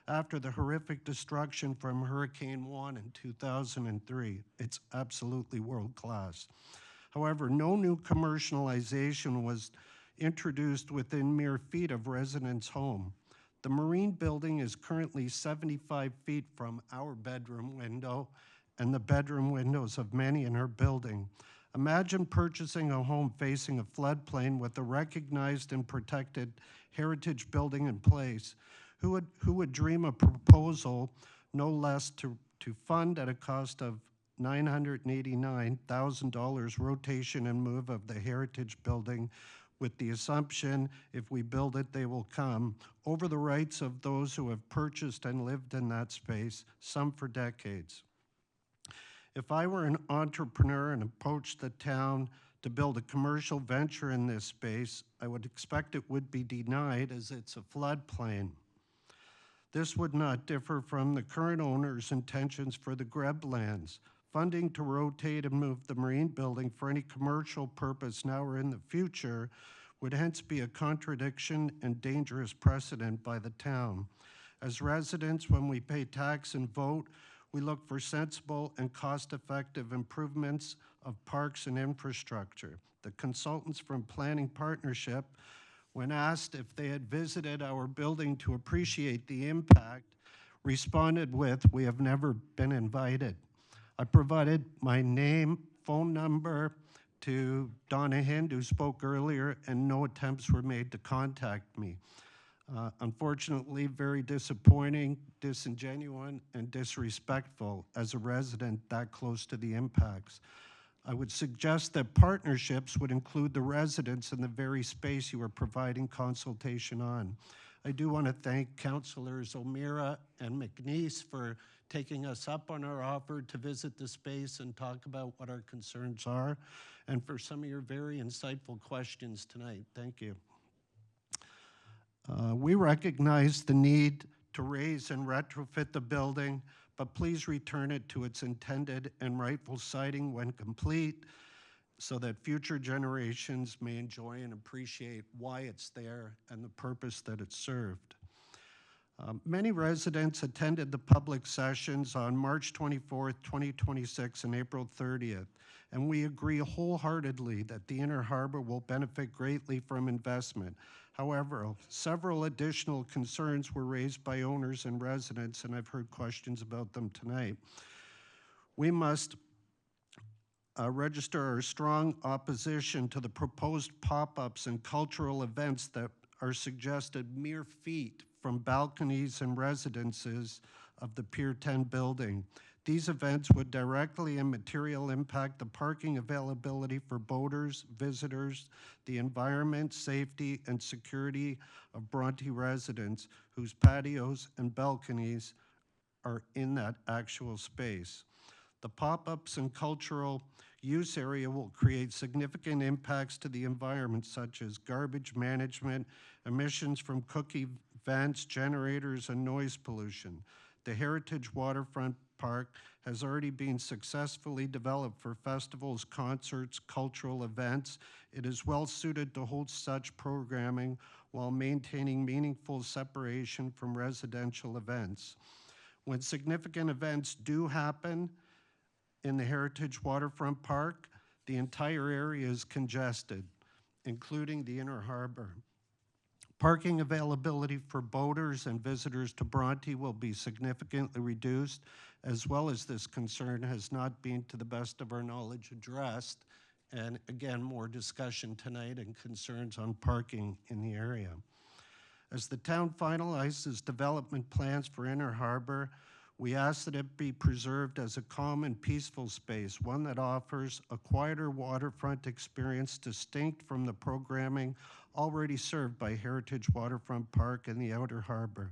after the horrific destruction from Hurricane Juan in 2003. It's absolutely world-class. However, no new commercialization was introduced within mere feet of residents' home. The Marine Building is currently 75 feet from our bedroom window and the bedroom windows of many in our building. Imagine purchasing a home facing a floodplain with a recognized and protected heritage building in place. Who would dream a proposal no less to fund at a cost of $989,000 rotation and move of the heritage building with the assumption if we build it, they will come, over the rights of those who have purchased and lived in that space, some for decades. If I were an entrepreneur and approached the town to build a commercial venture in this space, I would expect it would be denied as it's a floodplain. This would not differ from the current owner's intentions for the Greb lands. Funding to rotate and move the Marine Building for any commercial purpose now or in the future would hence be a contradiction and dangerous precedent by the town. As residents, when we pay tax and vote, we look for sensible and cost-effective improvements of parks and infrastructure. The consultants from Planning Partnership, when asked if they had visited our building to appreciate the impact, responded with, "We have never been invited." I provided my name, phone number to Donna Hind, who spoke earlier, and no attempts were made to contact me. Unfortunately, very disappointing, disingenuous, and disrespectful as a resident that close to the impacts. I would suggest that partnerships would include the residents in the very space you are providing consultation on. I do want to thank Councillors O'Meara and McNeese for taking us up on our offer to visit the space and talk about what our concerns are, and for some of your very insightful questions tonight. Thank you. We recognize the need to raise and retrofit the building, but please return it to its intended and rightful siting when complete. so that future generations may enjoy and appreciate why it's there and the purpose that it served. Many residents attended the public sessions on March 24th, 2026 and April 30th, and we agree wholeheartedly that the Inner Harbor will benefit greatly from investment. However, several additional concerns were raised by owners and residents, and I've heard questions about them tonight. We must register our strong opposition to the proposed pop-ups and cultural events that are suggested mere feet from balconies and residences of the Pier 10 building. These events would directly and materially impact the parking availability for boaters, visitors, the environment, safety, and security of Bronte residents whose patios and balconies are in that actual space. The pop-ups and cultural use area will create significant impacts to the environment, such as garbage management, emissions from cookie vents, generators, and noise pollution. The Heritage Waterfront Park has already been successfully developed for festivals, concerts, cultural events. It is well suited to hold such programming while maintaining meaningful separation from residential events. When significant events do happen in the Heritage Waterfront Park, the entire area is congested, including the Inner Harbor. Parking availability for boaters and visitors to Bronte will be significantly reduced, as well as this concern has not been, to the best of our knowledge, addressed. And again, more discussion tonight and concerns on parking in the area. As the town finalizes development plans for Inner Harbor, we ask that it be preserved as a calm and peaceful space, one that offers a quieter waterfront experience distinct from the programming already served by Heritage Waterfront Park and the Outer Harbor.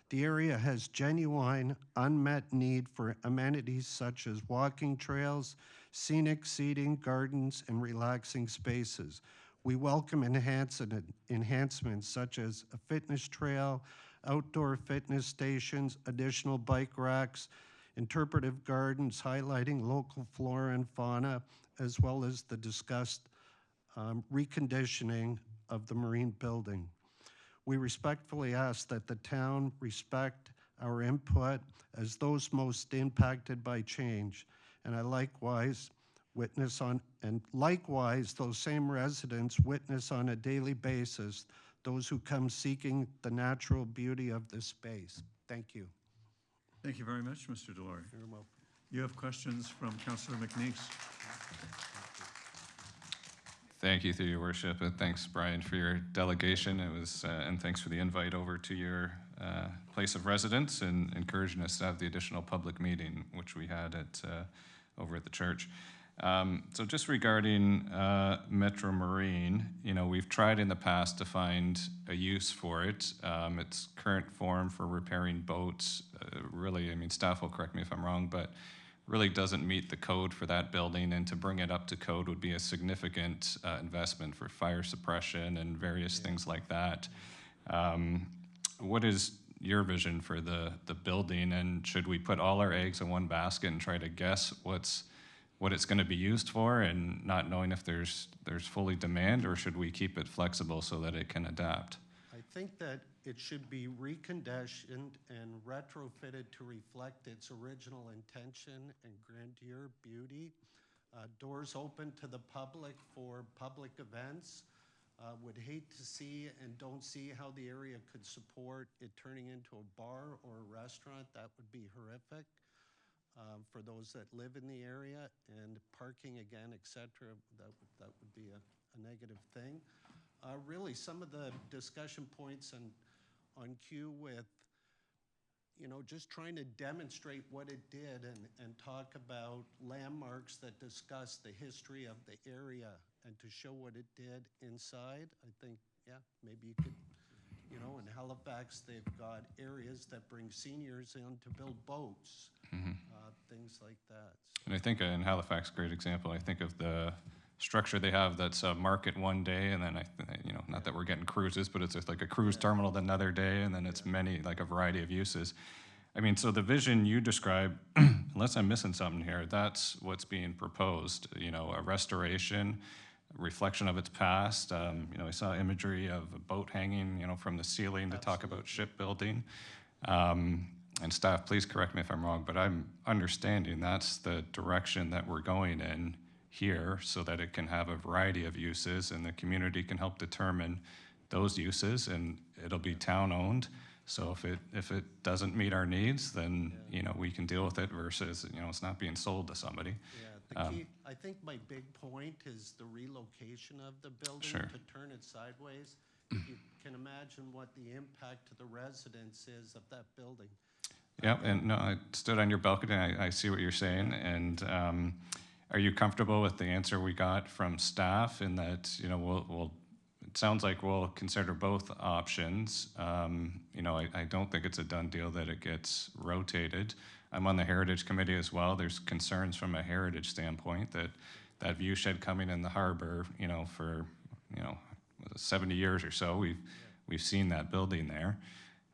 The area has genuine unmet need for amenities such as walking trails, scenic seating, gardens, and relaxing spaces. We welcome enhancements such as a fitness trail, outdoor fitness stations, additional bike racks, interpretive gardens highlighting local flora and fauna, as well as the discussed reconditioning of the marine building. We respectfully ask that the town respect our input as those most impacted by change, and likewise those same residents witness on a daily basis those who come seeking the natural beauty of this space. Thank you.
Thank you very much, Mr. Delory.
You're welcome.
You have questions from Councillor McNeice.
Thank you, through your worship, and thanks, Brian, for your delegation. It was, and thanks for the invite over to your place of residence and encouraging us to have the additional public meeting, which we had at over at the church. So just regarding Metro Marine, we've tried in the past to find a use for it. Its current form for repairing boats, really, staff will correct me if I'm wrong, but really doesn't meet the code for that building, and to bring it up to code would be a significant investment for fire suppression and various things like that. What is your vision for the building, and should we put all our eggs in one basket and try to guess what it's going to be used for, and not knowing if there's fully demand, or should we keep it flexible so that it can adapt?
I think that it should be reconditioned and retrofitted to reflect its original intention and grandeur, beauty. Doors open to the public for public events. Would hate to see and don't see how the area could support it turning into a bar or a restaurant. That would be horrific for those that live in the area, and parking again, etc. That would be a negative thing. Really, some of the discussion points on cue with, just trying to demonstrate what it did and talk about landmarks that discuss the history of the area and to show what it did inside. I think, yeah, maybe you could, in Halifax, they've got areas that bring seniors in to build boats, things like that.
And I think in Halifax, great example, I think of the structure they have that's a market one day, and then not that we're getting cruises, but it's just like a cruise terminal another day, and then it's many, like a variety of uses. I mean, so the vision you describe, unless I'm missing something here, that's what's being proposed, you know, a restoration, reflection of its past. You know, I saw imagery of a boat hanging, you know, from the ceiling to talk about shipbuilding. And staff, please correct me if I'm wrong, but I'm understanding that's the direction that we're going in here so that it can have a variety of uses and the community can help determine those uses, and it'll be town-owned. So if it doesn't meet our needs, then, you know, we can deal with it versus, you know, it's not being sold to somebody.
Yeah, the key, I think my big point is the relocation of the building to turn it sideways. If you can imagine what the impact to the residents is of that building.
Yeah, and no, I stood on your balcony, I see what you're saying, and are you comfortable with the answer we got from staff in that, you know, we'll it sounds like we'll consider both options. You know, I don't think it's a done deal that it gets rotated. I'm on the Heritage Committee as well. There's concerns from a heritage standpoint that that view shed coming in the harbor, you know, for, you know, 70 years or so, we've seen that building there.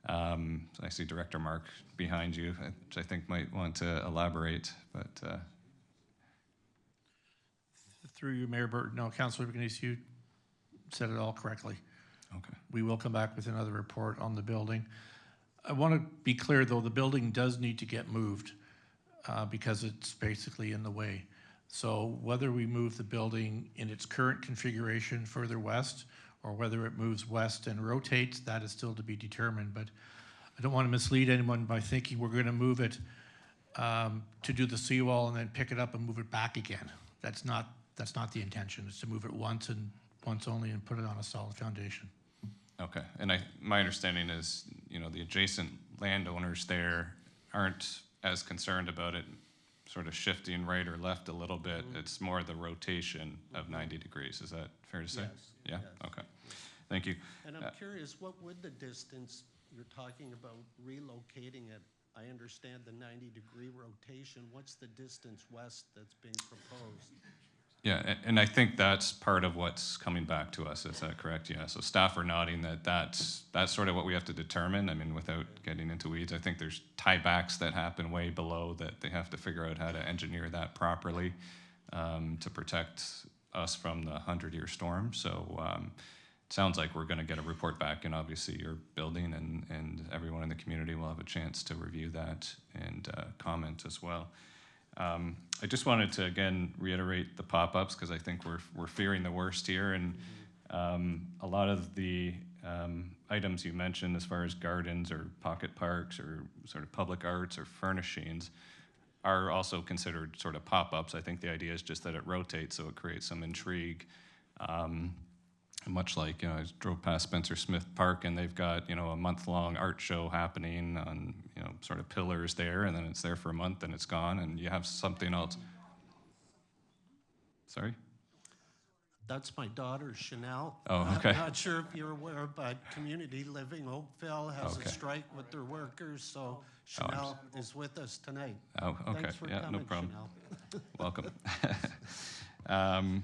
I see Director Mark behind you, which I think might want to elaborate, but.
Through you, Mayor Burton, no, Councilor McNeese, you said it all correctly.
Okay.
We will come back with another report on the building. I want to be clear, though, the building does need to get moved because it's basically in the way. So whether we move the building in its current configuration further west or whether it moves west and rotates, that is still to be determined. But I don't want to mislead anyone by thinking we're going to move it to do the seawall and then pick it up and move it back again. That's not the intention. It's to move it once and once only and put it on a solid foundation.
Okay, and my understanding is, you know, the adjacent landowners there aren't as concerned about it sort of shifting right or left a little bit. It's more the rotation of 90 degrees. Is that fair to say?
Yes.
Yeah?
Yes.
Okay. Thank you.
And I'm curious, what would the distance, you're talking about relocating it, I understand the 90-degree rotation, what's the distance west that's being proposed?
Yeah, and I think that's part of what's coming back to us. Is that correct? Yeah. So staff are nodding that that's sort of what we have to determine. I mean, without getting into weeds, I think there's tiebacks that happen way below that they have to figure out how to engineer that properly to protect us from the 100-year storm. So it sounds like we're going to get a report back, and obviously your building and everyone in the community will have a chance to review that and comment as well. I just wanted to again reiterate the pop-ups because I think we're fearing the worst here, and a lot of the items you mentioned as far as gardens or pocket parks or sort of public arts or furnishings are also considered sort of pop-ups. I think the idea is just that it rotates so it creates some intrigue. Much like, you know, I drove past Spencer Smith Park and they've got, you know, a month-long art show happening on, you know, sort of pillars there, and then it's there for a month and it's gone, and you have something else. Sorry?
That's my daughter, Chanel.
Oh, okay.
I'm not sure if you're aware, but Community Living Oakville has a strike with their workers, so Chanel is with us tonight.
Oh, okay.
Thanks for
Yeah,
coming,
no problem.
Chanel.
Welcome.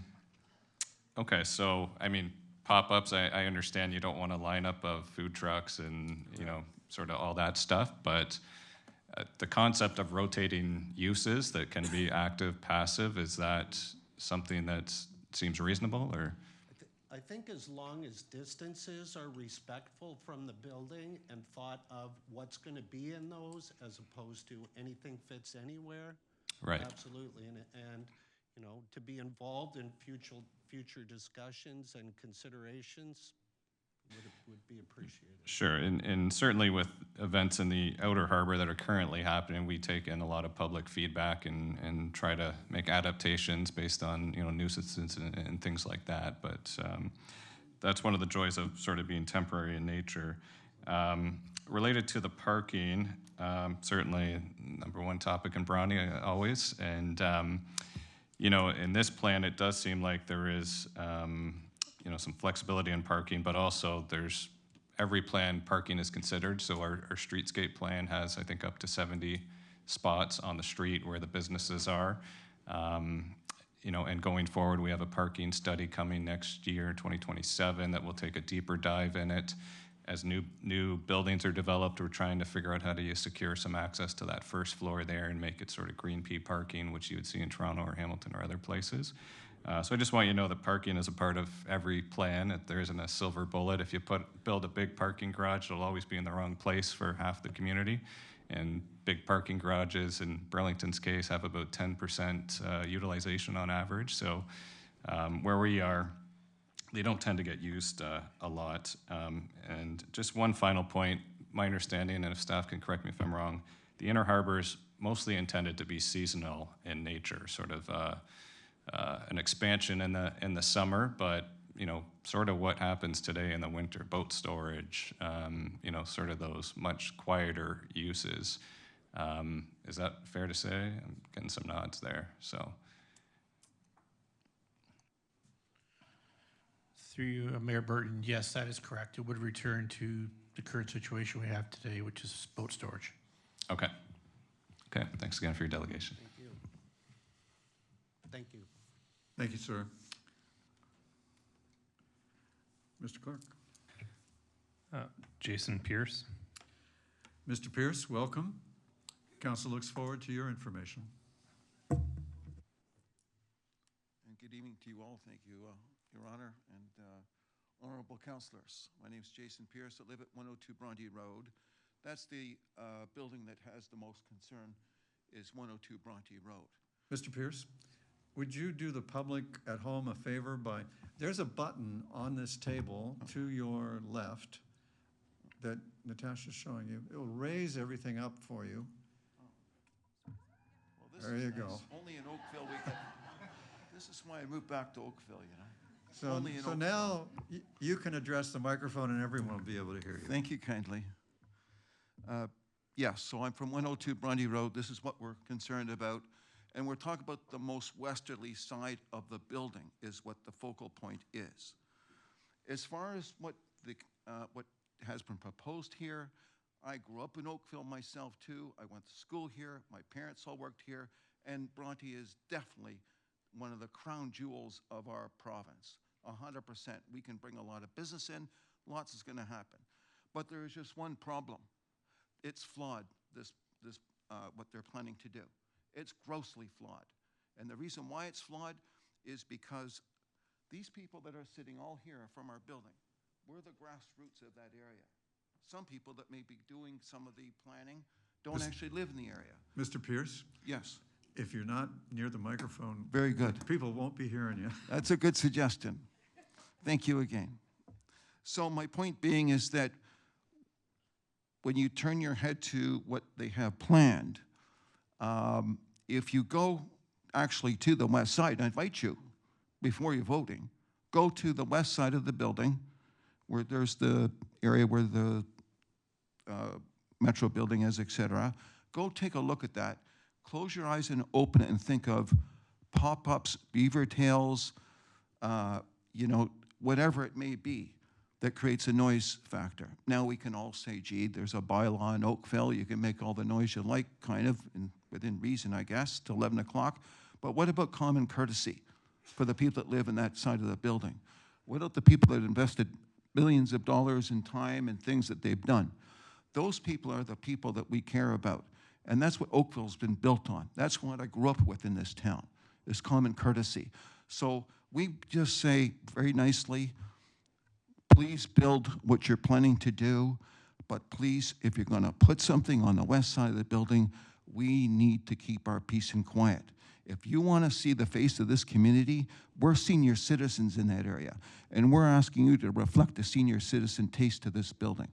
Okay, so, I mean, pop-ups, I understand you don't want a lineup of food trucks and, you know, sort of all that stuff, but the concept of rotating uses that can be active, passive, is that something that seems reasonable, or?
I think as long as distances are respectful from the building and thought of what's going to be in those as opposed to anything fits anywhere.
Right.
Absolutely, and you know, to be involved in future discussions and considerations would be appreciated.
Sure, and certainly with events in the Outer Harbor that are currently happening, we take in a lot of public feedback and try to make adaptations based on, you know, nuisances and things like that. But that's one of the joys of sort of being temporary in nature. Related to the parking, certainly number one topic in Bronte always, and you know, in this plan, it does seem like there is, you know, some flexibility in parking, but also there's every plan parking is considered. So our streetscape plan has, I think, up to 70 spots on the street where the businesses are. You know, and going forward, we have a parking study coming next year, 2027, that will take a deeper dive in it. as new buildings are developed, we're trying to figure out how do you secure some access to that first floor there and make it sort of green pea parking, which you would see in Toronto or Hamilton or other places. So I just want you to know that parking is a part of every plan. There isn't a silver bullet. If you build a big parking garage, it'll always be in the wrong place for half the community. And big parking garages, in Burlington's case, have about 10% utilization on average. So where we are, they don't tend to get used a lot. And just one final point, my understanding, and if staff can correct me if I'm wrong, the Inner Harbor is mostly intended to be seasonal in nature, sort of an expansion in the summer, but sort of what happens today in the winter, boat storage, sort of those much quieter uses. Is that fair to say? I'm getting some nods there, so.
Through you, Mayor Burton, yes, that is correct. It would return to the current situation we have today, which is boat storage.
Okay. Okay, thanks again for your delegation.
Thank you. Thank you.
Thank you, sir. Mr. Clerk.
Jason Pierce.
Mr. Pierce, welcome. Council looks forward to your information.
And good evening to you all. Thank you, Your Honor and honorable councilors. My name is Jason Pierce. I live at 102 Bronte Road. That's the building that has the most concern is 102 Bronte Road.
Mr. Pierce, would you do the public at home a favor by, there's a button on this table to your left that Natasha's showing you. It will raise everything up for you.
Well, this
There
is
you
nice.
go.
Only in Oakville we get. This is why I moved back to Oakville, you know.
So,
Only in
so
Oakville.
now you can address the microphone and everyone will be able to hear you.
Thank you kindly. Yes, so I'm from 102 Bronte Road. This is what we're concerned about. And we're talking about the most westerly side of the building is what the focal point is. As far as what has been proposed here, I grew up in Oakville myself too. I went to school here. My parents all worked here. And Bronte is definitely one of the crown jewels of our province. 100%. We can bring a lot of business in. Lots is going to happen. But there is just one problem. It's flawed, what they're planning to do. It's grossly flawed. And the reason why it's flawed is because these people that are sitting all here are from our building. We're the grassroots of that area. Some people that may be doing some of the planning don't actually live in the area.
Mr. Pierce?
Yes.
If you're not near the microphone,
very good.
People won't be hearing you.
That's a good suggestion. Thank you again. So my point being is that when you turn your head to what they have planned, if you go actually to the west side, I invite you, before you're voting, go to the west side of the building where there's the area where the Metro building is, et cetera. Go take a look at that. Close your eyes and open it and think of pop-ups, beaver tails, whatever it may be that creates a noise factor. Now we can all say, gee, there's a bylaw in Oakville. You can make all the noise you like, kind of, within reason, I guess, till 11 o'clock. But what about common courtesy for the people that live in that side of the building? What about the people that invested billions of dollars in time and things that they've done? Those people are the people that we care about. And that's what Oakville's been built on. That's what I grew up with in this town, is common courtesy. So we just say very nicely, please build what you're planning to do, but please, if you're going to put something on the west side of the building, we need to keep our peace and quiet. If you want to see the face of this community, we're senior citizens in that area, and we're asking you to reflect the senior citizen taste to this building.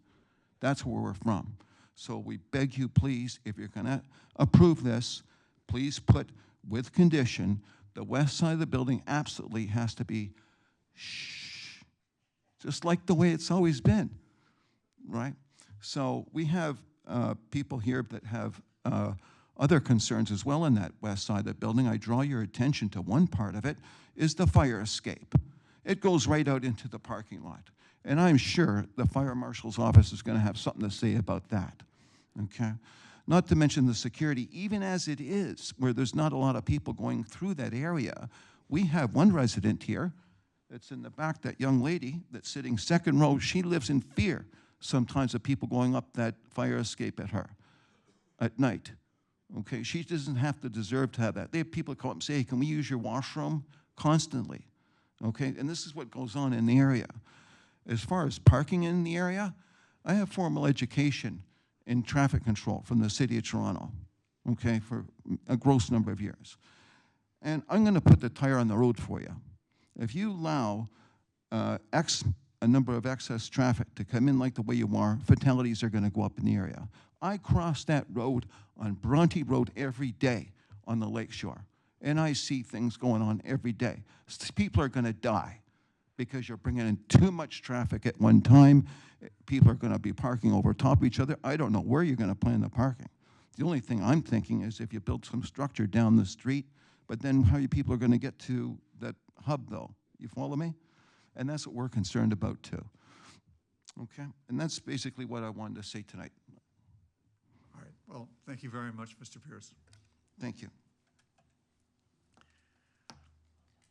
That's where we're from. So we beg you, please, if you're going to approve this, please put, with condition, the west side of the building absolutely has to be shh, just like the way it's always been, right? So we have people here that have other concerns as well in that west side of the building. I draw your attention to one part of it, is the fire escape. It goes right out into the parking lot. And I'm sure the fire marshal's office is going to have something to say about that, okay? Not to mention the security, even as it is, where there's not a lot of people going through that area. We have one resident here that's in the back, that young lady that's sitting second row. She lives in fear sometimes of people going up that fire escape at her at night. Okay, she doesn't have to deserve to have that. They have people come up and say, hey, can we use your washroom? Constantly. Okay, and this is what goes on in the area. As far as parking in the area, I have formal education in traffic control from the City of Toronto, okay, for a gross number of years. And I'm going to put the tire on the road for you. If you allow a number of excess traffic to come in like the way you are, fatalities are going to go up in the area. I cross that road on Bronte Road every day on the lakeshore, and I see things going on every day. People are going to die because you're bringing in too much traffic at one time. People are going to be parking over top of each other. I don't know where you're going to plan the parking. The only thing I'm thinking is if you build some structure down the street, but then how you people are going to get to that hub, though. You follow me? And that's what we're concerned about, too. Okay? And that's basically what I wanted to say tonight.
All right. Well, thank you very much, Mr. Pierce.
Thank you.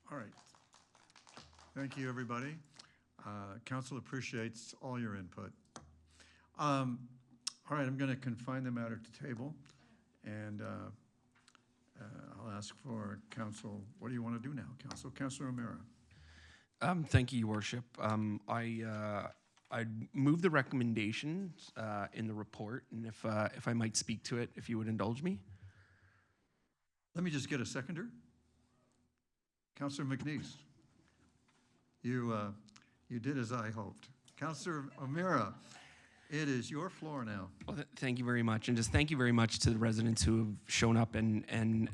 All right. Thank you, everybody. Council appreciates all your input. All right, I'm going to confine the matter to table, and I'll ask for Council. What do you want to do now, Council? Councilor O'Meara.
Thank you, Your Worship. I'd move the recommendations in the report, and if I might speak to it, if you would indulge me.
Let me just get a seconder. Councilor McNeese. You did as I hoped. Councilor O'Meara, it is your floor now.
Well, thank you very much, and just thank you very much to the residents who have shown up and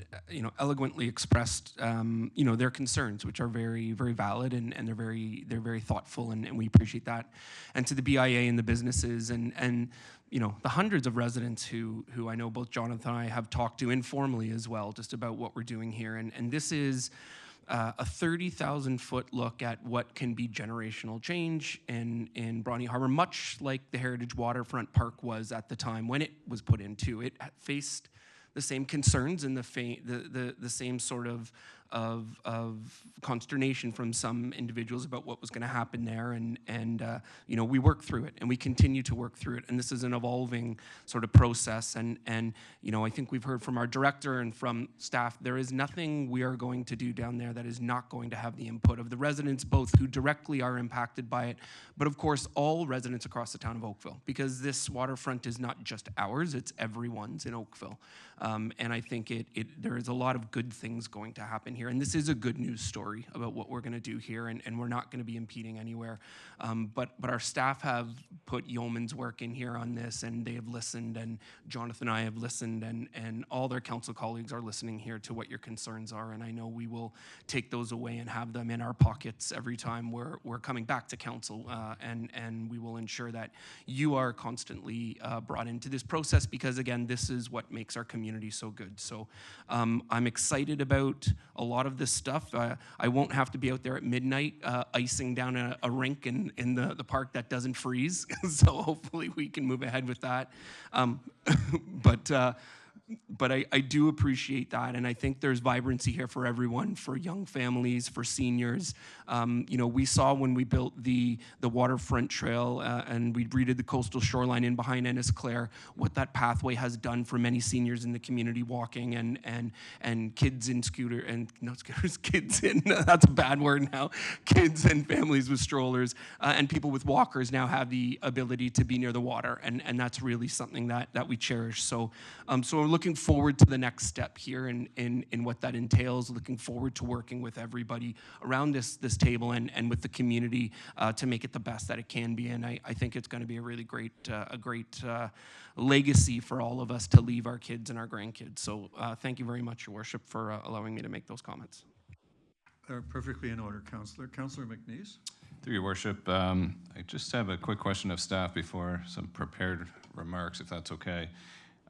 eloquently expressed their concerns, which are very, very valid, and they're very thoughtful, and we appreciate that. And to the BIA and the businesses and the hundreds of residents who I know both Jonathan and I have talked to informally as well, just about what we're doing here, and this is a 30,000-foot look at what can be generational change in Bronte Harbor, much like the Heritage Waterfront Park was at the time when it was put into. It faced the same concerns and the same sort of consternation from some individuals about what was going to happen there, and we worked through it, and we continue to work through it, and this is an evolving sort of process, and I think we've heard from our director and from staff, there is nothing we are going to do down there that is not going to have the input of the residents, both who directly are impacted by it, but of course all residents across the town of Oakville, because this waterfront is not just ours, it's everyone's in Oakville. And I think there is a lot of good things going to happen here. And this is a good news story about what we're going to do here, and we're not going to be impeding anywhere. But our staff have put yeoman's work in here on this, and they have listened, and Jonathan and I have listened, and all their council colleagues are listening here to what your concerns are. And I know we will take those away and have them in our pockets every time we're coming back to council, and we will ensure that you are constantly brought into this process, because again, this is what makes our community so good. So I'm excited about a lot of this stuff. I won't have to be out there at midnight icing down a rink in the park that doesn't freeze. So hopefully we can move ahead with that. But I do appreciate that, and I think there's vibrancy here for everyone, for young families, for seniors. We saw when we built the waterfront trail and we redid the coastal shoreline in behind Ennisclair, what that pathway has done for many seniors in the community walking, and kids in scooter, and not scooters, kids in, that's a bad word now, kids and families with strollers, and people with walkers now have the ability to be near the water, and that's really something that we cherish. So we're looking forward to the next step here in what that entails, looking forward to working with everybody around this table and with the community to make it the best that it can be. And I think it's going to be a really great legacy for all of us to leave our kids and our grandkids. So thank you very much, Your Worship, for allowing me to make those comments.
They're perfectly in order, Councillor. Councillor McNeese?
Through Your Worship, I just have a quick question of staff before some prepared remarks, if that's okay.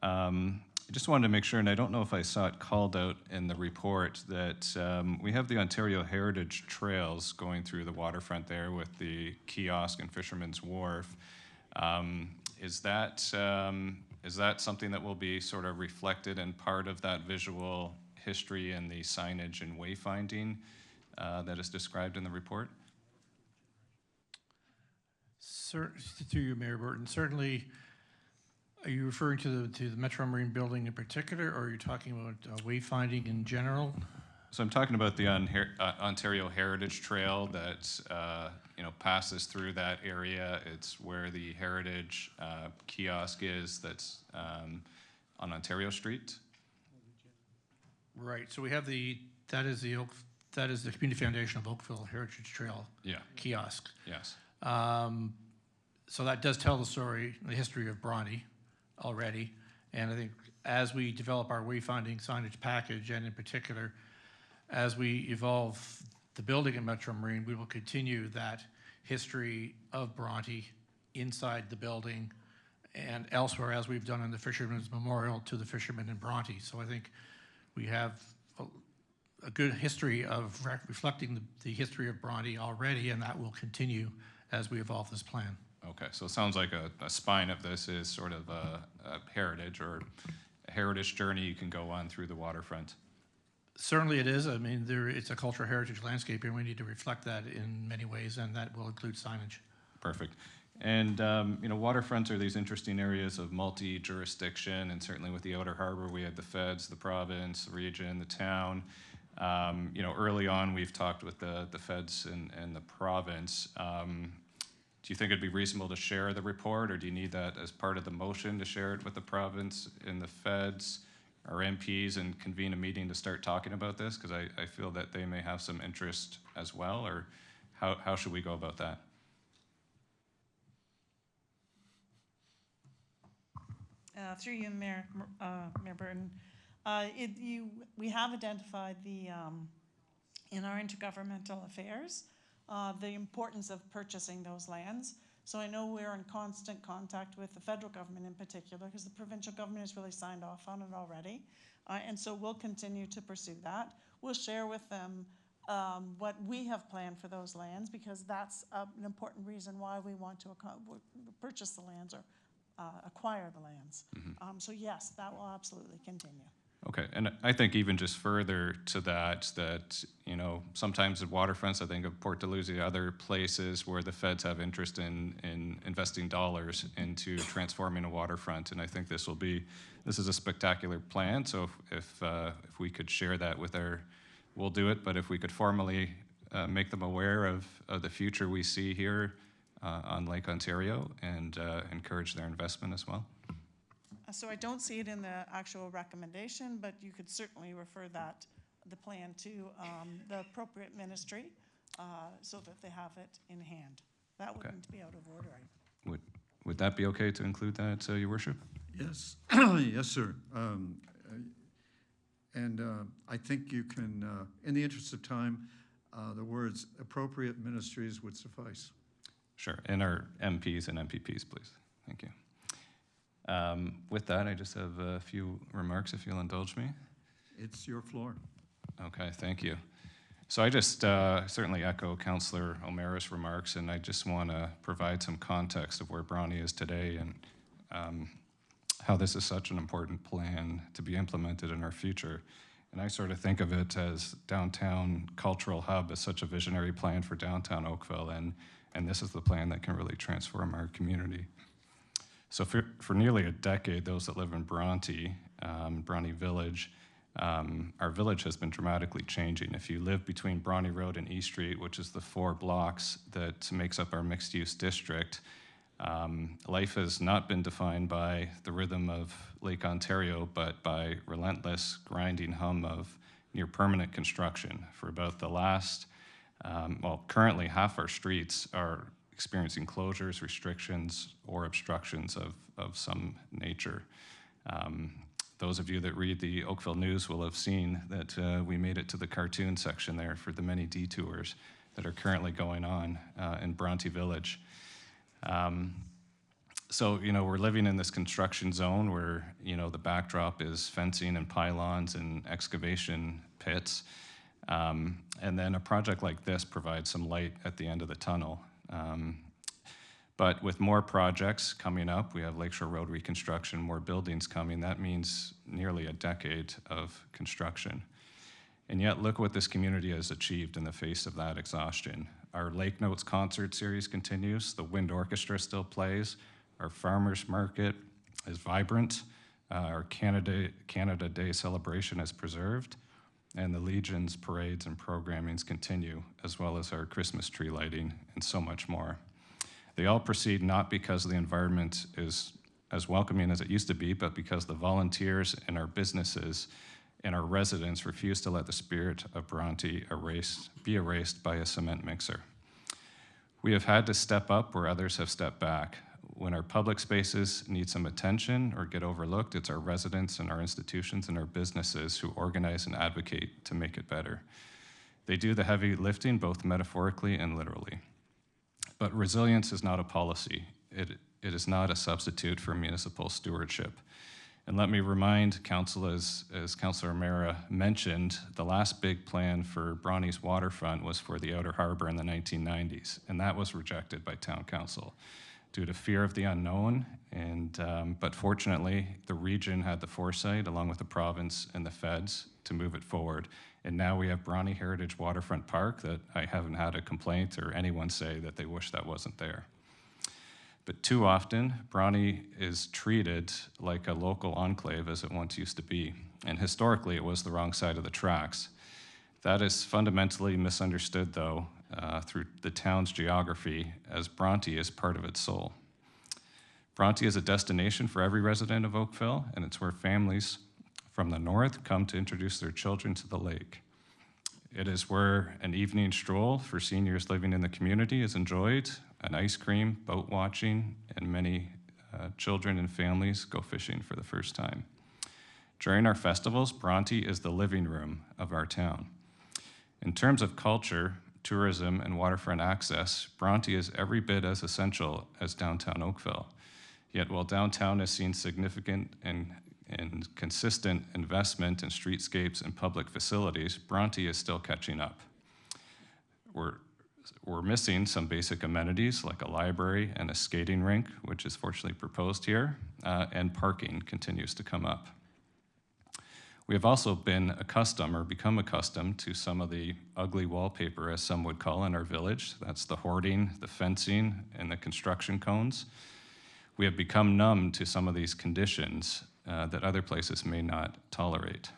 I just wanted to make sure, and I don't know if I saw it called out in the report, that we have the Ontario Heritage Trails going through the waterfront there with the kiosk and Fisherman's Wharf. Is that something that will be sort of reflected in part of that visual history and the signage and wayfinding that is described in the report?
Through you, Mayor Burton, certainly, are you referring to the Metro Marine building in particular, or are you talking about wayfinding in general?
So I'm talking about the Ontario Heritage Trail that passes through that area. It's where the Heritage kiosk is. That's on Ontario Street.
Right. So we have that is the Community Foundation of Oakville Heritage Trail kiosk.
Yes.
So that does tell the story, the history of Bronte already. And I think as we develop our wayfinding signage package, and in particular, as we evolve the building in Metro Marine, we will continue that history of Bronte inside the building and elsewhere, as we've done in the Fisherman's Memorial to the fishermen in Bronte. So I think we have a good history of reflecting the history of Bronte already, and that will continue as we evolve this plan.
Okay, so it sounds like a spine of this is sort of a heritage or a heritage journey you can go on through the waterfront.
Certainly it is. I mean, it's a cultural heritage landscape, and we need to reflect that in many ways, and that will include signage.
Perfect. And, waterfronts are these interesting areas of multi-jurisdiction, and certainly with the Outer Harbor, we have the feds, the province, the region, the town. Early on, we've talked with the feds and the province. Do you think it'd be reasonable to share the report, or do you need that as part of the motion to share it with the province and the feds or MPs and convene a meeting to start talking about this? Because I feel that they may have some interest as well, or how should we go about that?
Through you, Mayor Burton, we have identified in our intergovernmental affairs the importance of purchasing those lands. So I know we're in constant contact with the federal government in particular, because the provincial government has really signed off on it already. And so we'll continue to pursue that. We'll share with them what we have planned for those lands, because that's an important reason why we want to purchase the lands or acquire the lands.
Mm-hmm.
So yes, that will absolutely continue.
Okay, and I think even just further to that, sometimes at waterfronts, I think of Port Dalhousie, other places where the feds have interest in investing dollars into transforming a waterfront, and I think this is a spectacular plan. So if we could share that with we'll do it. But if we could formally make them aware of the future we see here on Lake Ontario and encourage their investment as well.
So I don't see it in the actual recommendation, but you could certainly refer the plan to the appropriate ministry so that they have it in hand. That wouldn't be out of order.
Would that be okay to include that, Your Worship?
Yes, yes, sir. I think you can, in the interest of time, the words appropriate ministries would suffice.
Sure, and our MPs and MPPs, please. Thank you. With that, I just have a few remarks, if you'll indulge me.
It's your floor.
Okay, thank you. So I just certainly echo Councillor O'Mara's remarks, and I just want to provide some context of where Bronte is today and how this is such an important plan to be implemented in our future. And I sort of think of it as downtown cultural hub as such a visionary plan for downtown Oakville, and this is the plan that can really transform our community. So for nearly a decade, those that live in Bronte, Bronte Village, our village has been dramatically changing. If you live between Bronte Road and East Street, which is the 4 blocks that makes up our mixed-use district, life has not been defined by the rhythm of Lake Ontario, but by relentless grinding hum of near-permanent construction. For about the last, currently half our streets are experiencing closures, restrictions, or obstructions of some nature. Those of you that read the Oakville News will have seen that we made it to the cartoon section there for the many detours that are currently going on in Bronte Village. So, we're living in this construction zone where, the backdrop is fencing and pylons and excavation pits. And then a project like this provides some light at the end of the tunnel. But with more projects coming up, we have Lakeshore Road reconstruction, more buildings coming. That means nearly a decade of construction. And yet, look what this community has achieved in the face of that exhaustion. Our Lake Notes concert series continues. The Wind Orchestra still plays. Our Farmers Market is vibrant. Our Canada Day celebration is preserved. And the Legion's parades and programmings continue, as well as our Christmas tree lighting and so much more. They all proceed not because the environment is as welcoming as it used to be, but because the volunteers in our businesses and our residents refuse to let the spirit of Bronte be erased by a cement mixer. We have had to step up where others have stepped back. When our public spaces need some attention or get overlooked, it's our residents and our institutions and our businesses who organize and advocate to make it better. They do the heavy lifting, both metaphorically and literally. But resilience is not a policy. It is not a substitute for municipal stewardship. And let me remind Council, as Councillor O'Meara mentioned, the last big plan for Bronte's waterfront was for the Outer Harbour in the 1990s, and that was rejected by Town Council due to fear of the unknown. But fortunately, the region had the foresight, along with the province and the feds, to move it forward. And now we have Bronte Heritage Waterfront Park that I haven't had a complaint or anyone say that they wish that wasn't there. But too often, Bronte is treated like a local enclave as it once used to be. And historically, it was the wrong side of the tracks. That is fundamentally misunderstood, though, through the town's geography, as Bronte is part of its soul. Bronte is a destination for every resident of Oakville, and it's where families from the north come to introduce their children to the lake. It is where an evening stroll for seniors living in the community is enjoyed, an ice cream, boat watching, and many children and families go fishing for the first time. During our festivals, Bronte is the living room of our town. In terms of culture, tourism, and waterfront access, Bronte is every bit as essential as downtown Oakville. Yet while downtown has seen significant and consistent investment in streetscapes and public facilities, Bronte is still catching up. We're missing some basic amenities like a library and a skating rink, which is fortunately proposed here, and parking continues to come up. We have also been accustomed or become accustomed to some of the ugly wallpaper, as some would call, in our village. That's the hoarding, the fencing, and the construction cones. We have become numb to some of these conditions that other places may not tolerate.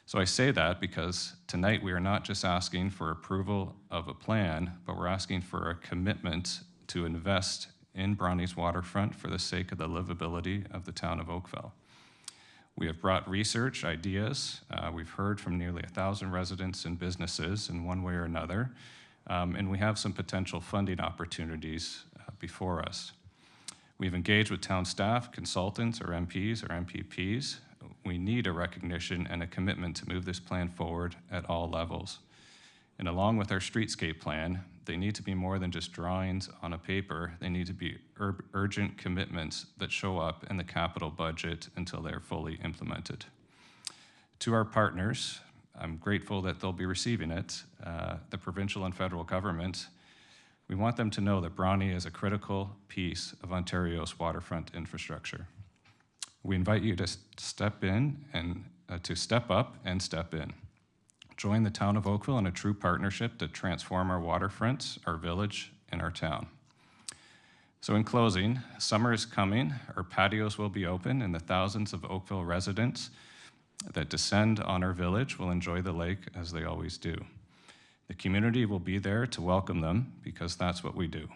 So I say that because tonight we are not just asking for approval of a plan, but we're asking for a commitment to invest in Bronte's waterfront for the sake of the livability of the town of Oakville. We have brought research, ideas. We've heard from nearly 1,000 residents and businesses in one way or another, and we have some potential funding opportunities before us. We've engaged with town staff, consultants, or MPs or MPPs. We need a recognition and a commitment to move this plan forward at all levels. And along with our streetscape plan, they need to be more than just drawings on a paper. They need to be urgent commitments that show up in the capital budget until they're fully implemented. To our partners, I'm grateful that they'll be receiving it, the provincial and federal government. We want them to know that Bronte is a critical piece of Ontario's waterfront infrastructure. We invite you to step in and to step up and step in. Join the town of Oakville in a true partnership to transform our waterfronts, our village, and our town. So in closing, summer is coming, our patios will be open, and the thousands of Oakville residents that descend on our village will enjoy the lake as they always do. The community will be there to welcome them because that's what we do.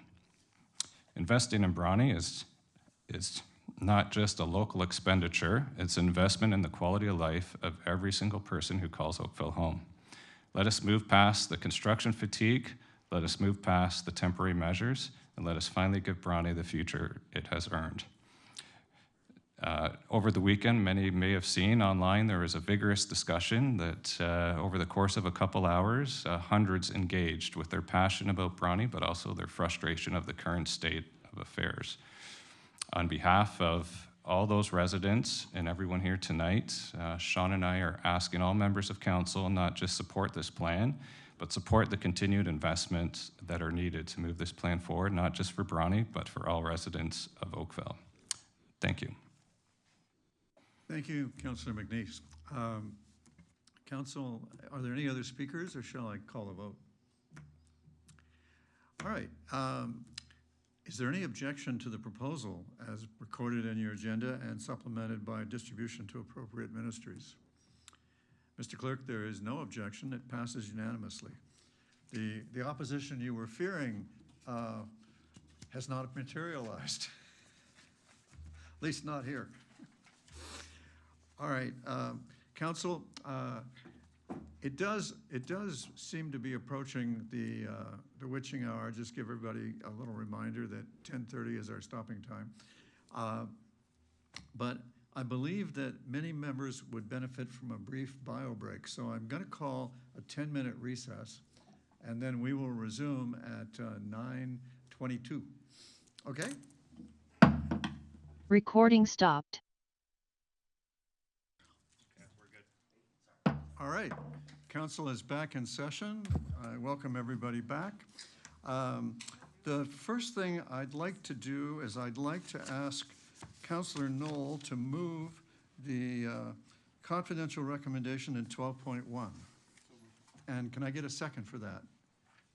Investing in Bronte is not just a local expenditure, it's investment in the quality of life of every single person who calls Oakville home. Let us move past the construction fatigue, let us move past the temporary measures, and let us finally give Bronte the future it has earned. Over the weekend, many may have seen online, there was a vigorous discussion that over the course of a couple hours, hundreds engaged with their passion about Bronte, but also their frustration of the current state of affairs. On behalf of all those residents and everyone here tonight, Sean and I are asking all members of council not just support this plan, but support the continued investments that are needed to move this plan forward, not just for Bronte, but for all residents of Oakville. Thank you.
Thank you, Councillor McNeice. Council, are there any other speakers, or shall I call a vote? All right. Is there any objection to the proposal as recorded in your agenda and supplemented by distribution to appropriate ministries? Mr. Clerk, there is no objection. It passes unanimously. The opposition you were fearing has not materialized, at least not here. All right, Council, it does seem to be approaching the witching hour. Just give everybody a little reminder that 10:30 is our stopping time. But I believe that many members would benefit from a brief bio break. So I'm going to call a 10-minute recess, and then we will resume at 9:22. Okay?
Recording stopped.
All right, council is back in session. I welcome everybody back. The first thing I'd like to do is I'd like to ask Councillor Knoll to move the confidential recommendation in 12.1. And can I get a second for that?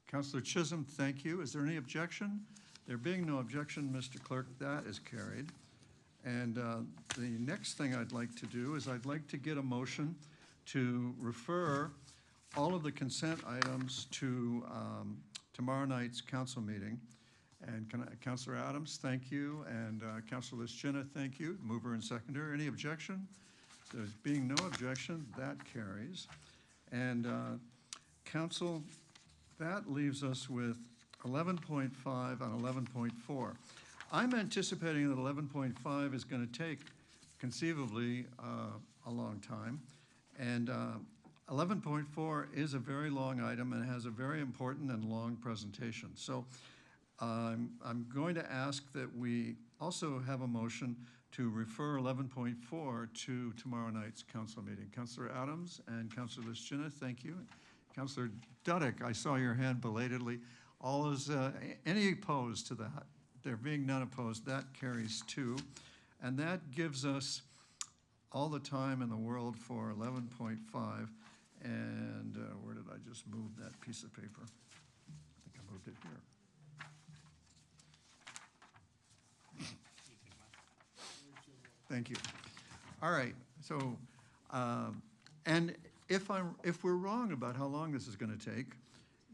Councillor Chisholm, thank you. Is there any objection? There being no objection, Mr. Clerk, that is carried. And the next thing I'd like to do is I'd like to get a motion to refer all of the consent items to tomorrow night's council meeting. And Councillor Adams, thank you, and Councillor Lischina, thank you, mover and seconder. Any objection? There's being no objection, that carries. And Council, that leaves us with 11.5 and 11.4. I'm anticipating that 11.5 is going to take conceivably a long time. And 11.4 is a very long item and has a very important and long presentation. So I'm going to ask that we also have a motion to refer 11.4 to tomorrow night's council meeting. Councillor Adams and Councillor Lischina, thank you. Councillor Dudek, I saw your hand belatedly. All is, any opposed to that? There being none opposed, that carries 2. And that gives us all the time in the world for 11.5. And where did I just move that piece of paper? I think I moved it here. Thank you. All right. So, and if we're wrong about how long this is going to take,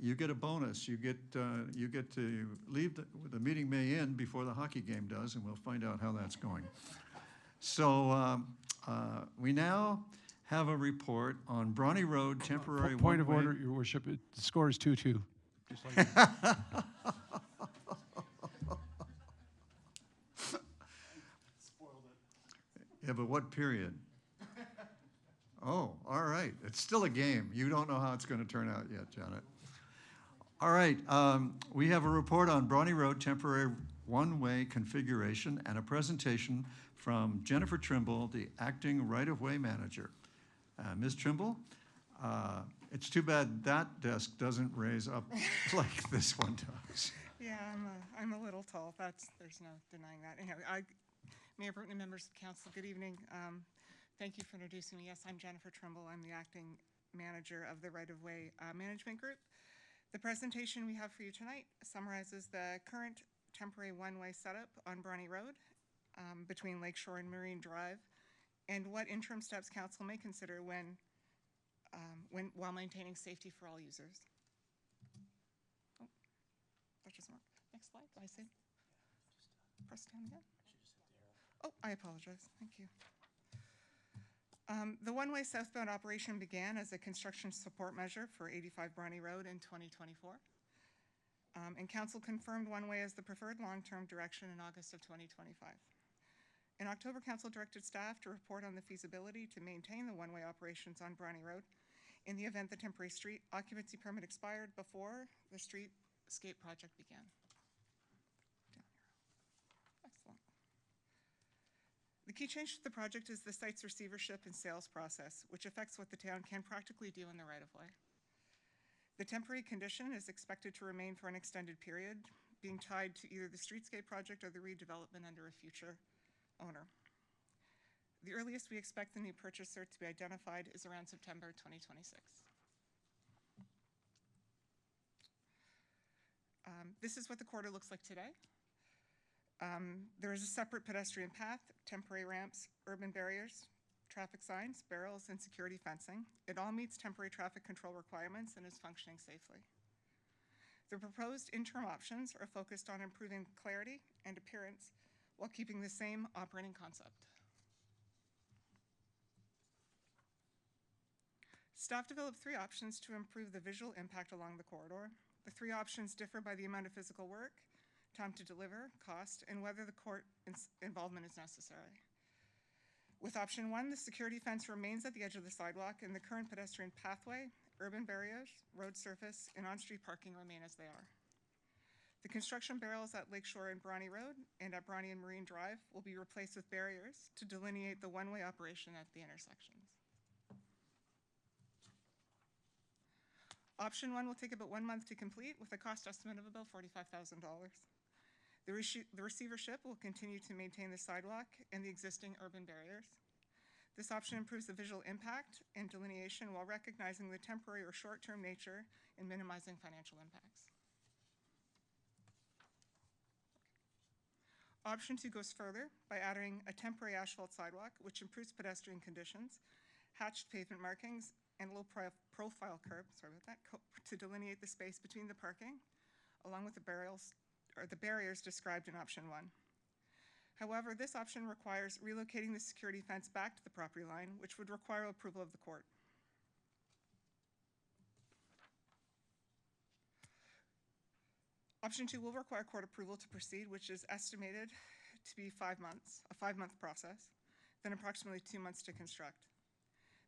you get a bonus. You get to leave. The meeting may end before the hockey game does, and we'll find out how that's going. So we now have a report on Bronte Road temporary
Point of
one-way-
order, Your Worship. The score is 2-2. Just like
Yeah, but what period? Oh, all right. It's still a game. You don't know how it's going to turn out yet, Janet. All right. We have a report on Bronte Road temporary one-way configuration and a presentation from Jennifer Trimble, the acting right-of-way manager. Ms. Trimble, it's too bad that desk doesn't raise up like this one does.
Yeah, I'm a little tall. There's no denying that. Anyhow, Mayor Burton and members of council, good evening. Thank you for introducing me. Yes, I'm Jennifer Trimble. I'm the acting manager of the right-of-way management group. The presentation we have for you tonight summarizes the current temporary one-way setup on Bronte Road between Lakeshore and Marine Drive, and what interim steps council may consider while maintaining safety for all users. Oh, that doesn't work. Next slide. Do I say? Press down again. Oh, I apologize. Thank you. The one-way southbound operation began as a construction support measure for 85 Bronte Road in 2024. And council confirmed one-way as the preferred long-term direction in August of 2025. In October, council directed staff to report on the feasibility to maintain the one-way operations on Bronte Road in the event the temporary street occupancy permit expired before the streetscape project began. Excellent. The key change to the project is the site's receivership and sales process, which affects what the town can practically do in the right-of-way. The temporary condition is expected to remain for an extended period, being tied to either the streetscape project or the redevelopment under a future owner. The earliest we expect the new purchaser to be identified is around September 2026. This is what the corridor looks like today. There is a separate pedestrian path, temporary ramps, urban barriers, traffic signs, barrels, and security fencing. It all meets temporary traffic control requirements and is functioning safely. The proposed interim options are focused on improving clarity and appearance while keeping the same operating concept. Staff developed 3 options to improve the visual impact along the corridor. The 3 options differ by the amount of physical work, time to deliver, cost, and whether the court involvement is necessary. With option 1, the security fence remains at the edge of the sidewalk, and the current pedestrian pathway, urban barriers, road surface, and on-street parking remain as they are. The construction barrels at Lakeshore and Bronte Road and at Bronte and Marine Drive will be replaced with barriers to delineate the one-way operation at the intersections. Option 1 will take about 1 month to complete with a cost estimate of about $45,000. The receivership will continue to maintain the sidewalk and the existing urban barriers. This option improves the visual impact and delineation while recognizing the temporary or short-term nature and minimizing financial impacts. Option 2 goes further by adding a temporary asphalt sidewalk, which improves pedestrian conditions, hatched pavement markings, and low-profile curb, to delineate the space between the parking, along with the barriers described in option 1. However, this option requires relocating the security fence back to the property line, which would require approval of the court. Option 2 will require court approval to proceed, which is estimated to be 5 months, a 5-month process, then approximately 2 months to construct.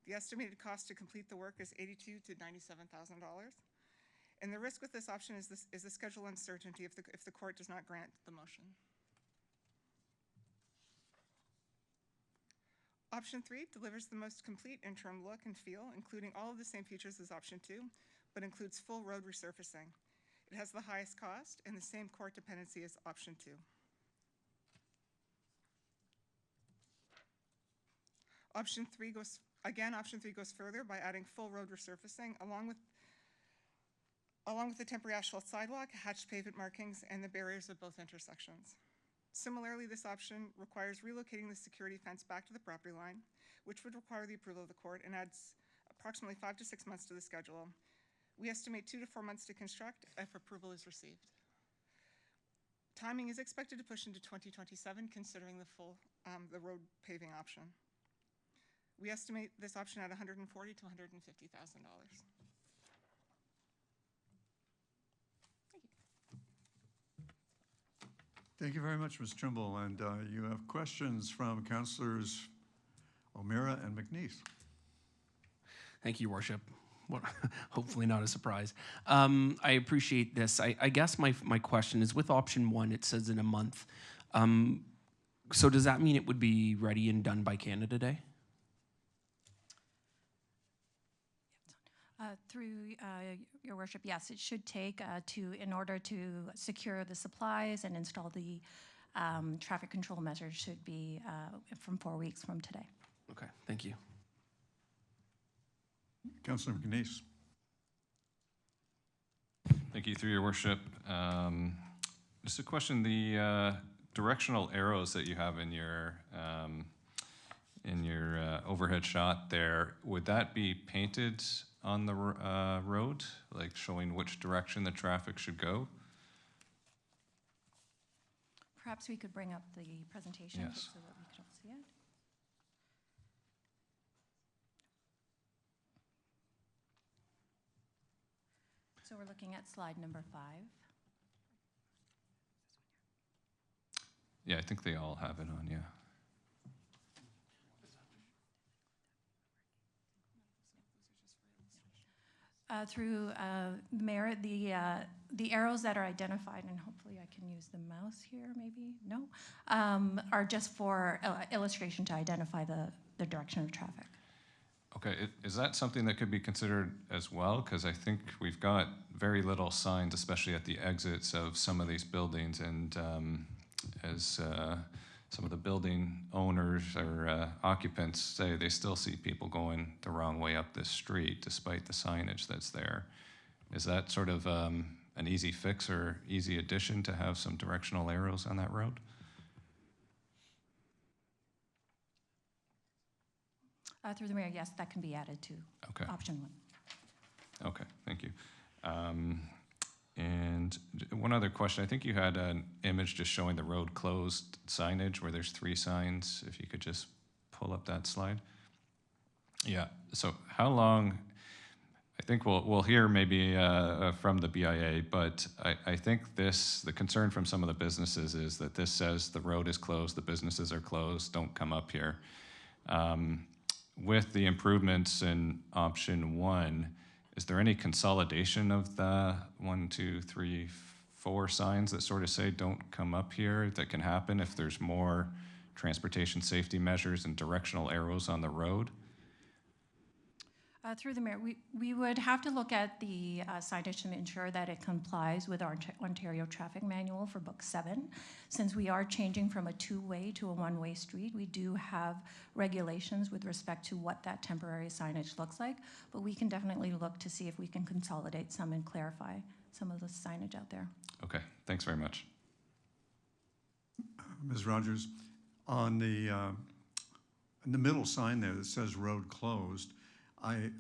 The estimated cost to complete the work is $82,000 to $97,000. And the risk with this option is the schedule uncertainty if the court does not grant the motion. Option 3 delivers the most complete interim look and feel, including all of the same features as option 2, but includes full road resurfacing. It has the highest cost and the same court dependency as option 2. Option 3 goes further by adding full road resurfacing along with the temporary asphalt sidewalk, hatched pavement markings, and the barriers at both intersections. Similarly, this option requires relocating the security fence back to the property line, which would require the approval of the court and adds approximately 5 to 6 months to the schedule. We estimate 2 to 4 months to construct if approval is received. Timing is expected to push into 2027, considering the road paving option. We estimate this option at $140,000 to $150,000.
Thank you very much, Ms. Trimble. And you have questions from Councillors O'Meara and McNeese.
Thank you, Worship. Well, hopefully not a surprise. I appreciate this. I guess my question is, with option 1, it says in a month. So does that mean it would be ready and done by Canada Day?
Through your worship, yes, it should take in order to secure the supplies and install the traffic control measures should be from 4 weeks from today.
Okay, thank you.
Councillor McNeese.
Thank you, through your worship. Just a question, the directional arrows that you have in your overhead shot there, would that be painted on the road, like showing which direction the traffic should go?
Perhaps we could bring up the presentation
Yes.
so that we could all see it. So we're looking at slide number 5.
Yeah, I think they all have it on, yeah.
Through Mayor, the arrows that are identified, and hopefully I can use the mouse here, maybe, no, are just for illustration to identify the direction of traffic.
Okay, is that something that could be considered as well? Because I think we've got very little signs, especially at the exits of some of these buildings, and as some of the building owners or occupants say, they still see people going the wrong way up this street despite the signage that's there. Is that sort of an easy fix or easy addition to have some directional arrows on that road?
Through the mayor, yes, that can be added to option 1.
Okay, thank you. And one other question. I think you had an image just showing the road closed signage where there's 3 signs. If you could just pull up that slide. Yeah, so how long, I think we'll hear maybe from the BIA, but I think the concern from some of the businesses is that this says the road is closed, the businesses are closed, don't come up here. With the improvements in option 1, is there any consolidation of the 1, 2, 3, 4 signs that sort of say don't come up here that can happen if there's more transportation safety measures and directional arrows on the road?
Through the mayor, we would have to look at the signage to ensure that it complies with our Ontario Traffic Manual for Book 7. Since we are changing from a 2-way to a 1-way street, we do have regulations with respect to what that temporary signage looks like, but we can definitely look to see if we can consolidate some and clarify some of the signage out there.
Okay, thanks very much.
Ms. Rogers, on the in the middle sign there that says road closed, I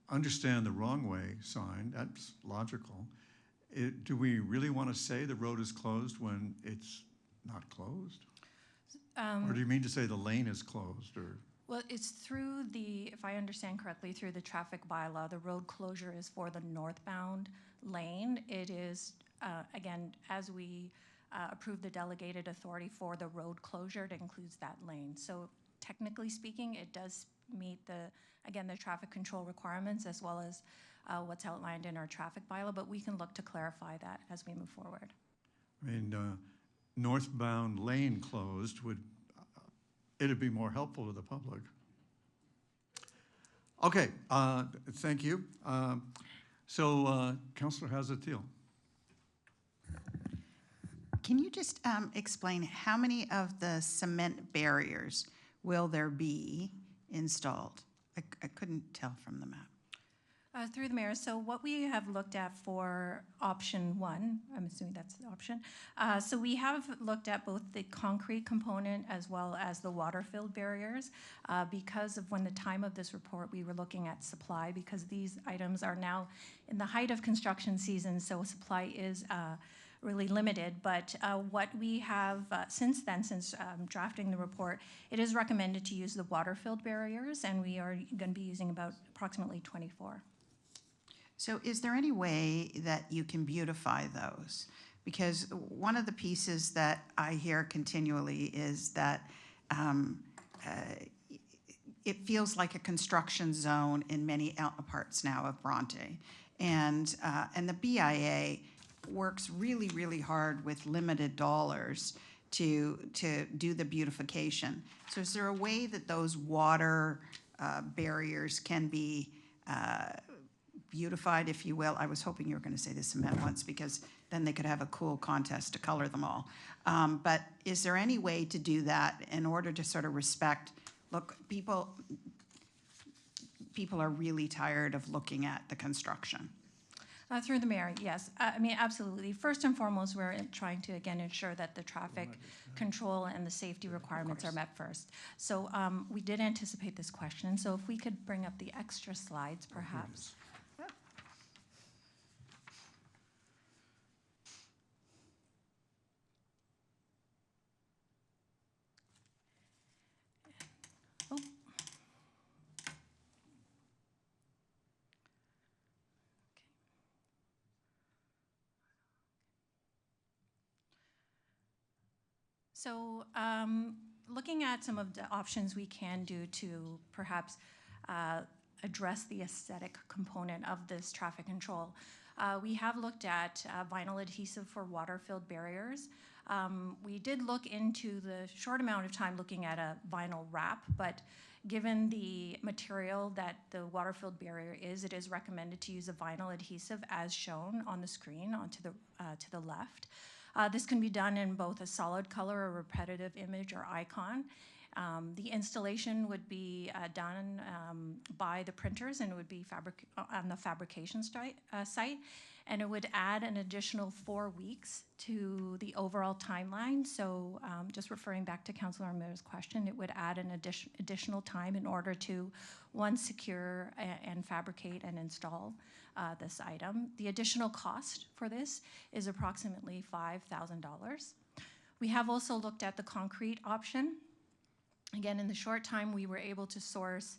understand the wrong way sign, that's logical. Do we really want to say the road is closed when it's not closed? Or do you mean to say the lane is closed? Or?
Well, it's through the, if I understand correctly, through the traffic bylaw, the road closure is for the northbound lane. It is, again, as we approve the delegated authority for the road closure, it includes that lane. So technically speaking, it does meet the traffic control requirements as well as what's outlined in our traffic bylaw, but we can look to clarify that as we move forward.
I mean, northbound lane closed would, it'd be more helpful to the public. Okay, thank you. Councillor Hazzateel.
Can you just explain how many of the cement barriers will there be installed? I couldn't tell from the map.
Through the mayor, so what we have looked at for option 1, I'm assuming that's the option. So we have looked at both the concrete component as well as the water-filled barriers. Because of when the time of this report, we were looking at supply because these items are now in the height of construction season, so supply is really limited, but what we have since then, since drafting the report, it is recommended to use the water-filled barriers, and we are going to be using about approximately 24.
So is there any way that you can beautify those? Because one of the pieces that I hear continually is that it feels like a construction zone in many parts now of Bronte. And the BIA works really, really hard with limited dollars to do the beautification. So is there a way that those water barriers can be beautified, if you will? I was hoping you were going to say the cement ones because then they could have a cool contest to color them all. But is there any way to do that in order to sort of respect, look, people are really tired of looking at the construction.
Through the mayor, yes. I mean, absolutely. First and foremost, we're trying to, again, ensure that the traffic control and the safety requirements are met first. So we did anticipate this question. So if we could bring up the extra slides, perhaps. Oh. So looking at some of the options we can do to perhaps address the aesthetic component of this traffic control, we have looked at vinyl adhesive for water-filled barriers. We did look into the short amount of time looking at a vinyl wrap, but given the material that the water-filled barrier is, it is recommended to use a vinyl adhesive as shown on the screen to the left. This can be done in both a solid color, a repetitive image, or icon. The installation would be done by the printers, and it would be on the fabrication site, and it would add an additional 4 weeks to the overall timeline. So just referring back to Councillor Miller's question, it would add an additional time in order to, one, secure and fabricate and install this item. The additional cost for this is approximately $5,000. We have also looked at the concrete option. Again, in the short time, we were able to source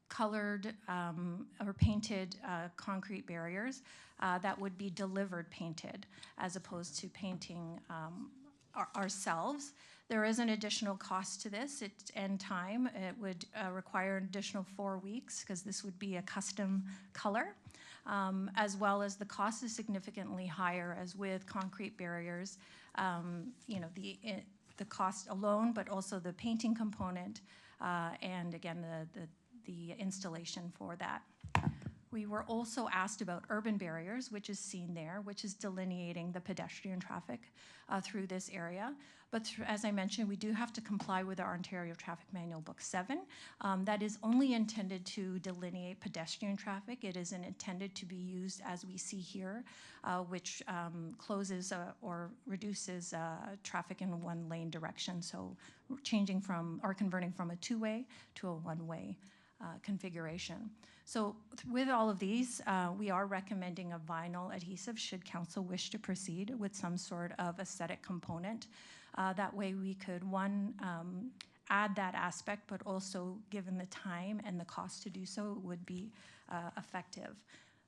colored or painted concrete barriers that would be delivered painted, as opposed to painting ourselves. There is an additional cost to this and time. It would require an additional 4 weeks, because this would be a custom color, as well as the cost is significantly higher, as with concrete barriers. The cost alone, but also the painting component, and again, the installation for that. We were also asked about urban barriers, which is seen there, which is delineating the pedestrian traffic through this area. But as I mentioned, we do have to comply with our Ontario Traffic Manual Book 7. That is only intended to delineate pedestrian traffic. It isn't intended to be used as we see here, which closes or reduces traffic in one lane direction. So changing from or converting from a two-way to a one-way configuration. So with all of these, we are recommending a vinyl adhesive should council wish to proceed with some sort of aesthetic component. That way we could, one, add that aspect, but also given the time and the cost to do so, it would be effective.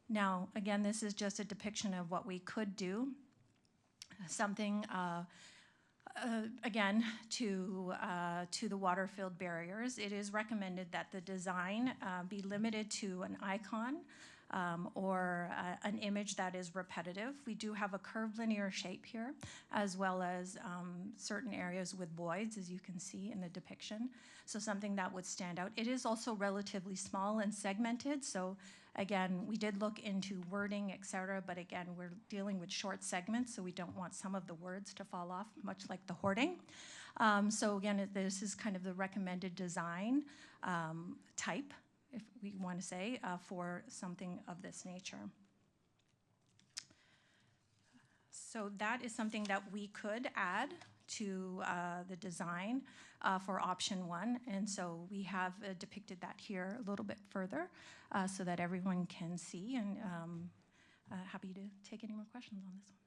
Now, again, this is just a depiction of what we could do. Something again, to the water-filled barriers, it is recommended that the design be limited to an icon or an image that is repetitive. We do have a curved linear shape here, as well as certain areas with voids, as you can see in the depiction. So something that would stand out. It is also relatively small and segmented, so again, we did look into wording, et cetera, but again, we're dealing with short segments, so we don't want some of the words to fall off, much like the hoarding. So again, this is kind of the recommended design type, if we want to say, for something of this nature. So that is something that we could add to the design for option 1. And so we have depicted that here a little bit further so that everyone can see, and happy to take any more questions on this one.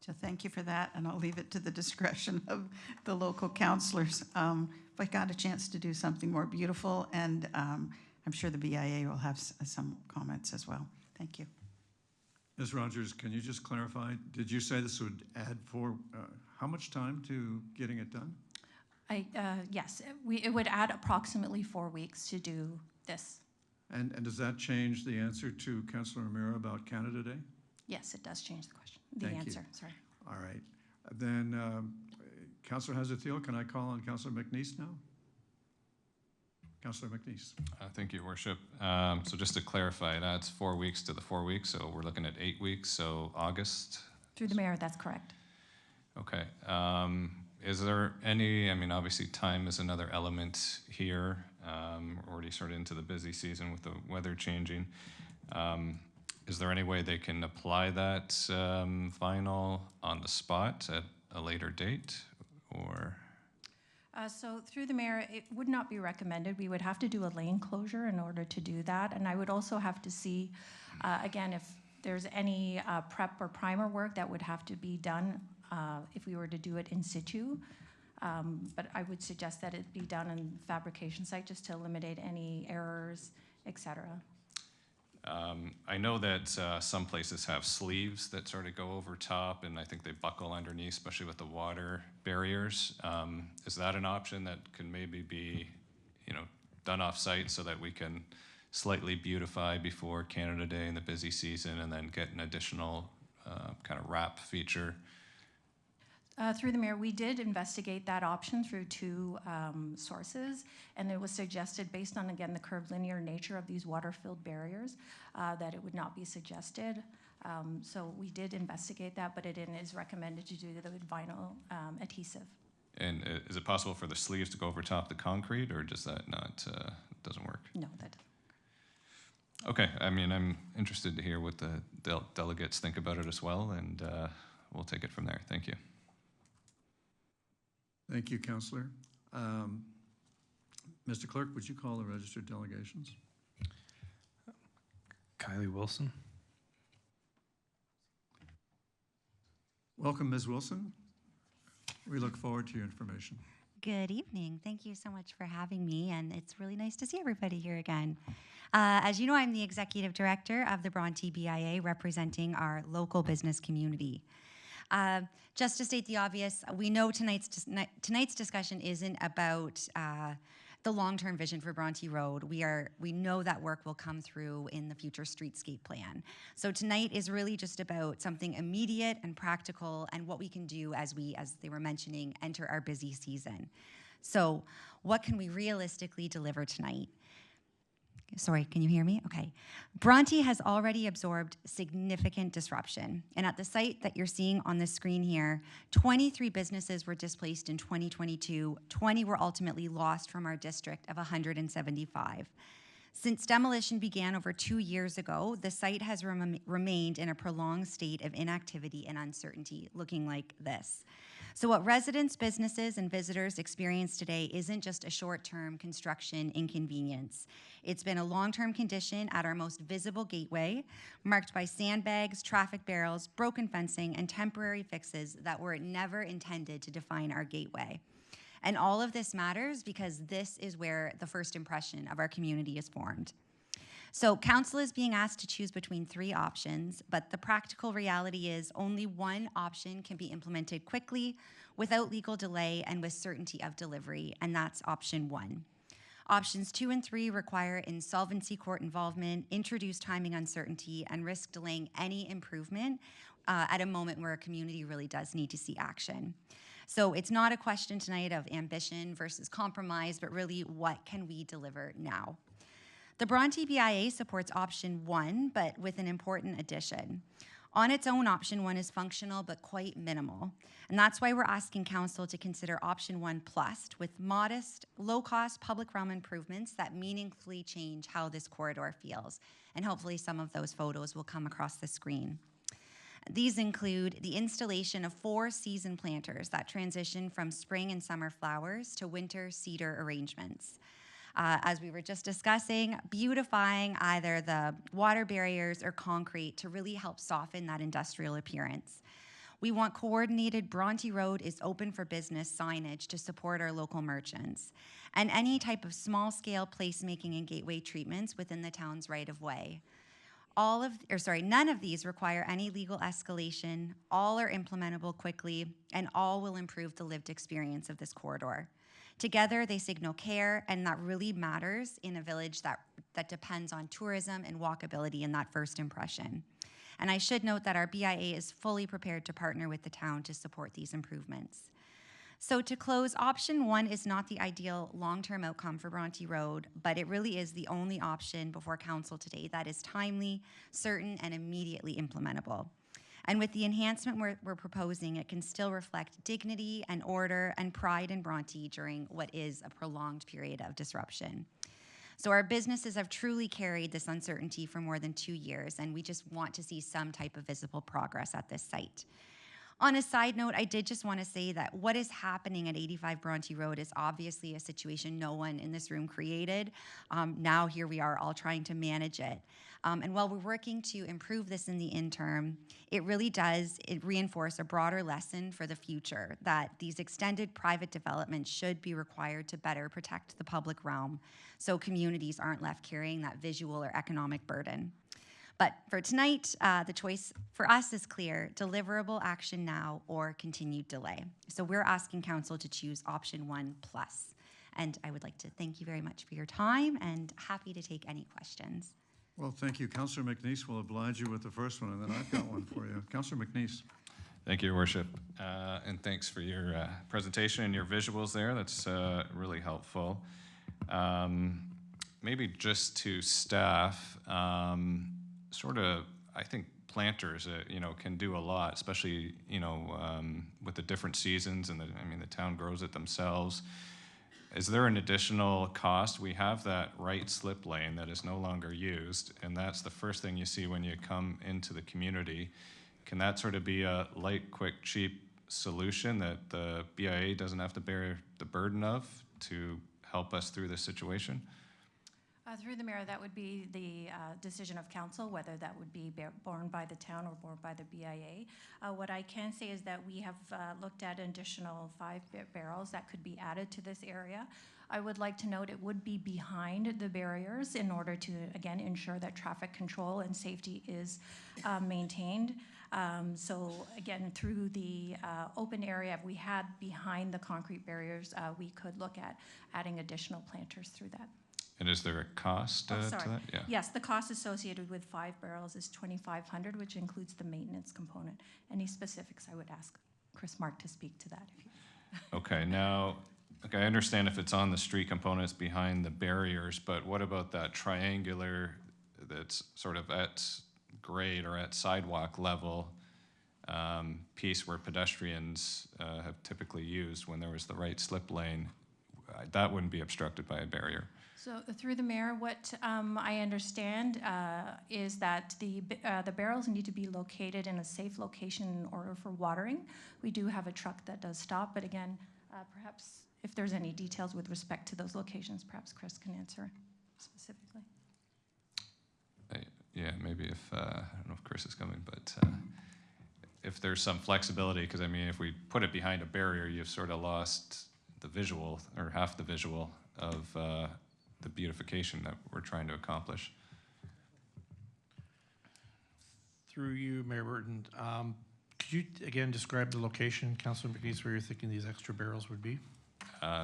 So thank you for that, and I'll leave it to the discretion of the local councillors. If I got a chance to do something more beautiful, and I'm sure the BIA will have some comments as well. Thank you.
Ms. Rogers, can you just clarify? Did you say this would add how much time to getting it done?
Yes, it would add approximately 4 weeks to do this.
And does that change the answer to Councillor O'Meara about Canada Day?
Yes, it does change the question, the
Thank
answer,
you.
sorry.
All right. Then, Councillor Hazard-Thiel, can I call on Councillor McNeice now? Councillor McNeice.
Thank you, Worship. So just to clarify, that's 4 weeks to the 4 weeks, so we're looking at 8 weeks, so August?
Through the mayor, that's correct.
Okay. Is there any, I mean, obviously time is another element here. We're already sort of into the busy season with the weather changing. Is there any way they can apply that vinyl on the spot at a later date, or?
So through the mayor, it would not be recommended. We would have to do a lane closure in order to do that. And I would also have to see, again, if there's any prep or primer work that would have to be done if we were to do it in situ. But I would suggest that it be done on the fabrication site just to eliminate any errors, et cetera.
I know that some places have sleeves that sort of go over top, and I think they buckle underneath, especially with the water barriers. Is that an option that can maybe be, done off-site so that we can slightly beautify before Canada Day and the busy season, and then get an additional kind of wrap feature?
Through the mayor, we did investigate that option through 2 sources, and it was suggested, based on, again, the curved linear nature of these water-filled barriers, that it would not be suggested. So we did investigate that, but it is recommended to do the vinyl adhesive.
And is it possible for the sleeves to go over top the concrete, or does that not, doesn't work?
No, that doesn't.
Okay, I mean, I'm interested to hear what the delegates think about it as well, and we'll take it from there. Thank you.
Thank you, Councillor. Mr. Clerk, would you call the registered delegations?
Kylie Wilson.
Welcome, Ms. Wilson. We look forward to your information.
Good evening. Thank you so much for having me, and it's really nice to see everybody here again. As you know, I'm the Executive Director of the Bronte BIA, representing our local business community. Just to state the obvious, we know tonight's discussion isn't about the long-term vision for Bronte Road. We know that work will come through in the future streetscape plan. So tonight is really just about something immediate and practical and what we can do as we, as they were mentioning, enter our busy season. So what can we realistically deliver tonight? Sorry, can you hear me? Okay. Bronte has already absorbed significant disruption. And at the site that you're seeing on the screen here, 23 businesses were displaced in 2022. 20 were ultimately lost from our district of 175. Since demolition began over 2 years ago, the site has remained in a prolonged state of inactivity and uncertainty, looking like this. So what residents, businesses, and visitors experience today isn't just a short-term construction inconvenience. It's been a long-term condition at our most visible gateway, marked by sandbags, traffic barrels, broken fencing, and temporary fixes that were never intended to define our gateway. And all of this matters because this is where the first impression of our community is formed. So council is being asked to choose between 3 options, but the practical reality is only one option can be implemented quickly, without legal delay, and with certainty of delivery, and that's option 1. Options 2 and 3 require insolvency court involvement, introduce timing uncertainty, and risk delaying any improvement at a moment where a community really does need to see action. So it's not a question tonight of ambition versus compromise, but really what can we deliver now? The Bronte BIA supports option 1, but with an important addition. On its own, option 1 is functional, but quite minimal. And that's why we're asking council to consider option 1 plus with modest, low-cost public realm improvements that meaningfully change how this corridor feels. And hopefully some of those photos will come across the screen. These include the installation of 4 season planters that transition from spring and summer flowers to winter cedar arrangements. As we were just discussing, beautifying either the water barriers or concrete to really help soften that industrial appearance. We want coordinated Bronte Road is open for business signage to support our local merchants, and any type of small-scale placemaking and gateway treatments within the town's right-of-way. None of these require any legal escalation, all are implementable quickly, and all will improve the lived experience of this corridor. Together, they signal care, and that really matters in a village that depends on tourism and walkability in that first impression. And I should note that our BIA is fully prepared to partner with the town to support these improvements. So to close, option 1 is not the ideal long-term outcome for Bronte Road, but it really is the only option before council today that is timely, certain, and immediately implementable. And with the enhancement we're proposing, it can still reflect dignity and order and pride in Bronte during what is a prolonged period of disruption. So our businesses have truly carried this uncertainty for more than 2 years, and we just want to see some type of visible progress at this site. On a side note, I did just want to say that what is happening at 85 Bronte Road is obviously a situation no one in this room created. Now here we are all trying to manage it. And while we're working to improve this in the interim, it really does reinforce a broader lesson for the future that these extended private developments should be required to better protect the public realm so communities aren't left carrying that visual or economic burden. But for tonight, the choice for us is clear: deliverable action now or continued delay. So we're asking council to choose option 1 plus. And I would like to thank you very much for your time and happy to take any questions.
Well, thank you. Councillor McNeice will oblige you with the first one, and then I've got one for you. Councillor McNeice.
Thank you, Your Worship. And thanks for your presentation and your visuals there. That's really helpful. Maybe just to staff, I think planters, you know, can do a lot, especially, you know, with the different seasons and the town grows it themselves. Is there an additional cost? We have that right slip lane that is no longer used, and that's the first thing you see when you come into the community. Can that sort of be a light, quick, cheap solution that the BIA doesn't have to bear the burden of to help us through this situation?
Through the mayor, that would be the decision of council, whether that would be borne by the town or borne by the BIA. What I can say is that we have looked at an additional 5 barrels that could be added to this area. I would like to note it would be behind the barriers in order to, again, ensure that traffic control and safety is maintained. So again, through the open area we had behind the concrete barriers, we could look at adding additional planters through that.
And is there a cost to that? Yeah.
Yes, the cost associated with 5 barrels is $2,500, which includes the maintenance component. Any specifics, I would ask Chris Mark to speak to that. If you
Okay, now, okay, I understand if it's on the street components behind the barriers, but what about that triangular that's sort of at grade or at sidewalk level piece where pedestrians have typically used when there was the right slip lane? That wouldn't be obstructed by a barrier.
So through the mayor, what I understand is that the barrels need to be located in a safe location in order for watering. We do have a truck that does stop, but again, perhaps if there's any details with respect to those locations, perhaps Chris can answer specifically.
Yeah, maybe if, I don't know if Chris is coming, but if there's some flexibility, because I mean, if we put it behind a barrier, you've sort of lost the visual, or half the visual of the beautification that we're trying to accomplish.
Through you, Mayor Burton, could you again describe the location, Councilor McNeese, where you're thinking these extra barrels would be?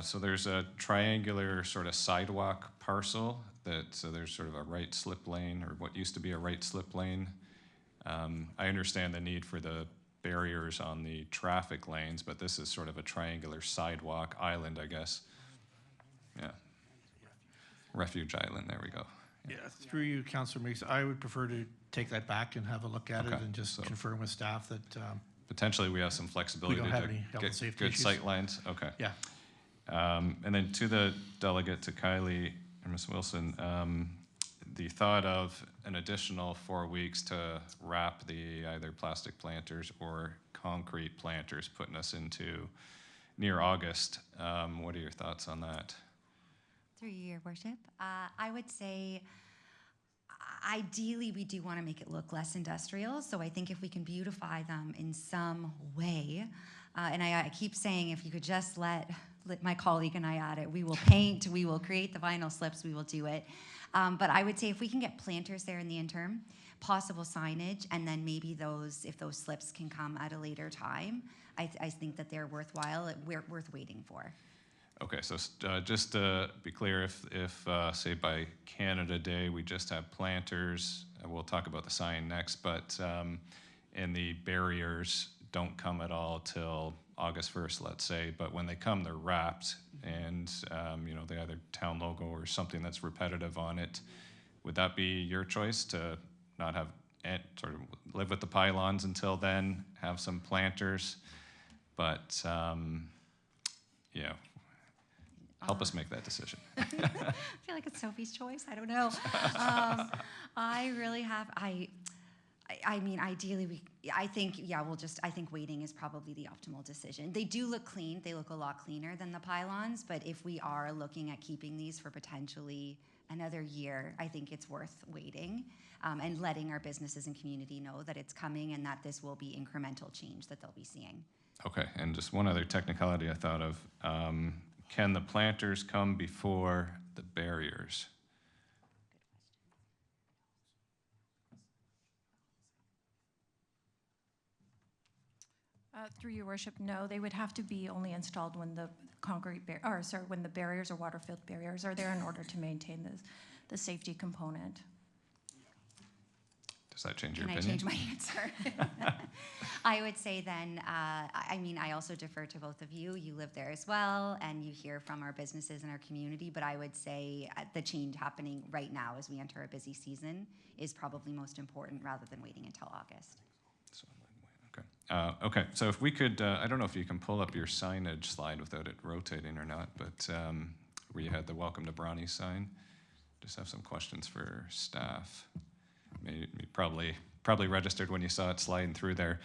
So there's a triangular sort of sidewalk parcel so there's sort of a right slip lane, or what used to be a right slip lane. I understand the need for the barriers on the traffic lanes, but this is sort of a triangular sidewalk island, I guess. Yeah. Refuge island, there we go.
Yeah, through you, Councilor Meeks, I would prefer to take that back and have a look at it and just confirm with staff that
potentially we have some flexibility
we don't have
to
any health and
get
safety
good
issues.
sight lines. Okay.
Yeah.
And then to the delegate, to Kylie and Ms. Wilson, the thought of an additional 4 weeks to wrap the either plastic planters or concrete planters, putting us into near August. What are your thoughts on that?
Through you, Your Worship. I would say ideally we do want to make it look less industrial, so I think if we can beautify them in some way, and I keep saying if you could just let my colleague and I at it, we will paint, we will create the vinyl slips, we will do it. But I would say if we can get planters there in the interim, possible signage, and then maybe if those slips can come at a later time, I think that they're worthwhile, worth waiting for.
Okay, so just to be clear, if say by Canada Day we just have planters, we'll talk about the sign next, but and the barriers don't come at all till August 1st, let's say, but when they come, they're wrapped, and they either town logo or something that's repetitive on it. Would that be your choice to not have sort of live with the pylons until then, have some planters, but help us make that decision.
I feel like it's Sophie's choice. I don't know. I mean, ideally, I think waiting is probably the optimal decision. They do look clean. They look a lot cleaner than the pylons, but if we are looking at keeping these for potentially another year, I think it's worth waiting and letting our businesses and community know that it's coming and that this will be incremental change that they'll be seeing.
Okay, and just one other technicality I thought of. Can the planters come before the barriers?
Through your worship, no, they would have to be only installed when the when the barriers or water-filled barriers are there in order to maintain the safety component.
Does that change your
Can I
opinion?
change my answer? I would say then, I mean, I also defer to both of you. You live there as well, and you hear from our businesses and our community, but I would say the change happening right now as we enter a busy season is probably most important rather than waiting until August.
Okay, so if we could, I don't know if you can pull up your signage slide without it rotating or not, but where you had the Welcome to Bronte sign. Just have some questions for staff. You probably registered when you saw it sliding through there.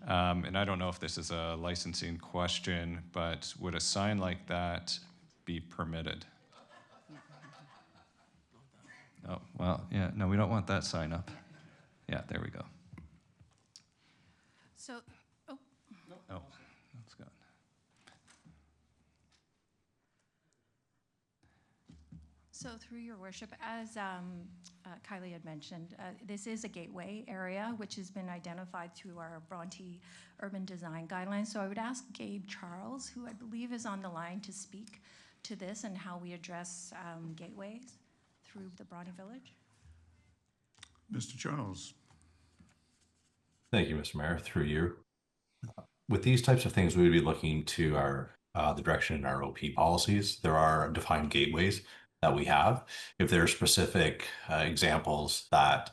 And I don't know if this is a licensing question, but would a sign like that be permitted? Oh, well, yeah, no, we don't want that sign up. Yeah, there we go.
So, oh.
Oh, that's gone.
So through your worship, as Kylie had mentioned, this is a gateway area which has been identified through our Bronte Urban Design Guidelines. So I would ask Gabe Charles, who I believe is on the line, to speak to this and how we address gateways through the Bronte Village.
Mr. Charles.
Thank you, Mr. Mayor. Through you. With these types of things, we would be looking to our the direction in our OP policies. There are defined gateways that we have. If there are specific examples that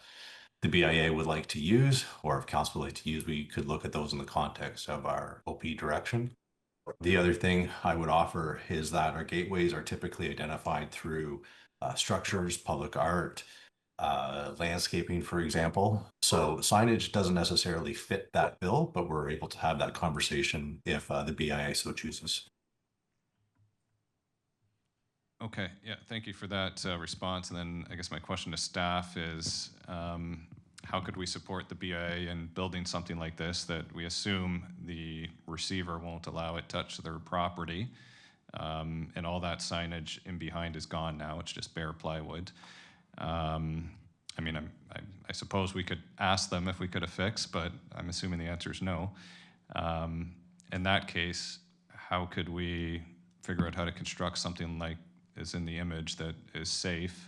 the BIA would like to use, or if council would like to use, we could look at those in the context of our OP direction. The other thing I would offer is that our gateways are typically identified through structures, public art, landscaping, for example. So signage doesn't necessarily fit that bill, but we're able to have that conversation if the BIA so chooses.
Okay, yeah, thank you for that response. And then I guess my question to staff is, how could we support the BIA in building something like this that we assume the receiver won't allow it touch their property? And all that signage in behind is gone now. It's just bare plywood. I mean, I suppose we could ask them if we could affix, but I'm assuming the answer is no. In that case, how could we figure out how to construct something like is in the image that is safe,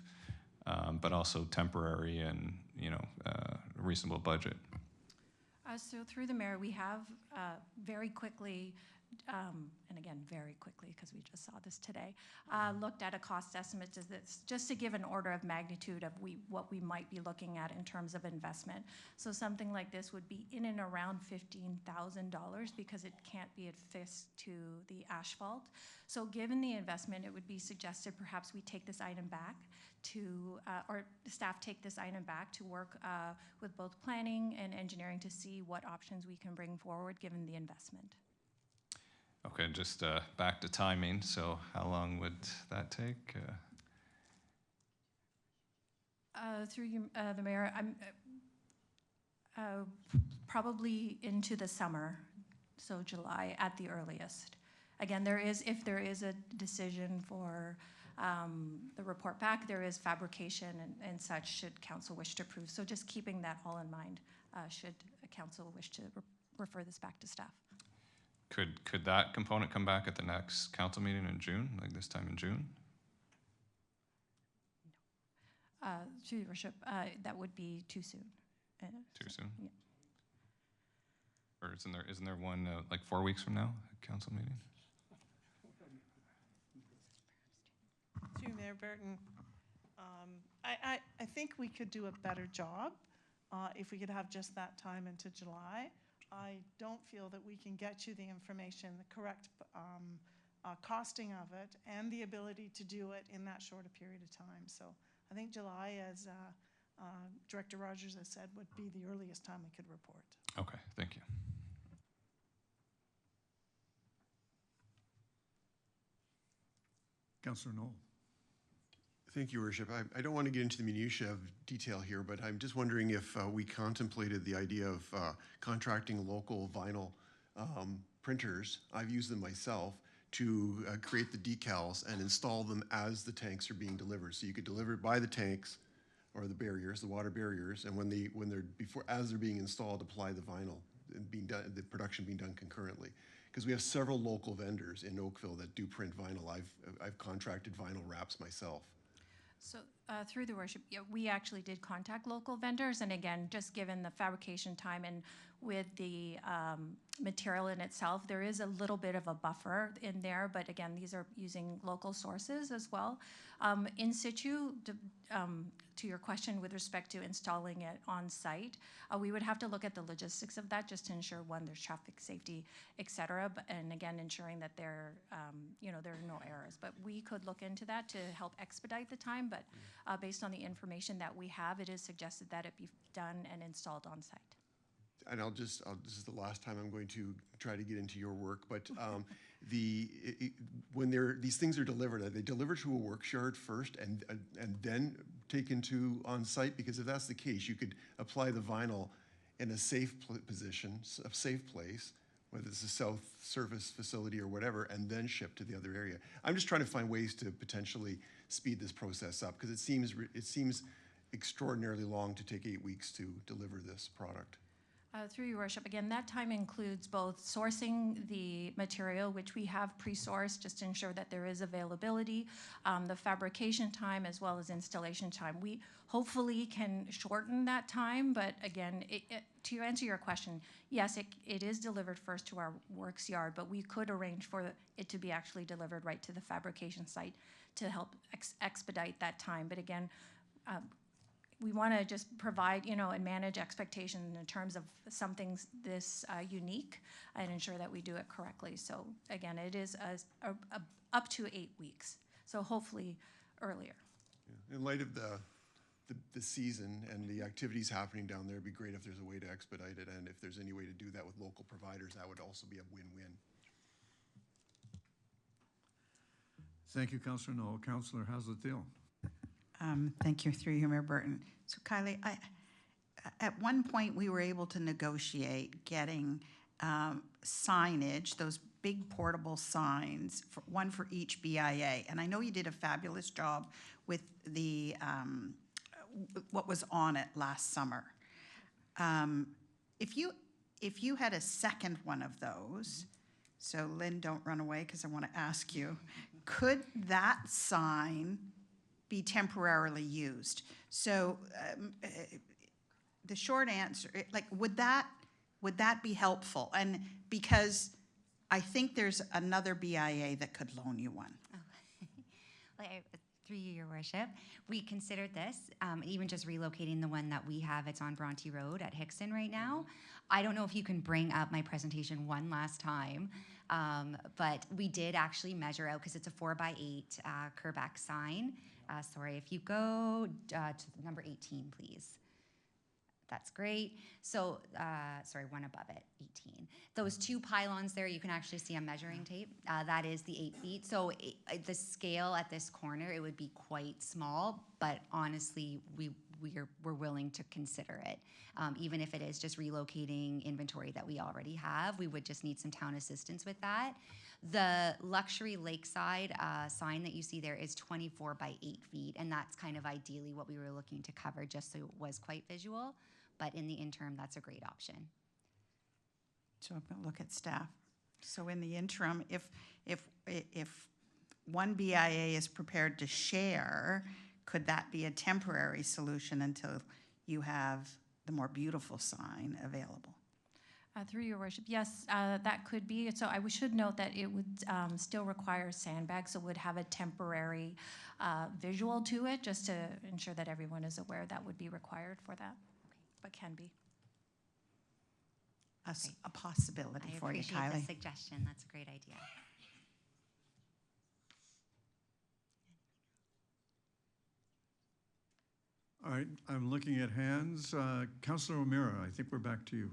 but also temporary and, you know, reasonable budget?
So through the mayor, we have very quickly, and again, very quickly, because we just saw this today, looked at a cost estimate to this, just to give an order of magnitude of what we might be looking at in terms of investment. So something like this would be in and around $15,000 because it can't be affixed to the asphalt. So given the investment, it would be suggested perhaps we take this item back to, or staff take this item back to work with both planning and engineering to see what options we can bring forward given the investment.
Okay, just back to timing. So how long would that take?
Through you, the mayor, I'm probably into the summer, so July at the earliest. Again, if there is a decision for the report back, there is fabrication and such should council wish to approve. So just keeping that all in mind, should council wish to refer this back to staff.
Could that component come back at the next council meeting in June, like this time in June?
Through your worship, that would be too soon.
Too soon?
Yeah.
Or isn't there one like 4 weeks from now, a council meeting?
To Mayor Burton, I think we could do a better job if we could have just that time into July. I don't feel that we can get you the information, the correct costing of it, and the ability to do it in that short a period of time. So I think July, as Director Rogers has said, would be the earliest time we could report.
Okay, thank you.
Councillor Knoll.
Thank you, Worship. I don't want to get into the minutiae of detail here, but I'm just wondering if we contemplated the idea of contracting local vinyl printers. I've used them myself to create the decals and install them as the tanks are being delivered. So you could deliver it by the tanks or the barriers, the water barriers, and as they're being installed, apply the vinyl and the production being done concurrently. Because we have several local vendors in Oakville that do print vinyl. I've contracted vinyl wraps myself.
So through the worship, yeah, we actually did contact local vendors, and again, just given the fabrication time and with the material in itself, there is a little bit of a buffer in there, but again, these are using local sources as well. In situ, to your question with respect to installing it on site, we would have to look at the logistics of that just to ensure, one, there's traffic safety, et cetera, and again, ensuring that there are no errors. But we could look into that to help expedite the time, but based on the information that we have, it is suggested that it be done and installed on site.
And this is the last time I'm going to try to get into your work, but when these things are delivered, are they delivered to a works yard first and then taken to on-site? Because if that's the case, you could apply the vinyl in a safe position, a safe place, whether it's a south service facility or whatever, and then ship to the other area. I'm just trying to find ways to potentially speed this process up, because it seems extraordinarily long to take 8 weeks to deliver this product.
Through your worship, again, that time includes both sourcing the material, which we have pre-sourced just to ensure that there is availability, the fabrication time, as well as installation time. We hopefully can shorten that time, but again, to answer your question, yes, it is delivered first to our works yard, but we could arrange for it to be actually delivered right to the fabrication site to help expedite that time. But again, we want to just provide, and manage expectations in terms of something this unique and ensure that we do it correctly. So again, it is up to 8 weeks. So hopefully earlier.
Yeah. In light of the season and the activities happening down there, it'd be great if there's a way to expedite it, and if there's any way to do that with local providers, that would also be a win-win.
Thank you, Councillor Knoll. Councillor Haslett-Thiel.
Thank you, through you, Mayor Burton. So Kylie, at one point we were able to negotiate getting signage, those big portable signs, one for each BIA. And I know you did a fabulous job with the what was on it last summer. If you had a second one of those, so Lynn, don't run away because I want to ask you, could that sign be temporarily used? So the short answer, would that be helpful? And because I think there's another BIA that could loan you one.
Through you, Your Worship, we considered this, even just relocating the one that we have. It's on Bronte Road at Hickson right now. I don't know if you can bring up my presentation one last time, but we did actually measure out, because it's a 4x8 Kerbeck sign. Sorry, if you go to number 18, please. That's great. So, sorry, one above it, 18. Those two pylons there, you can actually see on measuring tape. That is the 8 feet. So the scale at this corner, it would be quite small, but honestly, we're willing to consider it. Even if it is just relocating inventory that we already have, we would just need some town assistance with that. The luxury lakeside sign that you see there is 24 by 8 feet, and that's kind of ideally what we were looking to cover, just so it was quite visual. But in the interim, that's a great option.
So I'm going to look at staff. So in the interim, if one BIA is prepared to share, could that be a temporary solution until you have the more beautiful sign available?
Through your worship, yes, that could be. So I should note that it would still require sandbags, so it would have a temporary visual to it, just to ensure that everyone is aware that would be required for that, but can be.
A possibility for you, Kylie.
I appreciate the suggestion. That's a great idea.
All right, I'm looking at hands. Councillor O'Meara, I think we're back to you.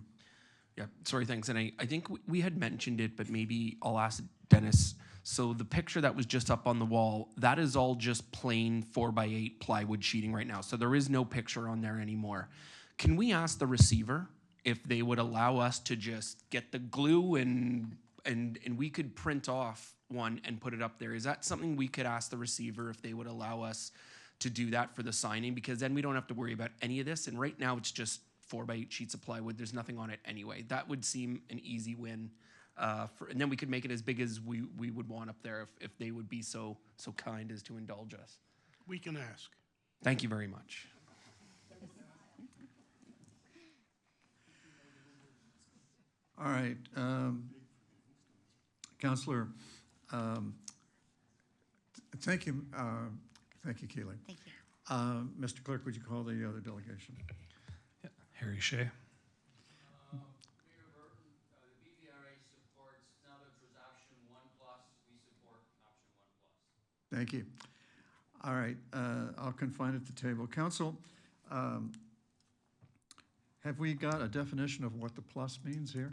Yeah, sorry, thanks. And I think we had mentioned it, but maybe I'll ask Dennis. So the picture that was just up on the wall, that is all just plain 4x8 plywood sheeting right now. So there is no picture on there anymore. Can we ask the receiver if they would allow us to just get the glue and we could print off one and put it up there? Is that something we could ask the receiver if they would allow us to do that for the signing? Because then we don't have to worry about any of this. And right now it's just 4x8 sheets of plywood. There's nothing on it anyway. That would seem an easy win. And then we could make it as big as we would want up there if they would be so kind as to indulge us.
We can ask.
Thank you very much.
All right. Councillor, thank you, Keeling.
Thank you.
Mr. Clerk, would you call the other delegation?
Harry Shea.
Thank you. All right, I'll confine it to table. Council, have we got a definition of what the plus means here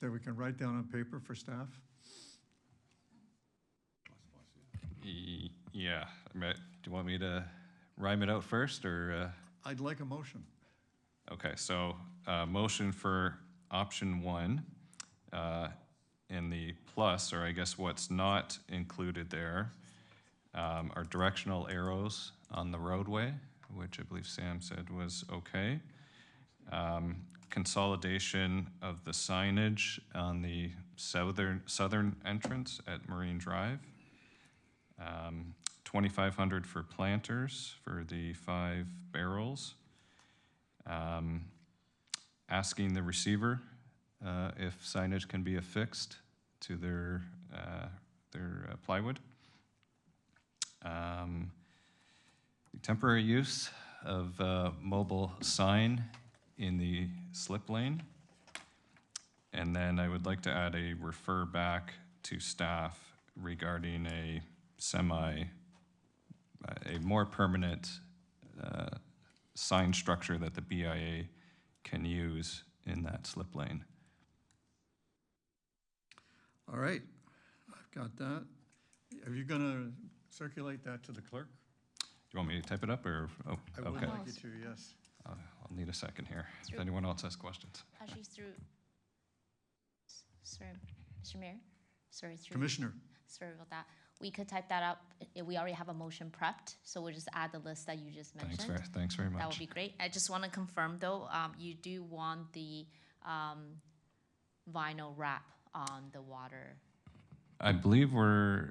that we can write down on paper for staff?
Yeah. Do you want me to rhyme it out first, or?
I'd like a motion.
Okay, so motion for option 1 in the plus, or I guess what's not included there, are directional arrows on the roadway, which I believe Sam said was okay. Consolidation of the signage on the southern entrance at Marine Drive. 2,500 for planters for the 5 barrels. Asking the receiver if signage can be affixed to their plywood. The temporary use of mobile sign in the slip lane. And then I would like to add a refer back to staff regarding a more permanent sign structure that the BIA can use in that slip lane.
All right, I've got that. Are you going to circulate that to the clerk?
Do you want me to type it up, or? Oh,
I would
okay.
like you to, yes.
I'll need a second here. If anyone else has questions.
Actually, sorry, Mr. Mayor, through
Commissioner.
Sorry about that. We could type that up. We already have a motion prepped, so we'll just add the list that you just mentioned.
Thanks very much.
That would be great. I just want to confirm, though, you do want the vinyl wrap on the water.
I believe we're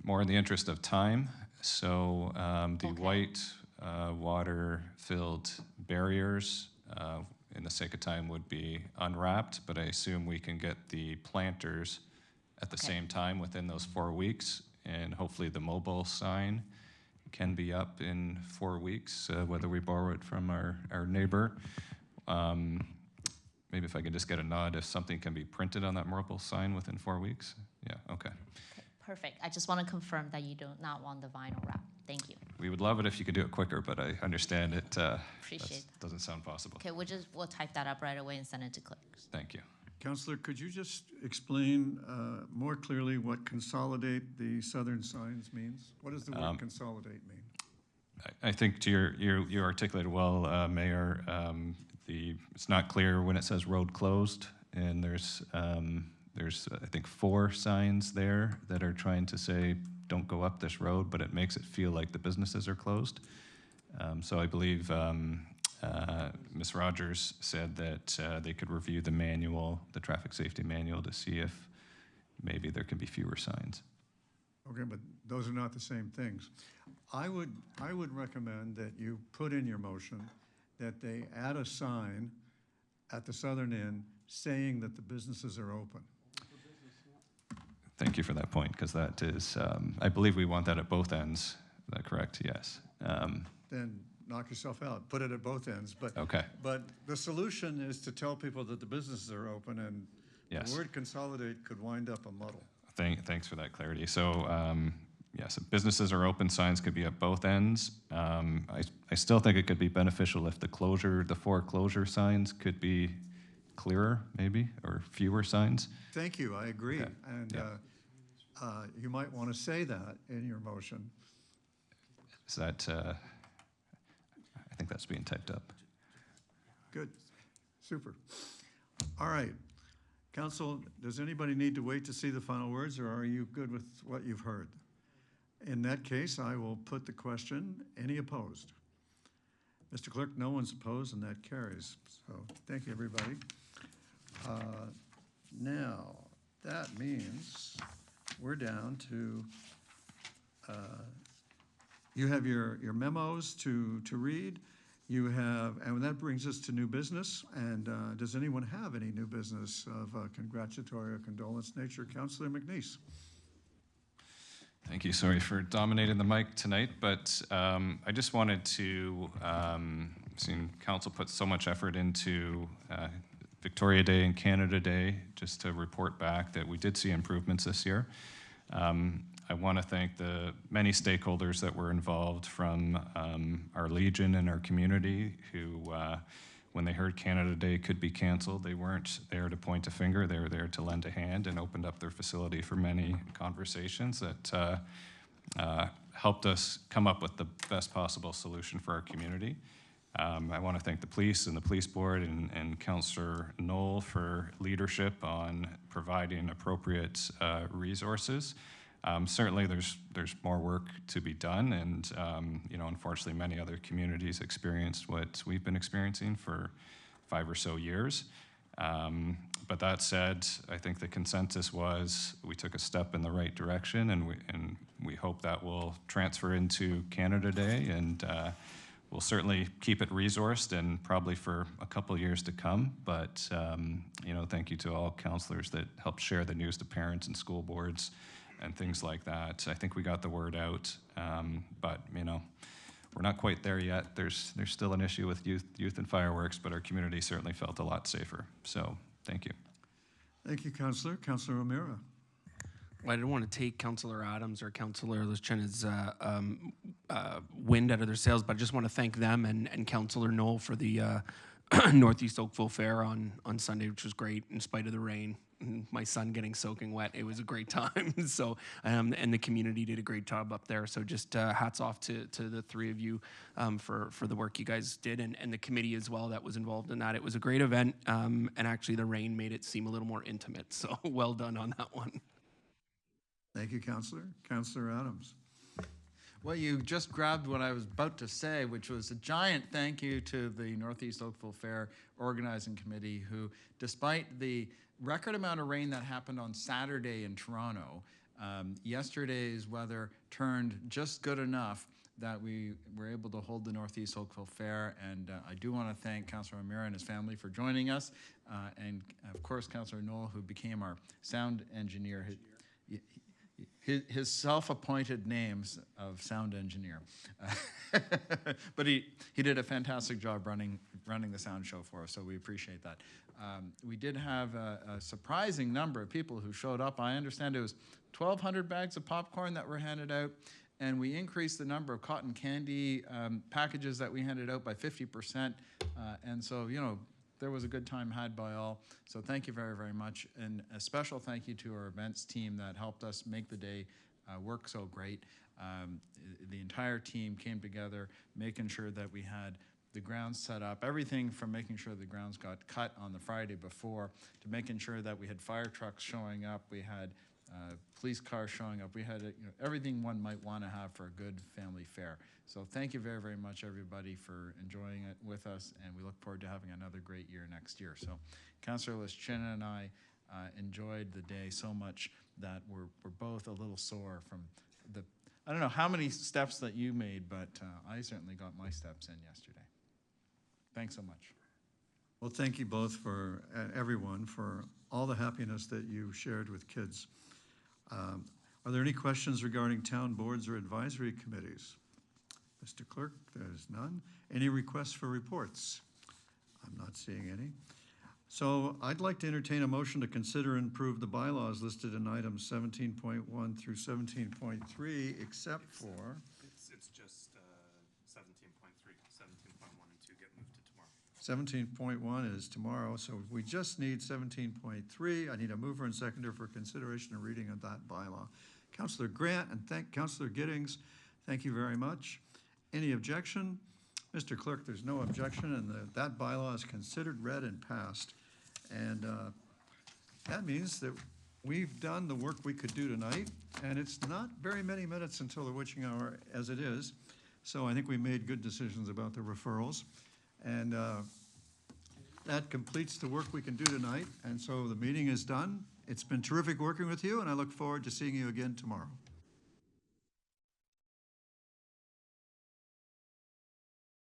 more in the interest of time, so the white water-filled barriers, in the sake of time, would be unwrapped, but I assume we can get the planters at the same time within those 4 weeks, and hopefully the mobile sign can be up in 4 weeks, whether we borrow it from our neighbor. Maybe if I could just get a nod if something can be printed on that mobile sign within 4 weeks. Yeah, okay.
Perfect. I just want to confirm that you do not want the vinyl wrap. Thank you.
We would love it if you could do it quicker, but I understand it
Appreciate that.
doesn't sound possible.
Okay, we'll type that up right away and send it to clerks.
Thank you.
Councillor, could you just explain more clearly what consolidate the southern signs means? What does the word consolidate mean?
I think you articulated well, Mayor. It's not clear when it says road closed, and there's I think 4 signs there that are trying to say don't go up this road, but it makes it feel like the businesses are closed. So I believe Ms. Rogers said that they could review the manual, the traffic safety manual, to see if maybe there can be fewer signs.
Okay, but those are not the same things. I would recommend that you put in your motion that they add a sign at the southern end saying that the businesses are open.
Thank you for that point, because that is, I believe we want that at both ends. Is that correct? Yes.
Then knock yourself out. Put it at both ends. But
okay.
But the solution is to tell people that the businesses are open, and
yes.
The word consolidate could wind up a muddle.
Thanks for that clarity. So yes, businesses are open, signs could be at both ends. I still think it could be beneficial if the 4 closure signs could be clearer, maybe, or fewer signs.
Thank you, I agree.
Yeah.
And you might want to say that in your motion.
Is that, I think that's being typed up.
Good, super. All right. Council, does anybody need to wait to see the final words, or are you good with what you've heard? In that case, I will put the question, any opposed? Mr. Clerk, no one's opposed, and that carries. So thank you, everybody. Now, that means we're down to You have your memos to read. You have, and that brings us to new business. And does anyone have any new business of congratulatory or condolence nature? Councillor McNeice.
Thank you. Sorry for dominating the mic tonight, but I just wanted to, seeing council put so much effort into Victoria Day and Canada Day, just to report back that we did see improvements this year. I want to thank the many stakeholders that were involved from our Legion and our community who, when they heard Canada Day could be canceled, they weren't there to point a finger, they were there to lend a hand and opened up their facility for many conversations that helped us come up with the best possible solution for our community. I want to thank the police and the police board and Councillor Knoll for leadership on providing appropriate resources. Certainly there's more work to be done, and you know, unfortunately many other communities experienced what we've been experiencing for 5 or so years. But that said, I think the consensus was we took a step in the right direction, and we hope that will transfer into Canada Day, and we'll certainly keep it resourced and probably for a couple of years to come. But you know, thank you to all councillors that helped share the news to parents and school boards and things like that. I think we got the word out, but you know, we're not quite there yet. There's still an issue with youth and fireworks, but our community certainly felt a lot safer. So thank you.
Thank you, Councillor. Councillor O'Meara.
Well, I didn't want to take Councillor Adams or Councillor Luschen's wind out of their sails, but I just want to thank them and Councillor Knoll for the Northeast Oakville Fair on Sunday, which was great in spite of the rain. And my son getting soaking wet. It was a great time. So, and the community did a great job up there. So just hats off to the three of you for the work you guys did, and the committee as well that was involved in that. It was a great event, and actually the rain made it seem a little more intimate. So well done on that one.
Thank you, Councillor. Councillor Adams.
Well, you just grabbed what I was about to say, which was a giant thank you to the Northeast Oakville Fair Organizing Committee, who, despite the record amount of rain that happened on Saturday in Toronto, yesterday's weather turned just good enough that we were able to hold the Northeast Oakville Fair. And I do want to thank Councillor O'Meara and his family for joining us, and of course Councillor Knoll, who became our sound engineer. His self-appointed names of sound engineer, but he did a fantastic job running the sound show for us, so we appreciate that. We did have a surprising number of people who showed up. I understand it was 1,200 bags of popcorn that were handed out, and we increased the number of cotton candy packages that we handed out by 50%, and so, you know, there was a good time had by all. So thank you very, very much. And a special thank you to our events team that helped us make the day work so great. The entire team came together, making sure that we had the grounds set up, everything from making sure the grounds got cut on the Friday before to making sure that we had fire trucks showing up, we had police cars showing up, we had everything one might want to have for a good family fair. So thank you very, very much, everybody, for enjoying it with us, and we look forward to having another great year next year. So Councillor Luschen and I enjoyed the day so much that we're both a little sore from the, I don't know how many steps that you made, but I certainly got my steps in yesterday. Thanks so much.
Well, thank you both for everyone for all the happiness that you shared with kids. Are there any questions regarding town boards or advisory committees? Mr. Clerk, there's none. Any requests for reports? I'm not seeing any. So I'd like to entertain a motion to consider and approve the bylaws listed in items 17.1 through 17.3, except for...
It's just 17.3, 17.1 and 2 get moved to tomorrow.
17.1 is tomorrow, so we just need 17.3. I need a mover and seconder for consideration and reading of that bylaw. Councillor Grant and Councillor Giddings, thank you very much. Any objection? Mr. Clerk, there's no objection, and that bylaw is considered read and passed. And that means that we've done the work we could do tonight, and it's not very many minutes until the witching hour as it is. So I think we made good decisions about the referrals. And that completes the work we can do tonight. And so the meeting is done. It's been terrific working with you, and I look forward to seeing you again tomorrow.